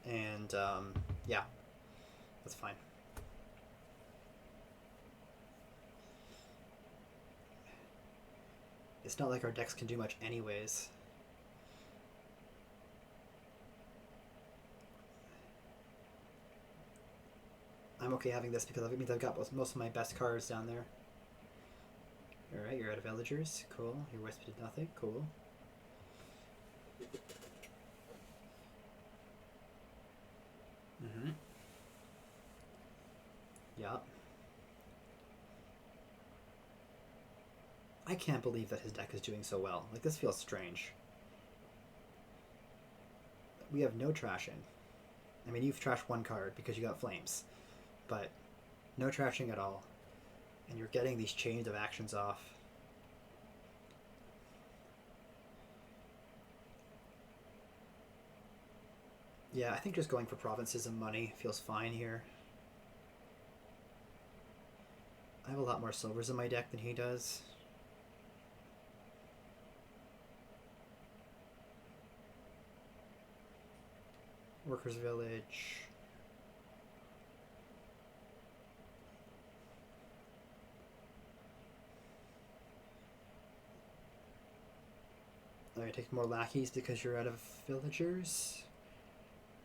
And, yeah. That's fine. It's not like our decks can do much anyways. I'm okay having this because it means I've got most of my best cards down there. Alright, you're out of villagers. Cool. Your wisp did nothing. Cool. Mm-hmm. Yeah. I can't believe that his deck is doing so well. Like, this feels strange. We have no trashing. I mean, you've trashed one card because you got flames. But no trashing at all. And you're getting these chains of actions off. Yeah, I think just going for provinces and money feels fine here. I have a lot more silvers in my deck than he does. Workers' Village. Alright, take more lackeys because you're out of villagers.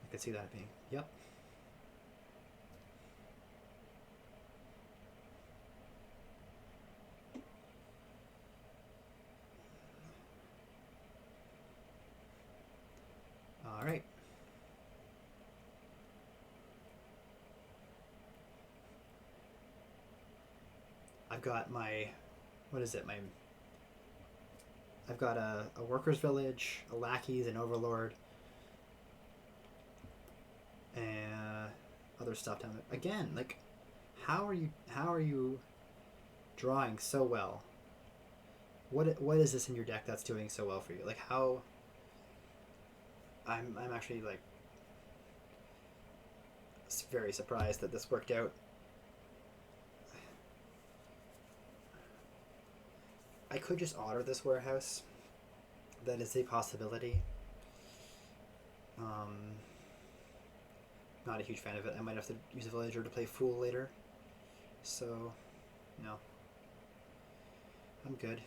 I could see that being. Yep. Alright. I've got my. What is it? I've got a workers' village, a lackeys, an overlord, and other stuff down there. Again, like, how are you drawing so well? What is this in your deck that's doing so well for you? Like, how? I'm actually like very surprised that this worked out. I could just honor this warehouse. That is a possibility. Not a huge fan of it. I might have to use a villager to play Fool later. So, no. I'm good.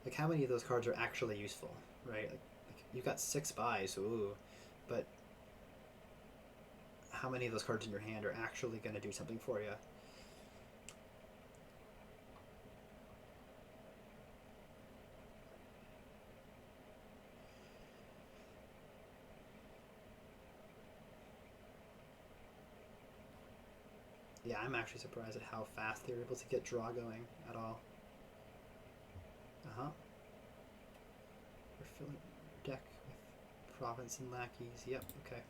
Like, how many of those cards are actually useful, right? Like you've got 6 buys, ooh. But how many of those cards in your hand are actually going to do something for you? Yeah, I'm actually surprised at how fast they were able to get draw going at all. Uh-huh. We're filling your deck with province and lackeys. Yep, okay.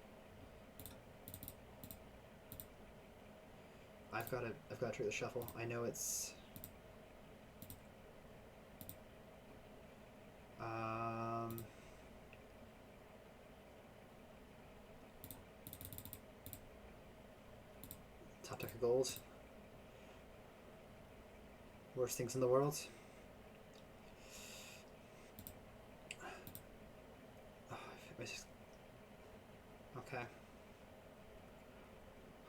I've got to trigger the shuffle. I know it's top deck of gold. Worst things in the world. Oh, okay.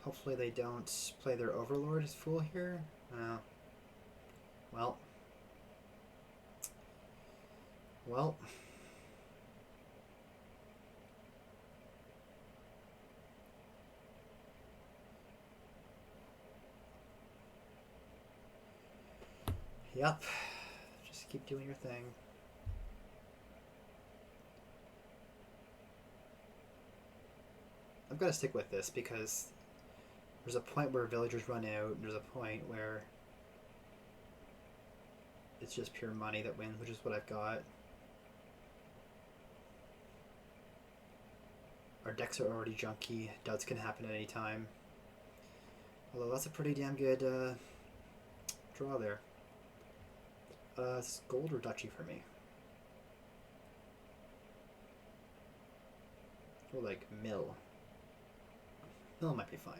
Hopefully they don't play their overlord as Fool here. Well. Well. Yep. Just keep doing your thing. I've got to stick with this because there's a point where villagers run out. There's a point where it's just pure money that wins, which is what I've got. Our decks are already junky. Duds can happen at any time. Although that's a pretty damn good draw there. It's gold or duchy for me. Or like mill. Mill might be fine.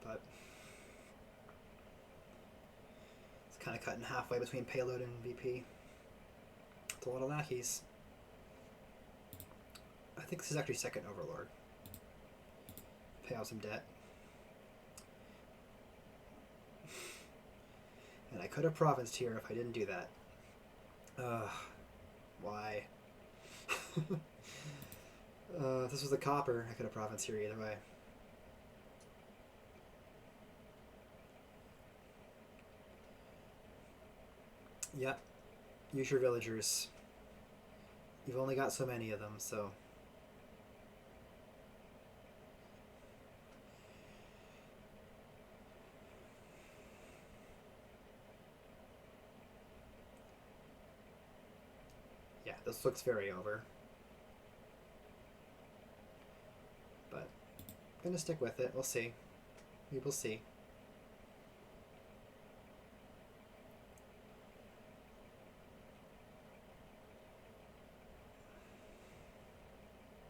But it's kind of cutting halfway between payload and VP. It's a lot of lackeys. I think this is actually second Overlord. Pay off some debt. And I could have provinced here if I didn't do that. Why? If this was a copper, I could have provinced here either way. Yep. Use your villagers. You've only got so many of them, so... Yeah, this looks very over. But I'm gonna stick with it. We'll see. We will see.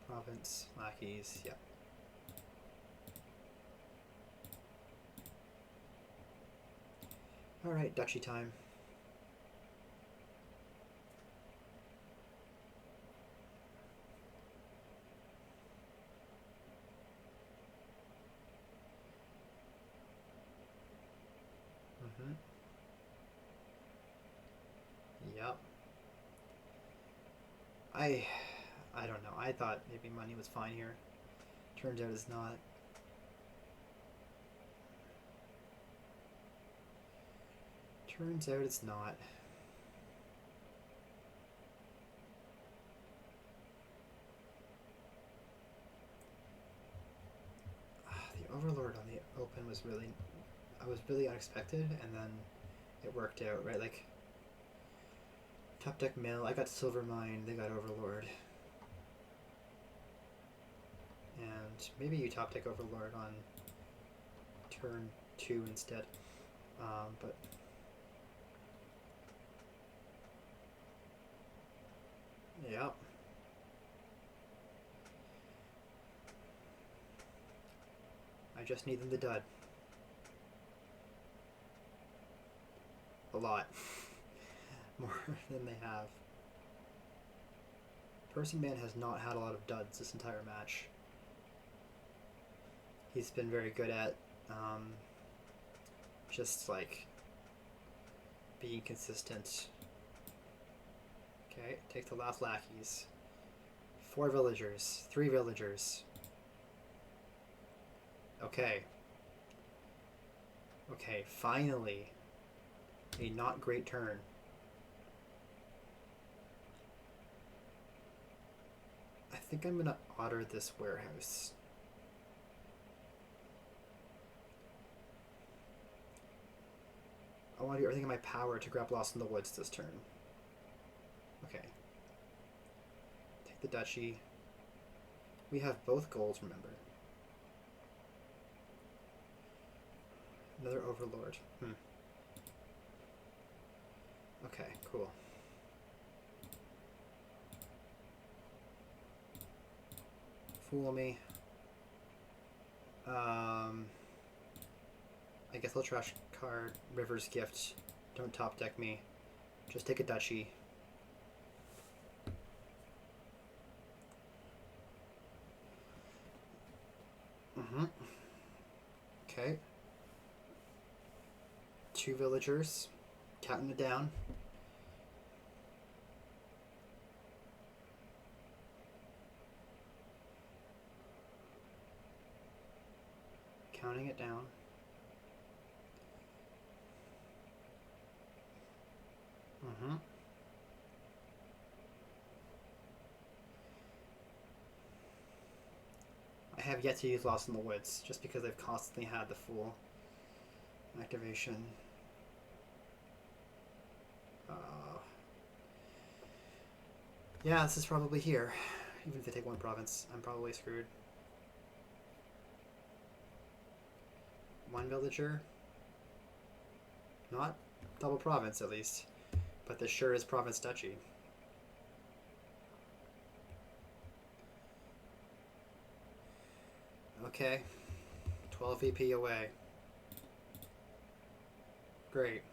Province, lackeys, yep. Alright, duchy time. Yep. I don't know. I thought maybe money was fine here. Turns out it's not. Turns out it's not. The Overlord on the open was really... I was really unexpected, and then it worked out, right? Like, top deck mill, I got Silver Mine, they got Overlord. And maybe you top deck Overlord on turn 2 instead. But yep. I just need them to dud. A lot. More than they have. Personman has not had a lot of duds this entire match. He's been very good at just like being consistent. Okay, take the last lackeys. 4 villagers, 3 villagers. Okay. Okay, finally. A not great turn. I think I'm gonna order this warehouse. I want to do everything in my power to grab Lost in the Woods this turn. Okay. Take the duchy. We have both golds, remember. Another Overlord. Okay, cool. Fool me. I guess I'll trash card River's Gift. Don't top deck me. Just take a duchy. Okay. 2 villagers. Counting it down. Counting it down. I have yet to use Lost in the Woods, just because I've constantly had the full activation. Yeah, this is probably here. Even if they take one province, I'm probably screwed. One villager. Not double province, at least. But this sure is province duchy. Okay. 12 VP away. Great.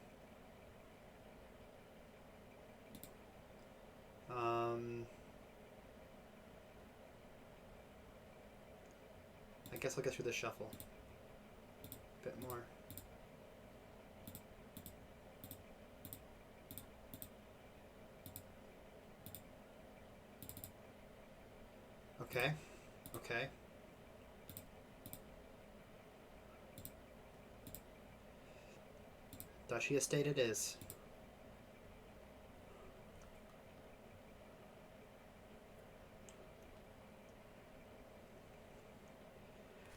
I guess I'll get through the shuffle. A bit more. Okay. Okay. Duchy estate it is.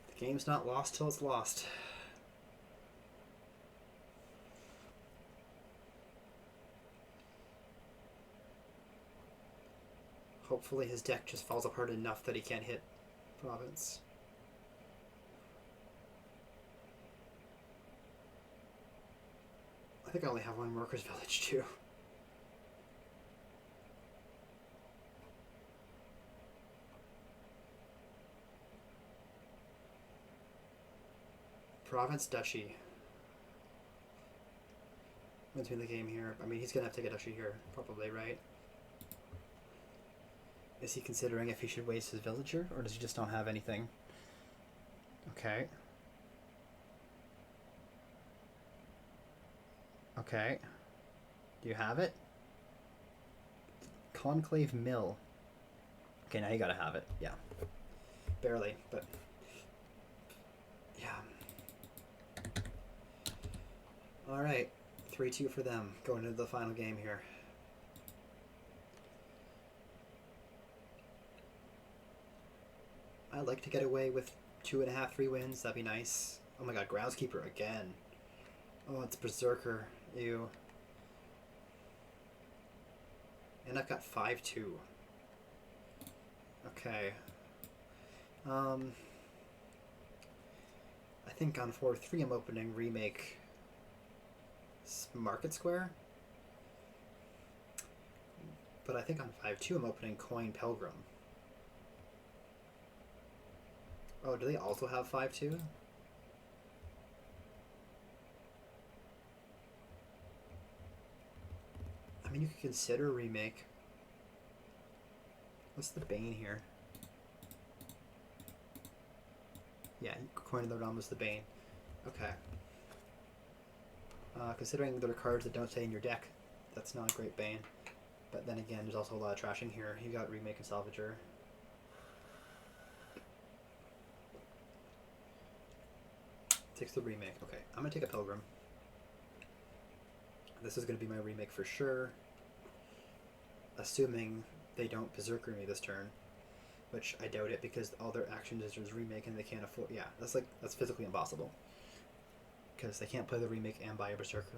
The game's not lost till it's lost. Hopefully his deck just falls apart enough that he can't hit province. I think I only have one workers' village too. Province duchy. Between the game here. I mean, he's gonna have to take a duchy here, probably, right? Is he considering if he should waste his villager, or does he just not have anything? Okay. Okay. Do you have it? Conclave Mill. Okay, now you gotta have it. Yeah. Barely, but... yeah. Alright. 3-2 for them, going into the final game here. I'd like to get away with 2.5, 3 wins. That'd be nice. Oh my god, groundskeeper again. Oh, it's berserker. Ew. And I've got 5-2. Okay. I think on 4-3 I'm opening remake Market Square. But I think on 5-2 I'm opening Coin Pilgrim. Oh, do they also have 5-2? I mean, you could consider remake. What's the Bane here? Yeah, Coin of the Realm is the Bane. Okay. Considering there are cards that don't stay in your deck, that's not a great Bane. But then again, there's also a lot of trash in here. You got Remake and Salvager. Takes the Remake. Okay, I'm going to take a Pilgrim. This is going to be my remake for sure. Assuming they don't Berserker me this turn. Which I doubt it, because all their actions is just remake and they can't afford... yeah, that's physically impossible. Because they can't play the remake and buy a Berserker.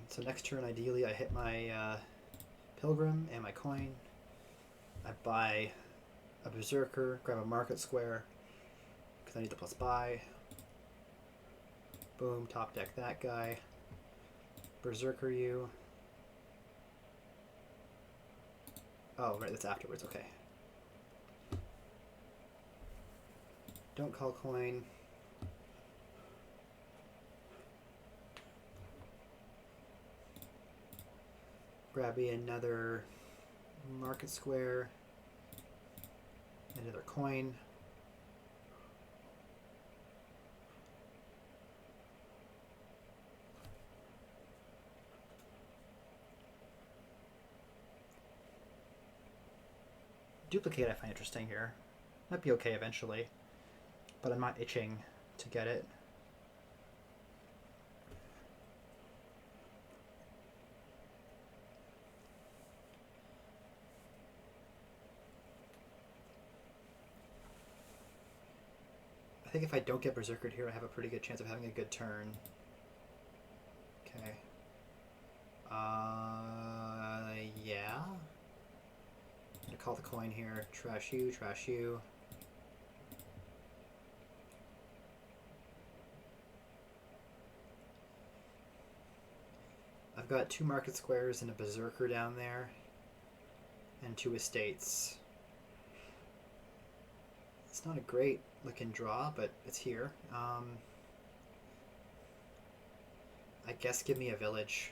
So next turn, ideally, I hit my Pilgrim and my coin. I buy a Berserker, grab a Market Square, because I need the plus buy. Boom, top deck that guy. Berserker you. Oh, right, that's afterwards, okay. Don't call coin. Grab me another Market Square. Another coin. Duplicate I find interesting here. Might be okay eventually, but I'm not itching to get it. I think if I don't get Berserkered here, I have a pretty good chance of having a good turn. Okay. Yeah. I'm gonna call the coin here. Trash you, trash you. I've got 2 market squares and a berserker down there, and 2 estates. It's not a great looking draw, but it's here. I guess give me a village.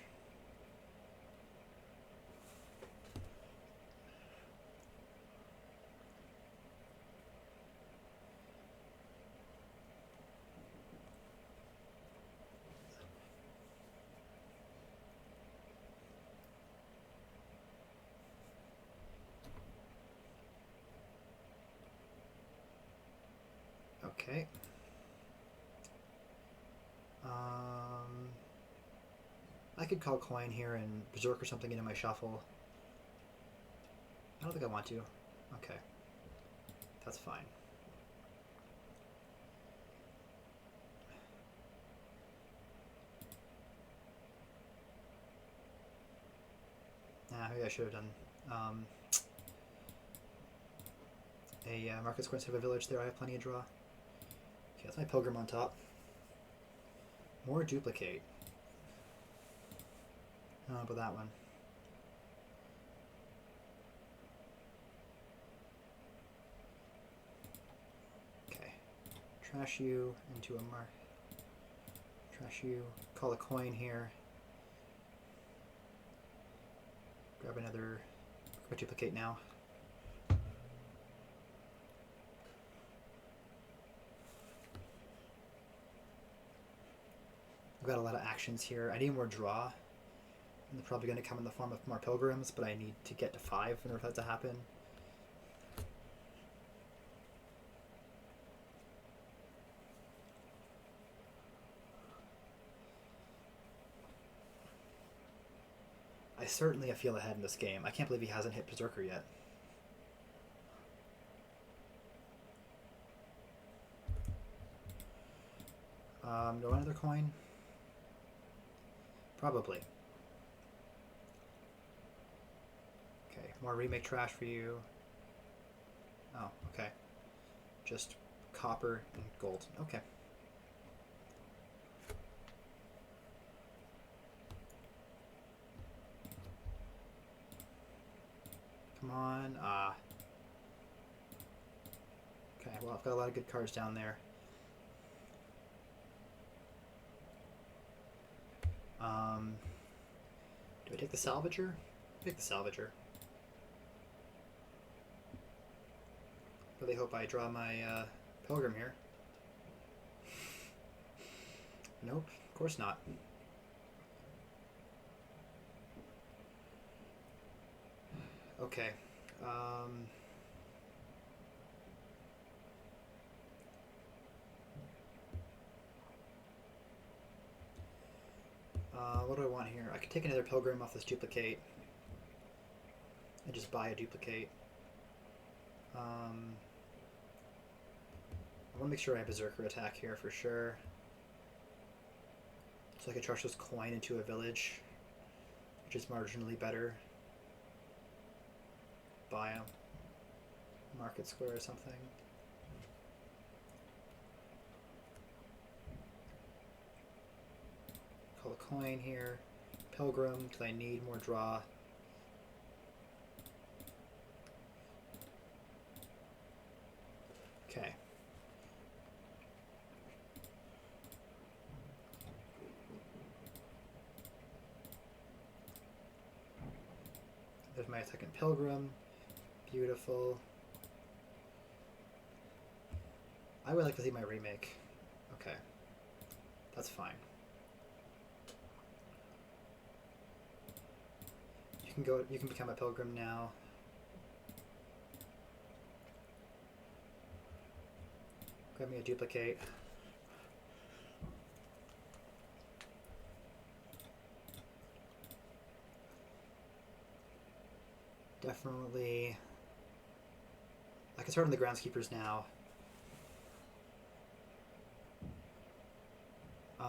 Okay. I could call coin here and berserk or something into my shuffle. I don't think I want to. Okay. That's fine. Maybe I should have done a market square instead of a village there. I have plenty of draw. Okay, that's my pilgrim on top. More duplicate. How about that one? Okay. Trash you into a mark. Trash you. Call a coin here. Grab another duplicate now. I've got a lot of actions here. I need more draw. And they're probably going to come in the form of more pilgrims, but I need to get to 5 in order for that to happen. I certainly feel ahead in this game. I can't believe he hasn't hit Berserker yet. Do I want another coin? Probably. Okay, more remake trash for you. Oh, okay. Just copper and gold. Okay. Come on. Okay, well, I've got a lot of good cards down there. Do I take the Salvager? Take the Salvager. Really hope I draw my Pilgrim here. Nope, of course not. Okay. What do I want here? I could take another Pilgrim off this duplicate and just buy a duplicate. I want to make sure I have Berserker attack here for sure. So I could charge this coin into a village, which is marginally better. Buy a market square or something. Call a coin here. Pilgrim, because I need more draw. Okay. There's my second Pilgrim. Beautiful. I would like to see my remake. Okay. That's fine. You can become a Pilgrim now. Grab me a duplicate. Definitely. I can start on the groundskeepers now.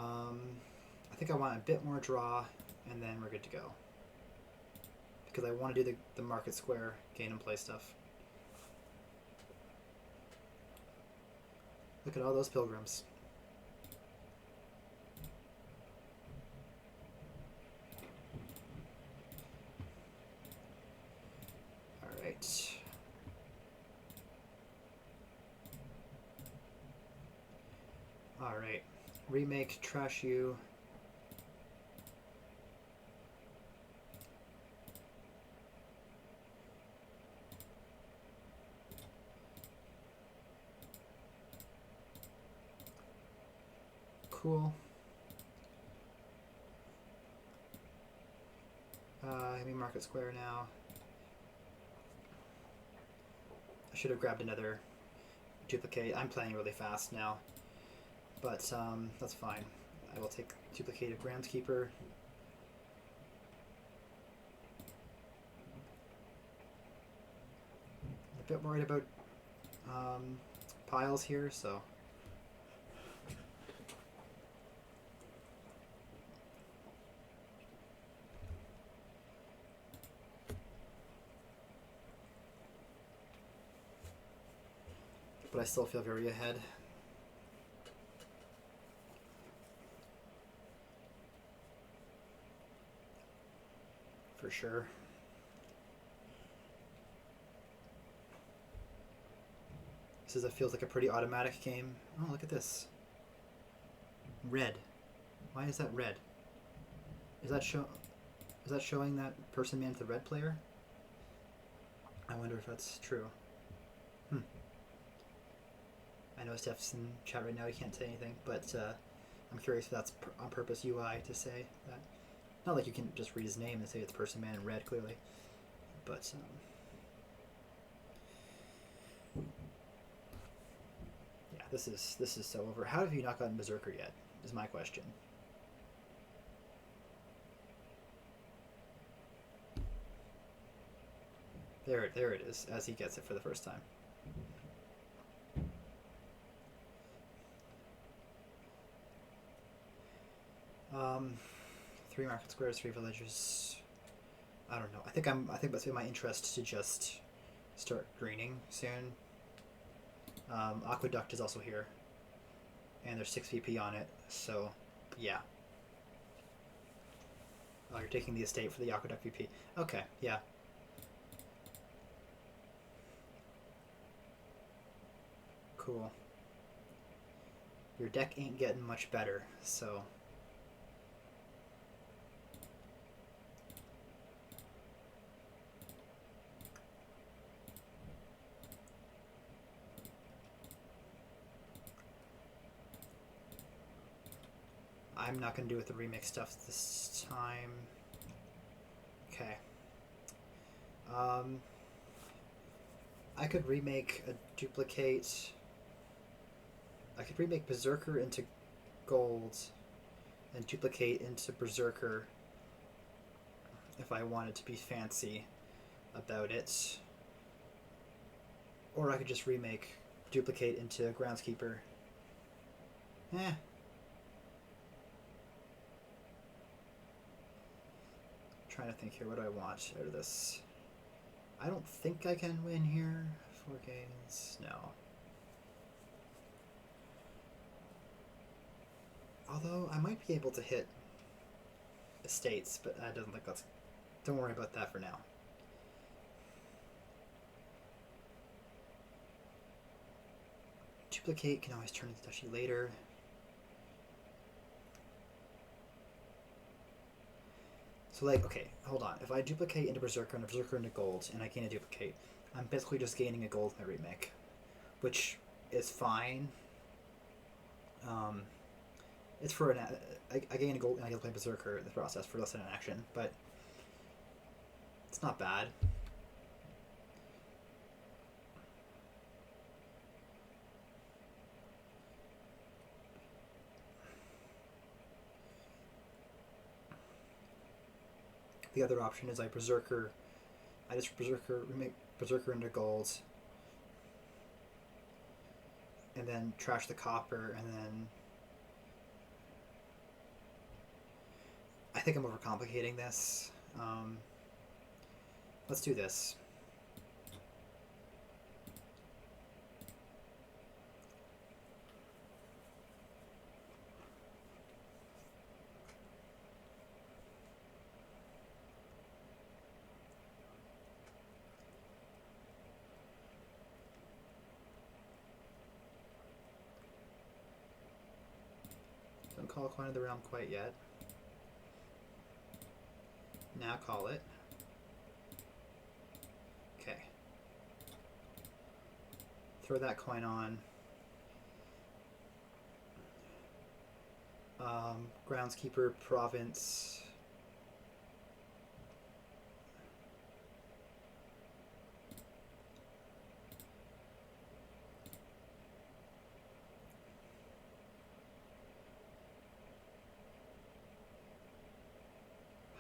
I think I want a bit more draw, and then we're good to go. Because I want to do the market square gain and play stuff. Look at all those pilgrims. Alright. Alright. Remake, trash you. Cool. Give me market square now. I should have grabbed another duplicate. I'm playing really fast now, but that's fine. I will take duplicate of groundskeeper. A bit worried about piles here, so. But I still feel very ahead. For sure. Feels like a pretty automatic game. Oh, look at this. Red. Why is that red? Is that showing that Personman's the red player? I wonder if that's true. I know Steph's in chat right now, he can't say anything, but I'm curious if that's on purpose UI to say that. Not like you can just read his name and say it's Personman in red, clearly. But, yeah, this is so over. How have you not gotten Berserker yet, is my question. There it is, as he gets it for the first time. Three market squares, 3 villages. I don't know. I think that's in my interest to just start greening soon. Aqueduct is also here, and there's 6 VP on it. So, yeah. Oh, you're taking the estate for the Aqueduct VP. Okay, yeah. Cool. Your deck ain't getting much better, so. I'm not going to do with the remix stuff this time. Okay. I could remake a duplicate. I could remake Berserker into gold and duplicate into Berserker if I wanted to be fancy about it. Or I could just remake duplicate into groundskeeper. Trying to think here, what do I want out of this? I don't think I can win here. 4 gains, no. Although I might be able to hit estates, but I don't think that's. Don't worry about that for now. Duplicate can always turn into Duchy later. So, like, okay, hold on. If I duplicate into Berserker and a Berserker into gold, and I gain a duplicate, I'm basically just gaining a gold in my remake, which is fine. It's for an. I gain a gold and I get to play Berserker in the process for less than an action, but it's not bad. The other option is I Berserker. I just remake Berserker into gold, and then trash the copper, and then think I'm overcomplicating this. Let's do this. Don't call a coin of the realm quite yet. Now call it. Okay. Throw that coin on. Groundskeeper province.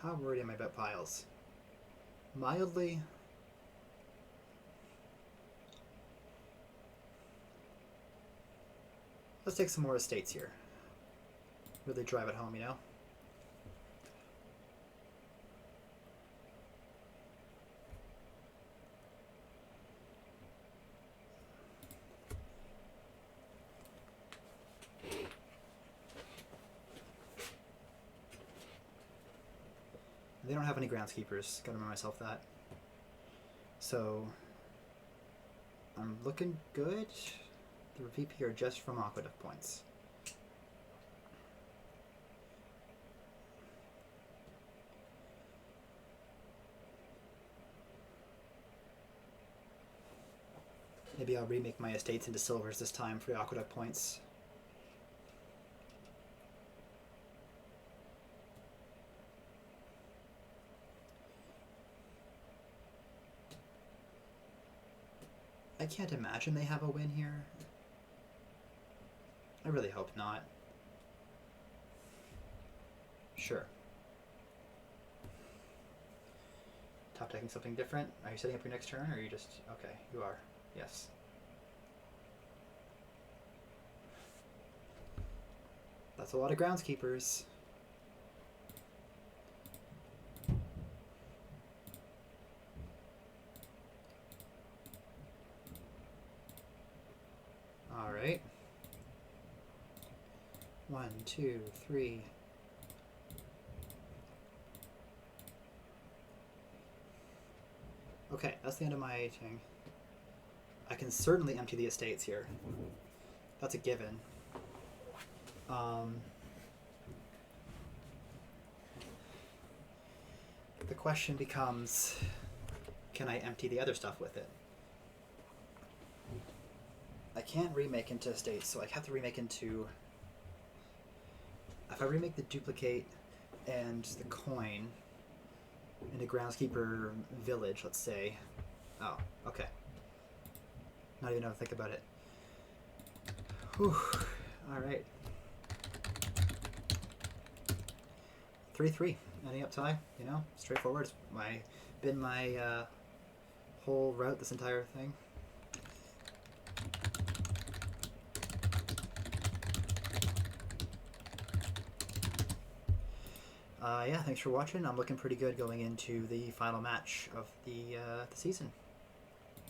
How worried am I about piles? Mildly. Let's take some more estates here. Really drive it home, you know? They don't have any groundskeepers. Gotta remind myself that. So I'm looking good. The VP are just from aqueduct points. Maybe I'll remake my estates into silvers this time for the aqueduct points. I can't imagine they have a win here. I really hope not. Sure. Top decking something different? Are you setting up your next turn, or are you just... Okay, you are. Yes. That's a lot of groundskeepers. Alright. 1, 2, 3. Okay, that's the end of my thing. I can certainly empty the estates here. That's a given. The question becomes, can I empty the other stuff with it? I can't remake into estates, so I have to remake into... If I remake the duplicate and the coin into groundskeeper village, let's say. Oh, okay. Not even know to think about it. Whew. Alright. 3-3. Ending up tie, you know? Straightforward. It's been my whole route, this entire thing. Yeah, thanks for watching. I'm looking pretty good going into the final match of the season.